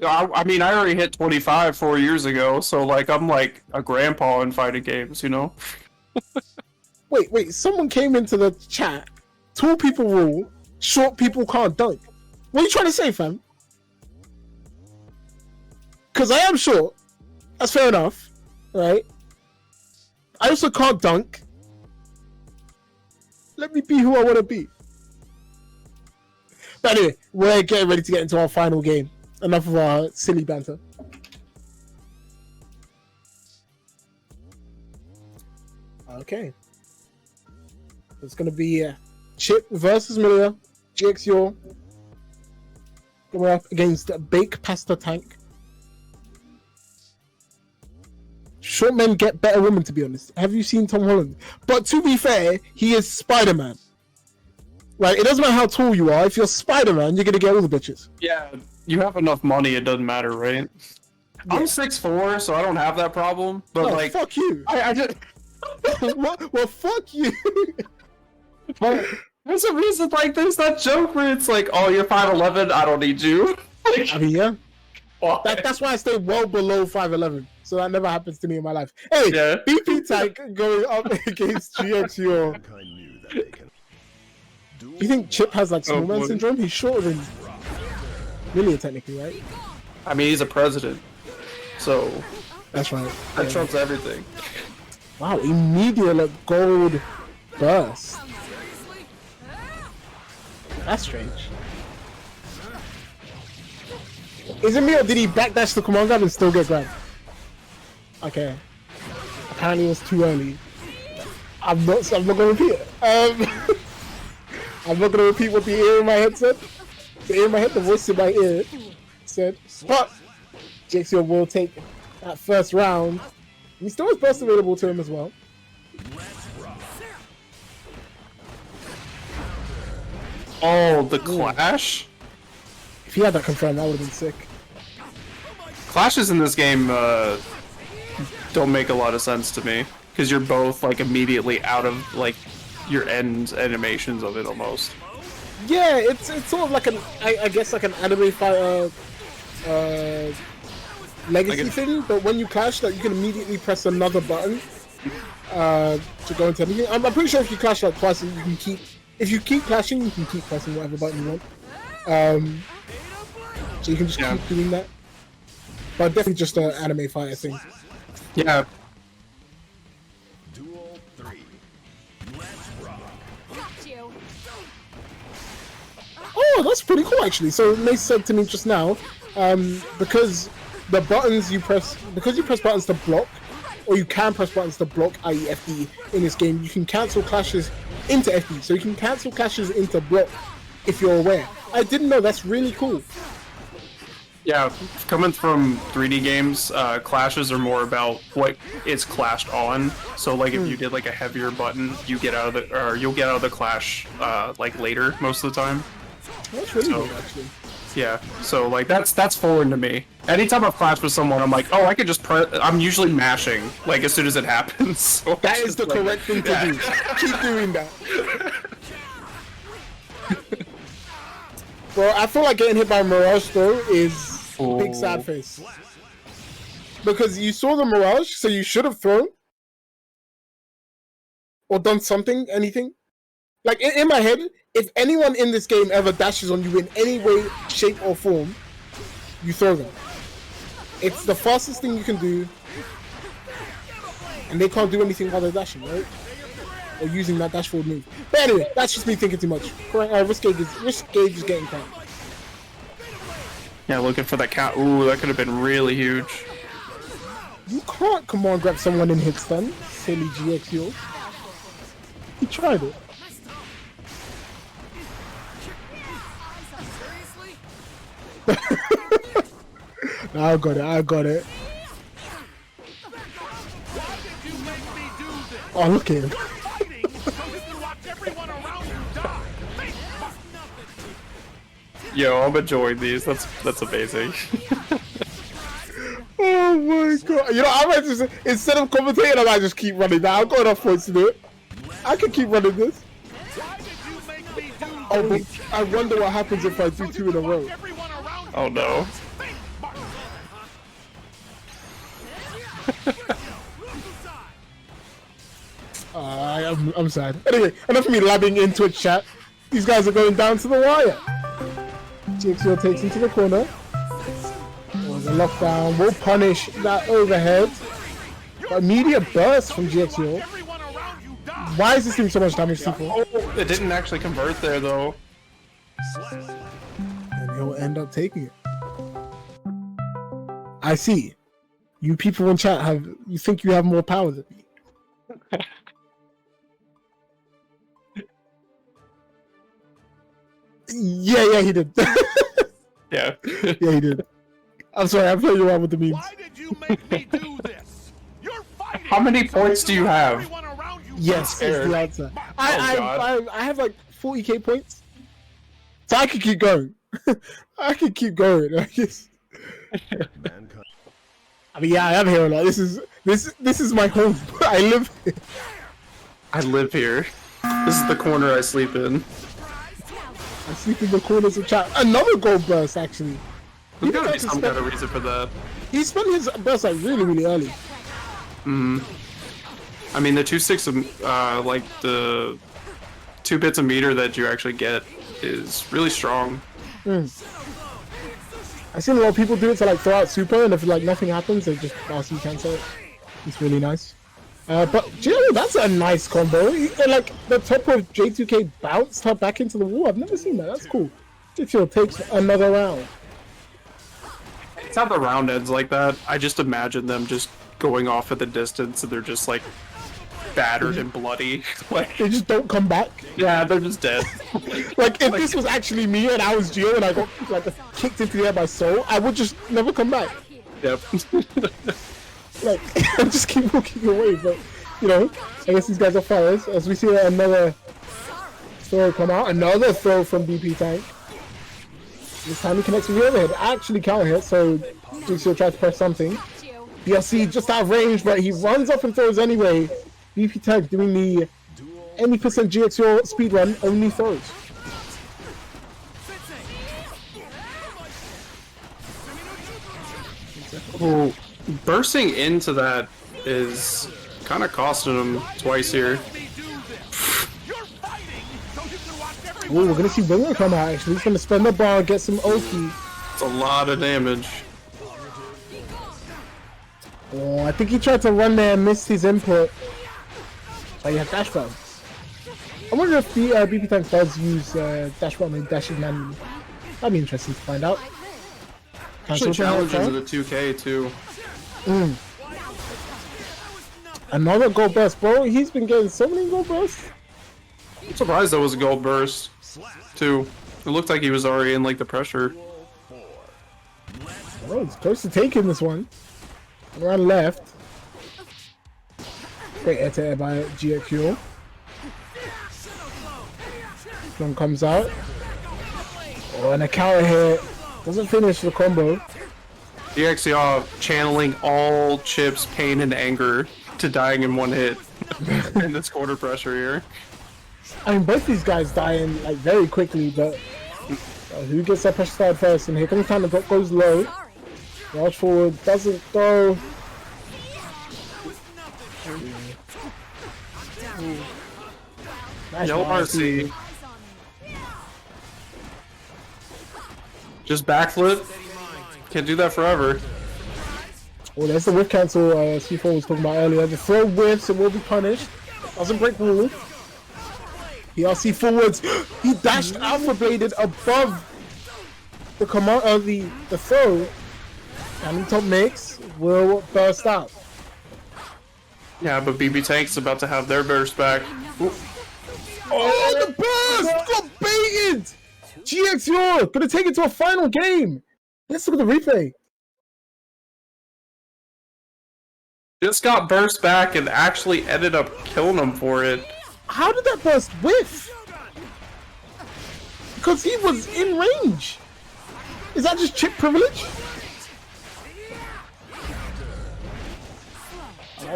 I mean, I already hit 25 4 years ago, so like I'm like a grandpa in fighting games, you know? Wait. Someone came into the chat. Tall people rule. Short people can't dunk. What are you trying to say, fam? Because I am short. That's fair enough, right? I also can't dunk. Let me be who I want to be. But anyway, we're getting ready to get into our final game. Enough of our silly banter. Okay. It's going to be Chip versus Miller. GXO going up against Bake Pasta Tank. Short men get better women, to be honest. Have you seen Tom Holland? But to be fair, he is Spider-Man. Right, it doesn't matter how tall you are. If you're Spider-Man, you're gonna get all the bitches. Yeah, you have enough money, it doesn't matter, right? Yeah. I'm 6'4", so I don't have that problem. But No, like, fuck you. I just. well, fuck you. But there's a reason, like, there's that joke where it's like, oh, you're 5'11", I don't need you. Like, I mean, yeah. why? That's why I stay well below 5'11". So that never happens to me in my life. Hey, Yeah. BP Tank going up against GXO. Mankind knew that they can. You think Chip has like snowman boy. syndrome? He's shorter than Million technically, right? I mean, he's a president, so That's right. that Yeah. trumps everything. Wow, immediate gold burst. That's strange. Is it me or did he backdash the command grab and still get grabbed? Okay. Apparently it was too early. I'm not gonna repeat it. I'm not gonna repeat what the ear in my head said. The ear in my head, the voice in my ear said. But JXO will take that first round. He still has burst available to him as well. Oh, the clash? If he had that confirmed, that would have been sick. Clashes in this game don't make a lot of sense to me because you're both like immediately out of like your end animations of it almost. Yeah, it's sort of like I guess like an anime fighter legacy Like thing, but when you clash, like you can immediately press another button to go into anything. I'm pretty sure if you clash like twice, you can keep. If you keep clashing, you can keep pressing whatever button you want. So you can just keep doing that. But definitely just an anime fighter thing. Yeah. Duel 3. Let's rock. Oh, that's pretty cool actually. So Mace said to me just now, because the buttons you press buttons to block, or you can press buttons to block, i.e. FD in this game, you can cancel clashes into FD. So you can cancel clashes into block if you're aware. I didn't know. That's really cool. Yeah, coming from 3D games, clashes are more about what it's clashed on. So like if you did like a heavier button, you'll get out of the clash like later most of the time. That's really good actually. Yeah, so like that's foreign to me. Anytime I've clashed with someone, I'm like, oh, I could just press. I'm usually mashing like as soon as it happens. So That is the correct thing to do. Keep doing that. Bro, I feel like getting hit by Mirage though is big sad face. Because you saw the Mirage, so you should have thrown. Or done something, anything. Like, in my head, if anyone in this game ever dashes on you in any way, shape, or form, you throw them. It's the fastest thing you can do. And they can't do anything while they're dashing, right? Or using that dash forward move. But anyway, that's just me thinking too much. Risk gauge is getting cracked. Yeah, looking for that count. Ooh, that could have been really huge. You can't command grab someone in hit stun, silly GXO. He tried it. I got it. I got it. Oh, look at him. Yo, I'm enjoying these. That's amazing. Oh my god. You know, I might just, instead of commentating, I might just keep running that. I've got enough points to do it. I can keep running this. Oh, but I wonder what happens if I do 2 in a row. Oh no. I'm sad. Anyway, enough of me labbing in Twitch chat. These guys are going down to the wire. GXO takes into the corner. Oh, the lockdown will punish that overhead. But immediate burst from GXO. Why is this doing so much damage to people? Oh, it didn't actually convert there though. And he'll end up taking it. I see. You people in chat you think you have more power than me. Yeah, he did. Yeah. Yeah, he did. I'm sorry, I'm playing around with the memes. Why did you make me do this? You're fighting. How many points do you have? Everyone around you Yes, is the answer. I have like 40k points, so I can keep going. I can keep going. I guess. Mankind. I mean, yeah, I am here a lot. This is my home. I live here. I live here. This is the corner I sleep in. I sleep in the corners of chat. Another gold burst, actually. There's gotta be some kind of reason for that. He spent his burst like really early. I mean, the 2.6, like the 2 bits a meter that you actually get is really strong. I've seen a lot of people do it to like throw out super, and if like nothing happens, they just RC cancel it. It's really nice. But generally, that's a nice combo. Like the top of J2K bounced her back into the wall. I've never seen that. That's cool. J2K takes another round. It's how the round ends like that. I just imagine them just going off at the distance and they're just like battered and bloody. Like They just don't come back. yeah, they're just dead. Like if this was actually me and I was Gio and I got like kicked into the air by Soul, I would just never come back. Yep. Like I just keep walking away. But you know, I guess these guys are fires. As we see another throw come out, another throw from BP Tank. This time he connects with the overhead. Actually counter hit, so Jigsaw tries to press something. BLC just out of range, but he runs up and throws anyway. BP Tank doing the any percent GXO speedrun, only throws. Well, bursting into that is kind of costing him twice here. Oh, we're gonna see Winger come out actually. He's gonna spend the bar, get some Oki. It's a lot of damage. Oh, I think he tried to run there and missed his input. But he had dash bomb. I wonder if the BP Tank does use dash bomb and dashing manually. That'd be interesting to find out. Actually challenging to the 2K too. Another gold burst, bro. He's been getting so many gold bursts. I'm surprised that was a gold burst too. It looked like he was already in like the pressure. Oh, he's close to taking this one. Around left. Great air to air by GXU. One comes out. Oh, and a counter hit. Doesn't finish the combo. DXR channeling all Chip's pain and anger to dying in one hit in this quarter pressure here. I mean, both these guys dying like very quickly, but who gets that pressure start first? And here comes time, the drop goes low. Rush forward, doesn't go. Nice Yellow RC. Just backflip. Can't do that forever. Oh, there's the whiff cancel C4 was talking about earlier. The throw whiffs, it will be punished. Doesn't break the rule. PRC forwards. He dashed alpha bladed above the command the throw. And top mix will burst out. Yeah, but BB Tank's about to have their burst back. Ooh. Oh, the burst! Got baited! GXO gonna take it to a final game. Let's look at the replay. Just got burst back and actually ended up killing him for it. How did that burst whiff? Because he was in range. Is that just chip privilege?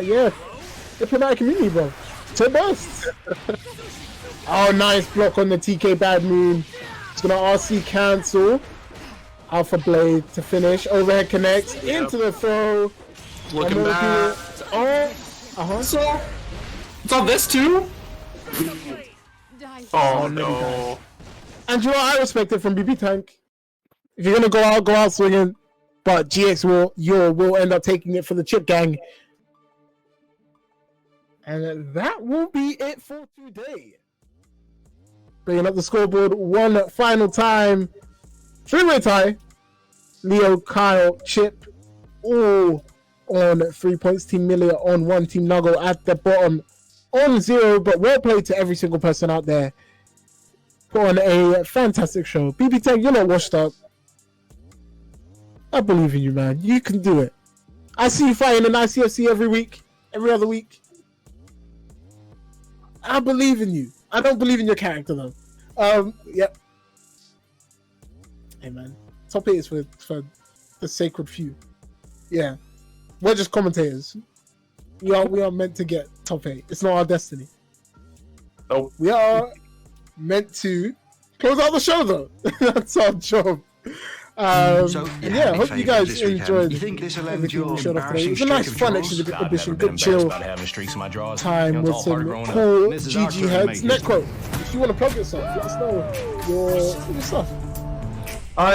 Yeah. Diplomatic community, bro. Two bursts. Oh, nice block on the TK Bad Moon. It's gonna RC cancel. Alpha Blade to finish. Overhead connects into the throw. Looking back. So, it's on this too? Oh no. and you know what? I respect it from BB Tank. If you're gonna go out swinging, but GX will end up taking it for the chip gang. And that will be it for today. Bringing up the scoreboard one final time. 3-way tie. Leo, Kyle, Chip, all on 3 points. Team Millia on 1. Team Nuggle at the bottom on 0. But well played to every single person out there. Put on a fantastic show. BB Tank, you're not washed up. I believe in you, man. You can do it. I see you fighting in ICFC every week, every other week. I believe in you. I don't believe in your character though. Yep. Hey man, top 8 is for the sacred few. Yeah, we're just commentators. We are meant to get top 8. It's not our destiny. Nope. We are meant to close out the show though. That's our job. Yeah, hope you guys enjoyed. You think this will end everything your we showed off today. It was a embarrassing nice, streak fun of draws? exhibition, I've never been good chill embarrassed about having streaks in my drawers. time You know, with it's all part some of growing up. cool This is our GG turn to heads. make history. Necro, if you want to plug yourself, let us know your stuff.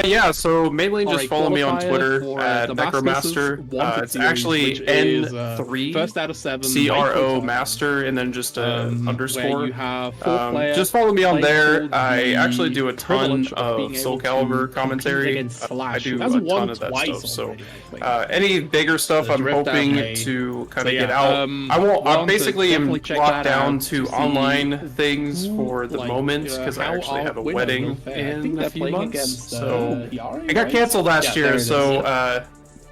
Yeah, so mainly just Alright, follow me on qualifier Twitter for at the Necromaster. Masters wanted It's series, actually which is, N3 first out of 7 CRO right Master and then just a where underscore. you have 4 players Just follow me on playing there. for I the actually do a ton privilege of being Soul able to Calibur compete commentary. against I Slash, do who a has ton won of that twice stuff. So already, I think. any bigger stuff There's I'm Rift hoping Anime. to kind So of yeah, get out. I won't. I want to basically am definitely check locked that down out to to see online things for the like, moment because I how actually our have a winners wedding will fare. I think in a they're few playing months. against, So Yari, I got right? canceled last Yeah, there year, it is, so yeah.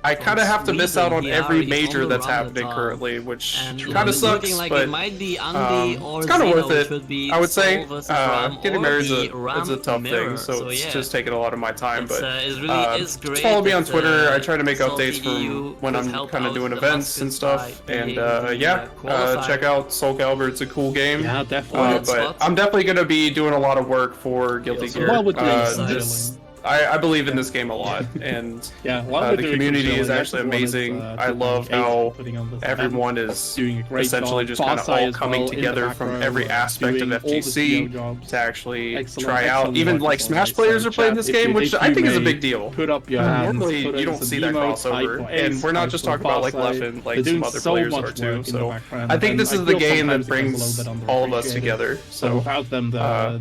I kind of have to miss out on Sweden, every Yari major on the that's run happening at all. currently, which And, kind of it's sucks, looking like but it might be Andy or it's kind of Zeno, worth which it. would be I would say Sol versus Ram getting or married is the it's a Ram tough mirror. thing, so it's yeah. just taking a lot of my time. It's, But it really is great. just follow me on that, Twitter. I try to make Sol updates TDU from when could I'm help kind of out doing the events and Muskets stuff. by And being the, yeah, qualifier. check out Soul Calibur. It's a cool game. Yeah, definitely. But spots. I'm definitely going to be doing a lot of work for Guilty Yeah, so Gear. while we're doing This- I believe in this game a lot, and Yeah, while we're the doing community some is showing, actually everyone is, amazing. I doing love great how putting on this everyone event. is Doing a great essentially job. just kind of Farsai all as coming well in the together from background, every aspect of doing all the FGC CEO jobs. to actually Excellent, try out. excellent Even work like as Smash always. players So are playing chat, this if game, you- which if I you think is a may big deal. Put up your hands. Normally, put you it don't as see an that emote, type crossover, or and X, we're not type just or talking about like Farsai. Leffen, like They're doing some other so players much are too. work in the So background, I think and this I is the feel game that sometimes it gets a brings little bit all of us underappreciated. together. So So without them,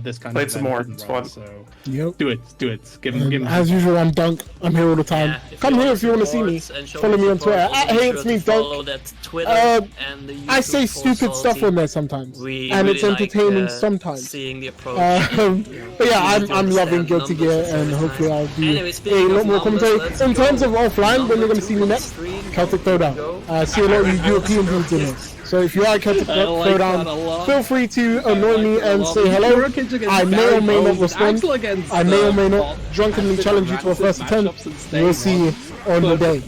this kind played of some event more. wouldn't It's run, fun. So Yep. do it. Give him. As usual, I'm Dunk. I'm here all the time. Yeah, Come here if you want to see me. Follow me on Twitter. Hey, it's me, Dunk. I say stupid stuff on there sometimes, and it's entertaining sometimes. Seeing the approach. But yeah, I'm loving Guilty Gear, and hopefully I'll do a lot more commentary. In terms of offline, when you're going to see me next, Celtic Throwdown. I see a lot of you European dudes in here. So if you are Celtic Throwdown, feel free to annoy me and say hello. I may or may not respond. I may or may not drunkenly challenge you to a first attempt. We'll see on the day.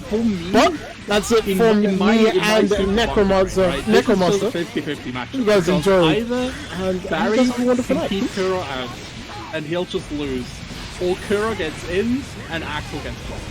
But that's it from me and Necromancer. 50-50 match. You guys enjoy. Either And Barry have a wonderful can night. keep Kuro out, and he'll just lose, or Kuro gets in, and Axel gets blocked.